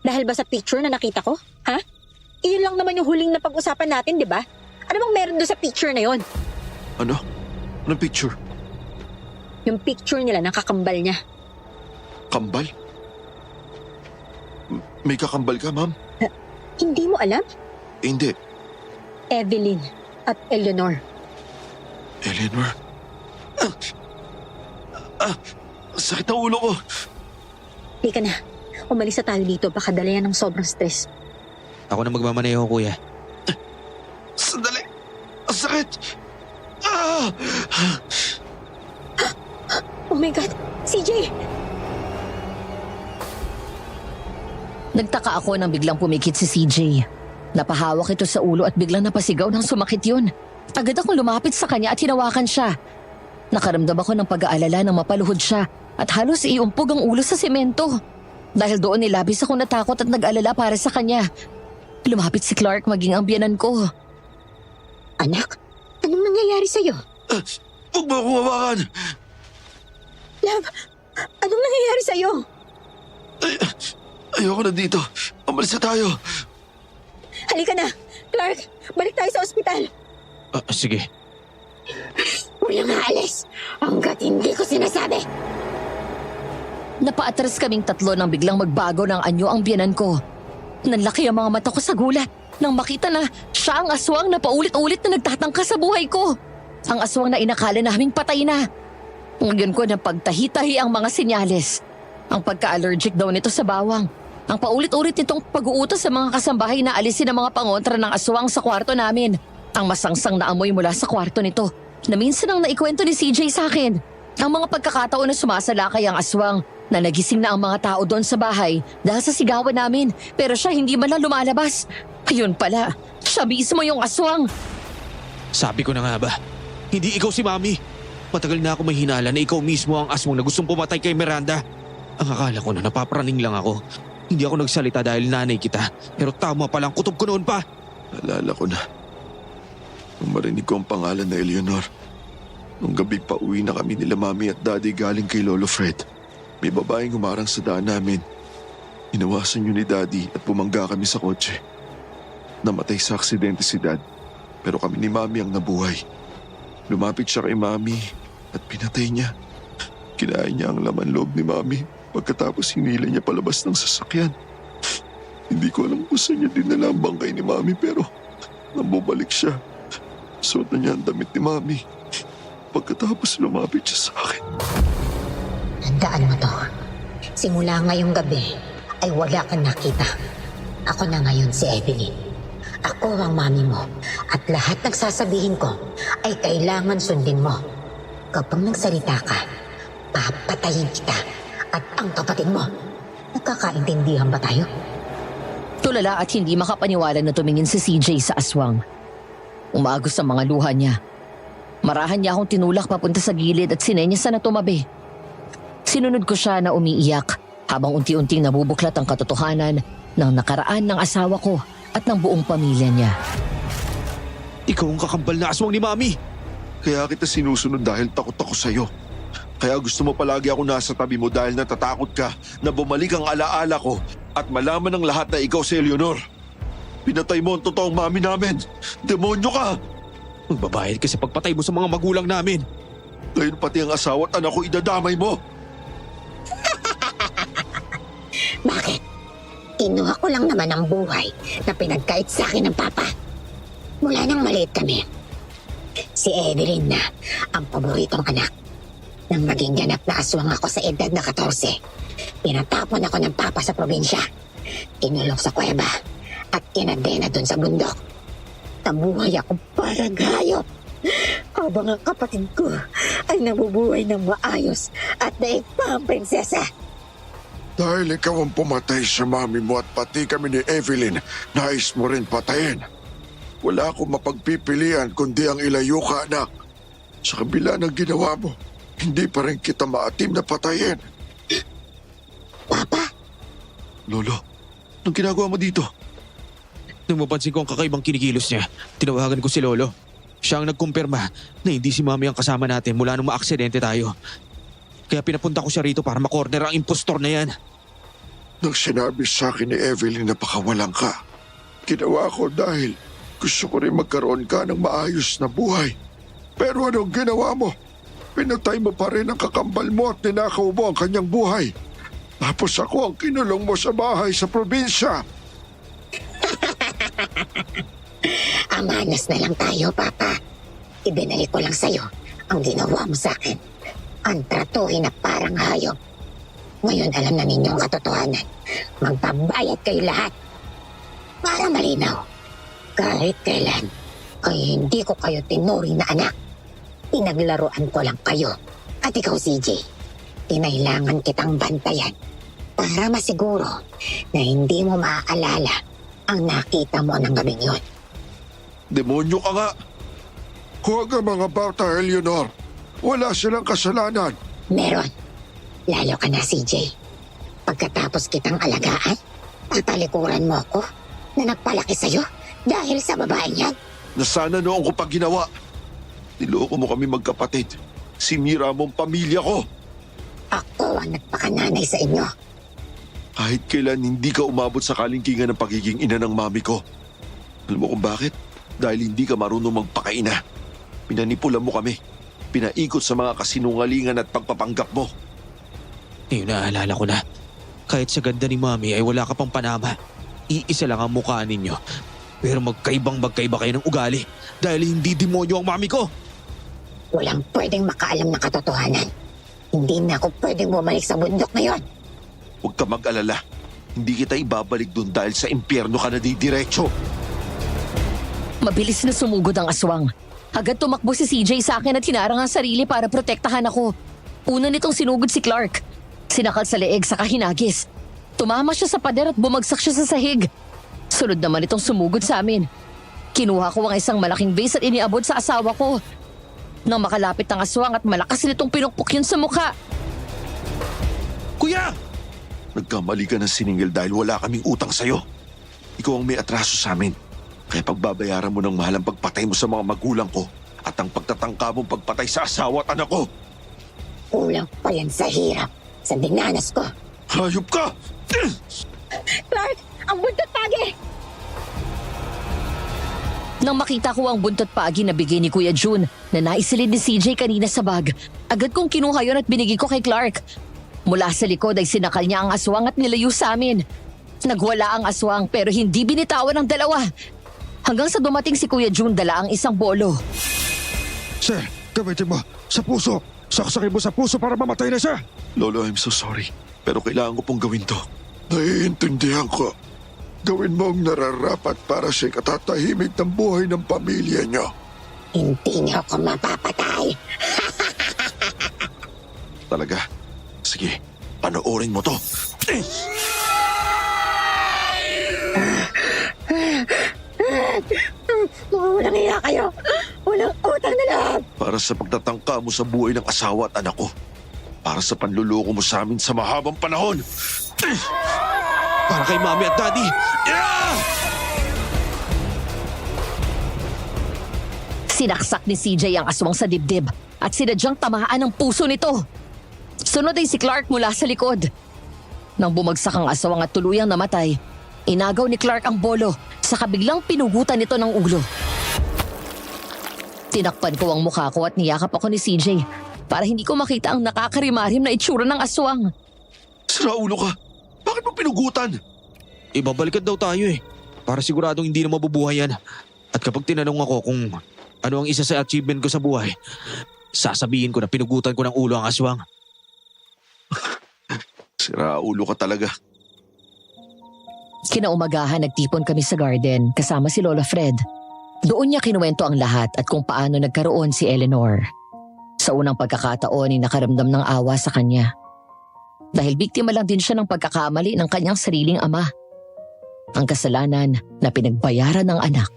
[SPEAKER 4] Dahil ba sa picture na nakita ko? Ha? Iyon lang naman yung huling na pag-usapan natin, di ba? Ano bang meron doon sa picture na yon?
[SPEAKER 1] Ano? Anong picture?
[SPEAKER 4] Yung picture nila nakakambal niya.
[SPEAKER 1] Kambal? May kakambal ka, Ma'am?
[SPEAKER 4] Hindi mo alam?
[SPEAKER 1] Hindi.
[SPEAKER 4] Evelyn at Eleanor.
[SPEAKER 1] Eleanor? Sakit ang ulo ko.
[SPEAKER 4] Di ka na. Umalis na tayo dito. Baka dala yan ng sobrang stress.
[SPEAKER 2] Ako na magmamaneho, kuya.
[SPEAKER 1] Sandali! Ang sakit! Ah!
[SPEAKER 4] Oh my God! CJ!
[SPEAKER 3] Nagtaka ako nang biglang pumikit si CJ. Napahawak ito sa ulo at biglang napasigaw nang sumakit yun. Agad akong lumapit sa kanya at hinawakan siya. Nakaramdam ako ng pag-aalala nang mapaluhod siya at halos iumpog ang ulo sa semento. Dahil doon nilabis akong natakot at nag-alala para sa kanya. Lumapit si Clark maging ang biyanan ko.
[SPEAKER 4] Anak, anong nangyayari sa'yo?
[SPEAKER 1] Huwag mo akong hawakan!
[SPEAKER 4] Love, anong nangyayari sa'yo?
[SPEAKER 1] Ayoko na dito. Umalis na tayo.
[SPEAKER 4] Halika na! Clark, balik tayo sa ospital.
[SPEAKER 2] Sige.
[SPEAKER 4] Walang aalis hanggat hindi ko sinasabi.
[SPEAKER 3] Napaatras kaming tatlo nang biglang magbago ng anyo ang biyanan ko. Nanlaki ang mga mata ko sa gulat nang makita na siya ang aswang na paulit-ulit na nagtatangka sa buhay ko. Ang aswang na inakala naming patay na. Ngayon ko na pagtahi-tahi ang mga senyales. Ang pagka-allergic daw nito sa bawang. Ang paulit-ulit nitong pag-uutos sa mga kasambahay na alisin ang mga pangontra ng aswang sa kwarto namin. Ang masangsang na amoy mula sa kwarto nito na minsan ang naikwento ni CJ sa akin. Ang mga pagkakataon na sumasalakay ang aswang na nagising na ang mga tao doon sa bahay dahil sa sigawan namin pero siya hindi man lang lumalabas. Ayun pala, siya mismo yung aswang.
[SPEAKER 2] Sabi ko na nga ba, hindi ikaw si Mami. Matagal na ako may hinala na ikaw mismo ang aswang na gustong pumatay kay Miranda. Ang akala ko na napapraning lang ako. Hindi ako nagsalita dahil nanay kita. Pero tama palang kutob ko noon pa.
[SPEAKER 1] Alala ko na. Nung marinig ko ang pangalan na Eleanor. Nung gabi pa uwi na kami nila Mami at Daddy galing kay Lolo Fred. May babaeng humarang sa daan namin. Inawasan yun ni Daddy at pumangga kami sa kotse. Namatay sa aksidente si Dad. Pero kami ni Mami ang nabuhay. Lumapit siya kay Mami at pinatay niya. Kinain niya ang laman loob ni Mami pagkatapos hinila niya palabas ng sasakyan. Hindi ko alam kung saan niya dinala ang bangkay ni Mami pero nang bumalik siya, suot na niya ang damit ni Mami. Pagkatapos lumapit siya sa akin.
[SPEAKER 5] Tandaan mo to. Simula ngayong gabi ay wala kang nakita. Ako na ngayon si Evelyn. Ako ang mami mo at lahat ng sasabihin ko ay kailangan sundin mo. Kapag nagsalita ka, papatayin kita at ang kapatid mo. Nagkakaintindihan ba tayo?
[SPEAKER 3] Tulala at hindi makapaniwala na tumingin si CJ sa aswang. Umagos ang mga luha niya. Marahan niya akong tinulak papunta sa gilid at sinenyasa na tumabi. Sinunod ko siya na umiiyak habang unti-unting nabubuklat ang katotohanan ng nakaraan ng asawa ko at ng buong pamilya niya.
[SPEAKER 2] Ikaw ang kakambal na aswang ni Mami.
[SPEAKER 1] Kaya kita sinusunod dahil takot ako sa'yo. Kaya gusto mo palagi ako nasa tabi mo dahil natatakot ka na bumalik ang alaala ko at malaman ng lahat na ikaw si Eleanor. Pinatay mo ang totoong Mami namin. Demonyo ka!
[SPEAKER 2] Magbabayad ka sa pagpatay mo sa mga magulang namin.
[SPEAKER 1] Ngayon pati ang asawa at anak ko idadamay mo.
[SPEAKER 5] Bakit? Kinuha ko lang naman ang buhay na pinagkait sa akin ng papa. Mula nang maliit kami. Si Evelyn na ang paboritong anak. Nang maging ganap na aswang ako sa edad na 14, pinatapon ako ng papa sa probinsya. Kinulong sa kuweba at kinadena dun sa bundok. Nabuhay ako parang hayop. Habang ang kapatid ko ay nabubuhay ng maayos at daig pa ang prinsesa.
[SPEAKER 6] Dahil ikaw ang pumatay sa mami mo at pati kami ni Evelyn, nais mo rin patayin. Wala akong mapagpipilian kundi ang ilayo ka, anak. Sa kabila ng ginawa mo, hindi pa rin kita maatim na patayin.
[SPEAKER 5] Papa,
[SPEAKER 1] Lolo, anong ginagawa mo dito?
[SPEAKER 2] Nang mapansin ko ang kakaibang kinikilos niya, tinawagan ko si Lolo. Siya ang nagkumpirma na hindi si Mami ang kasama natin mula nung maaksidente tayo. Kaya pinapunta ko siya rito para makorner ang impostor na yan.
[SPEAKER 6] Nang sinabi sa akin ni Evelyn na pakawalan ka, ginawa ko dahil gusto ko rin magkaroon ka ng maayos na buhay. Pero anong ginawa mo? Pinatay mo pa rin ang kakambal mo at ninakaw mo ang kanyang buhay. Tapos ako ang kinulong mo sa bahay sa probinsya.
[SPEAKER 5] amanas na lang tayo, Papa. Ibinalik ko lang sa'yo ang ginawa mo sa akin. Ang tratuhin na parang hayop. Ngayon alam na ninyo ang katotohanan. Magbabayad kayo lahat. Para malinaw, kahit kailan ay hindi ko kayo tinuring na anak. Pinaglaruan ko lang kayo. At ikaw, CJ, kinailangan kitang bantayan para masiguro na hindi mo maaalala ang nakita mo ng gabing yun.
[SPEAKER 6] Demonyo ka nga! Huwag ang mga bata, Eleanor. Wala silang kasalanan.
[SPEAKER 5] Meron. Lalo ka na, CJ. Pagkatapos kitang alagaan, tatalikuran mo ako na nagpalaki sa'yo dahil sa babaeng yan.
[SPEAKER 6] Na sana noon ko pa ginawa. Niloko mo kami magkapatid. Sinira mong pamilya ko.
[SPEAKER 5] Ako ang nagpakananay sa inyo.
[SPEAKER 6] Kahit kailan hindi ka umabot sa kalingkingan ng pagiging ina ng mami ko. Alam mo kung bakit? Dahil hindi ka marunong magpakaina. Pinanipula mo kami. Pinaikot sa mga kasinungalingan at pagpapanggap mo.
[SPEAKER 2] Ngayon naalala ko na. Kahit sa ganda ni Mami ay wala ka pang panama. Iisa lang ang mukha ninyo. Pero magkaiba kayo ng ugali dahil hindi demonyo ang mami ko.
[SPEAKER 5] Walang pwedeng makaalam na katotohanan. Hindi na ako pwedeng bumalik sa bundok ngayon.
[SPEAKER 6] Huwag ka mag-alala. Hindi kita ibabalik doon dahil sa impyerno ka na didiretso.
[SPEAKER 3] Mabilis na sumugod ang aswang. Agad tumakbo si CJ sa akin at hinarang ang sarili para protektahan ako. Una nitong sinugod si Clark. Sinakal sa leeg sa kahinagis. Tumama siya sa pader at bumagsak siya sa sahig. Sunod naman itong sumugod sa amin. Kinuha ko ang isang malaking vase at iniabot sa asawa ko. Nang makalapit ang aswang at malakas nitong pinukpok yun sa mukha.
[SPEAKER 2] Kuya!
[SPEAKER 6] Nagkamali ka ng siningil dahil wala kaming utang sa'yo. Ikaw ang may atraso sa amin. Kaya pagbabayaran mo ng mahal ang pagpatay mo sa mga magulang ko at ang pagtatangka mong pagpatay sa asawa at anak ko.
[SPEAKER 5] Kulang pa yan sa hirap, sa dinanas ko.
[SPEAKER 6] Hayop ka!
[SPEAKER 5] Clark, ang buntot pagi!
[SPEAKER 3] Nang makita ko ang buntot pagi na bigay ni Kuya June na naisilid ni CJ kanina sa bag, agad kong kinuha yun at binigay ko kay Clark. Mula sa likod ay sinakal niya ang aswang at nilayo sa amin. Nagwala ang aswang pero hindi binitawan ng dalawa. Hanggang sa dumating si Kuya June dala ang isang bolo.
[SPEAKER 6] Sir, gamitin mo sa puso. Saksakin mo sa puso para mamatay na siya. Lolo, I'm so sorry. Pero kailangan ko pong gawin to. Naiintindihan ko. Gawin mo ang nararapat para sa katatahimik ng buhay ng pamilya niyo.
[SPEAKER 5] Hindi niyo ako mapapatay.
[SPEAKER 6] Talaga? Sige, panoorin mo to.
[SPEAKER 5] Walang iya kayo. Walang utang na loob.
[SPEAKER 6] Para sa pagtatangka mo sa buhay ng asawa at anak ko. Para sa panluloko mo sa amin sa mahabang panahon.
[SPEAKER 2] Para kay Mami at Daddy! Yeah!
[SPEAKER 3] Sinaksak ni CJ ang aswang sa dibdib at sinadyang tamaan ang puso nito. Sunod ay si Clark mula sa likod. Nang bumagsak ang aswang at tuluyang namatay, inagaw ni Clark ang bolo sa kabiglang pinugutan nito ng ulo. Tinakpan ko ang mukha ko at niyakap ako ni CJ para hindi ko makita ang nakakarimarim na itsura ng aswang.
[SPEAKER 6] Sira ulo ka. Bakit mo pinugutan?
[SPEAKER 2] Ibabalikan daw tayo eh. Para siguradong hindi na mabubuhay yan. At kapag tinanong ako kung ano ang isa sa achievement ko sa buhay, sasabihin ko na pinugutan ko ng ulo ang aswang.
[SPEAKER 6] Sira ulo ka talaga.
[SPEAKER 3] Kinaumagahan nagtipon kami sa garden kasama si Lola Fred. Doon niya kinuwento ang lahat at kung paano nagkaroon si Eleanor. Sa unang pagkakataon ay nakaramdam ng awa sa kanya. Dahil biktima lang din siya ng pagkakamali ng kanyang sariling ama. Ang kasalanan na pinagbayaran ng anak.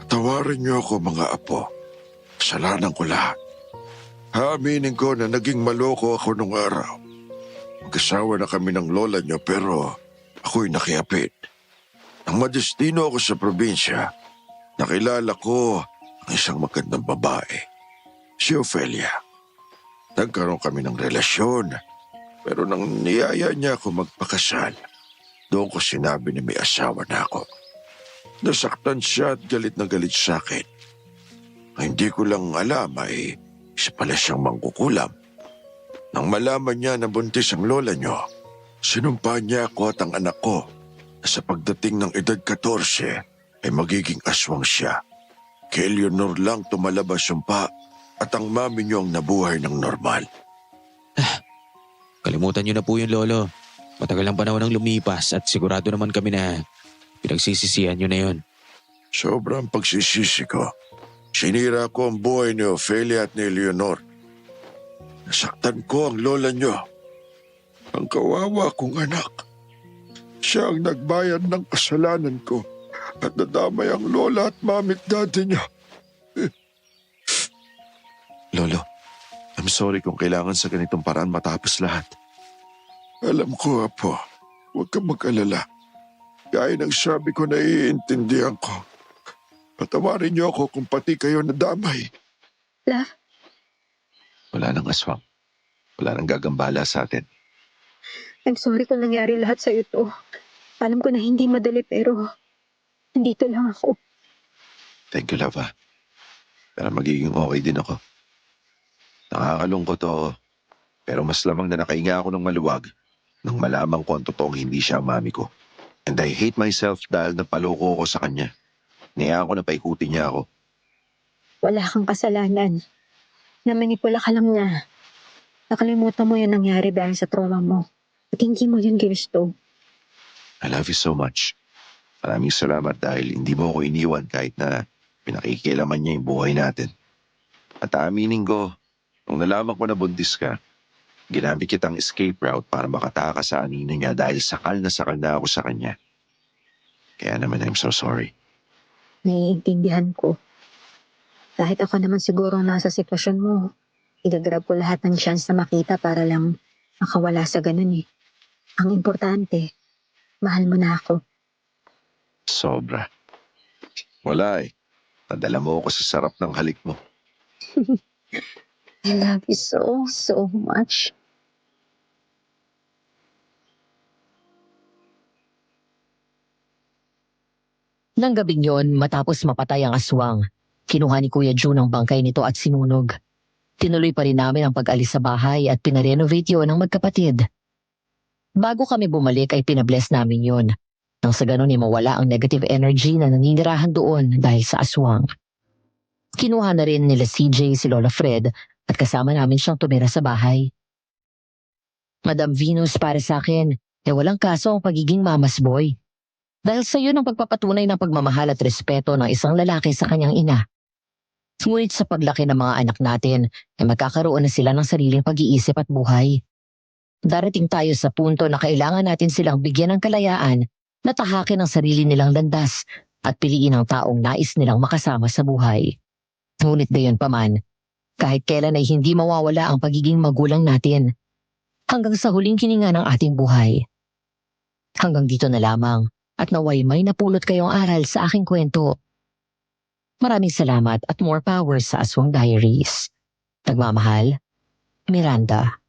[SPEAKER 6] Tawarin niyo ako mga apo. Kasalanan ko lahat. Haaminin ko na naging maloko ako nung araw. Magkasawa na kami ng lola niyo pero ako'y nakiapit. Nang madestino ako sa probinsya, nakilala ko ang isang magandang babae, si Ophelia. Nagkaroon kami ng relasyon, pero nang niyaya niya ako magpakasal, doon ko sinabi na may asawa na ako. Nasaktan siya at galit na galit sa akin. Ang hindi ko lang alam ay isa pala siyang mangkukulam. Nang malaman niya na buntis ang lola niyo, sinumpa niya ako at ang anak ko na sa pagdating ng edad 14 ay magiging aswang siya. Kay Eleanor lang tumalabas yung pa at ang mami niyo ang nabuhay ng normal.
[SPEAKER 2] Kalimutan niyo na po yun, Lolo. Matagal ang panahon ng lumipas at sigurado naman kami na pinagsisisihan nyo na yun.
[SPEAKER 7] Sobrang pagsisisi ko. Sinira ko ang buhay ni Ophelia at ni Leonor. Nasaktan ko ang lola niyo. Ang kawawa kong anak. Siya ang nagbayad ng kasalanan ko at nadamay ang lola at mami at daddy niya.
[SPEAKER 1] Lolo, I'm sorry kung kailangan sa ganitong paraan matapos lahat.
[SPEAKER 7] Alam ko, Apo. Huwag kang mag-alala. Gaya ng sabi ko, naiintindihan ko. Patawarin niyo ako kung pati kayo nadamay.
[SPEAKER 1] Wala nang aswang. Wala nang gagambala sa atin.
[SPEAKER 4] I'm sorry kung nangyari lahat sa to. Alam ko na hindi madali pero nandito lang ako.
[SPEAKER 1] Thank you, love, ha? Pero magiging okay din ako. Nakakalungkot to. Pero mas lamang na nakahinga ako ng maluwag nang malaman ko ang totoong hindi siya ang mami ko. And I hate myself dahil napaloko ko sa kanya. Niyaya ko na paikutin niya ako.
[SPEAKER 4] Wala kang kasalanan. Namanipula ka lang niya. Nakalimutan mo yung nangyari dahil sa trauma mo. At hindi mo yun ginusto.
[SPEAKER 1] I love you so much. Maraming salamat dahil hindi mo ako iniwan kahit na pinakikialaman niya yung buhay natin. At aaminin ko, nung nalaman ko na buntis ka, ginamit kitang escape route para makatakas sa anino niya dahil sakal na ako sa kanya. Kaya naman I'm so sorry.
[SPEAKER 4] Naiintindihan ko. Kahit ako naman siguro nasa sitwasyon mo, igagrab ko lahat ng chance na makita para lang makawala sa ganun eh. Ang importante, mahal mo na ako.
[SPEAKER 1] Sobra. Wala eh. Nadala mo ako sa sarap ng halik mo.
[SPEAKER 4] I love you so, so much.
[SPEAKER 3] Nang gabing yon, matapos mapatay ang aswang, kinuha ni Kuya June ang bangkay nito at sinunog. Tinuloy pa rin namin ang pag-alis sa bahay at pinarenovate yon ng magkapatid. Bago kami bumalik ay pinabless namin yon. Nang sa ganun ay mawala ang negative energy na naninirahan doon dahil sa aswang. Kinuha na rin nila CJ si Lola Fred at kasama namin siyang tumira sa bahay. Madam Venus, para sa akin, walang kaso ang pagiging mama's boy. Dahil sa iyo ang pagpapatunay ng pagmamahal at respeto ng isang lalaki sa kanyang ina. Ngunit sa paglaki ng mga anak natin, ay magkakaroon na sila ng sariling pag-iisip at buhay. Darating tayo sa punto na kailangan natin silang bigyan ng kalayaan na tahakin ang sarili nilang landas at piliin ang taong nais nilang makasama sa buhay. Ngunit gayon pa man, kahit kailan ay hindi mawawala ang pagiging magulang natin hanggang sa huling hininga ng ating buhay. Hanggang dito na lamang. At naway may napulot kayong aral sa aking kwento. Maraming salamat at more power sa Aswang Diaries. Nagmamahal, Miranda.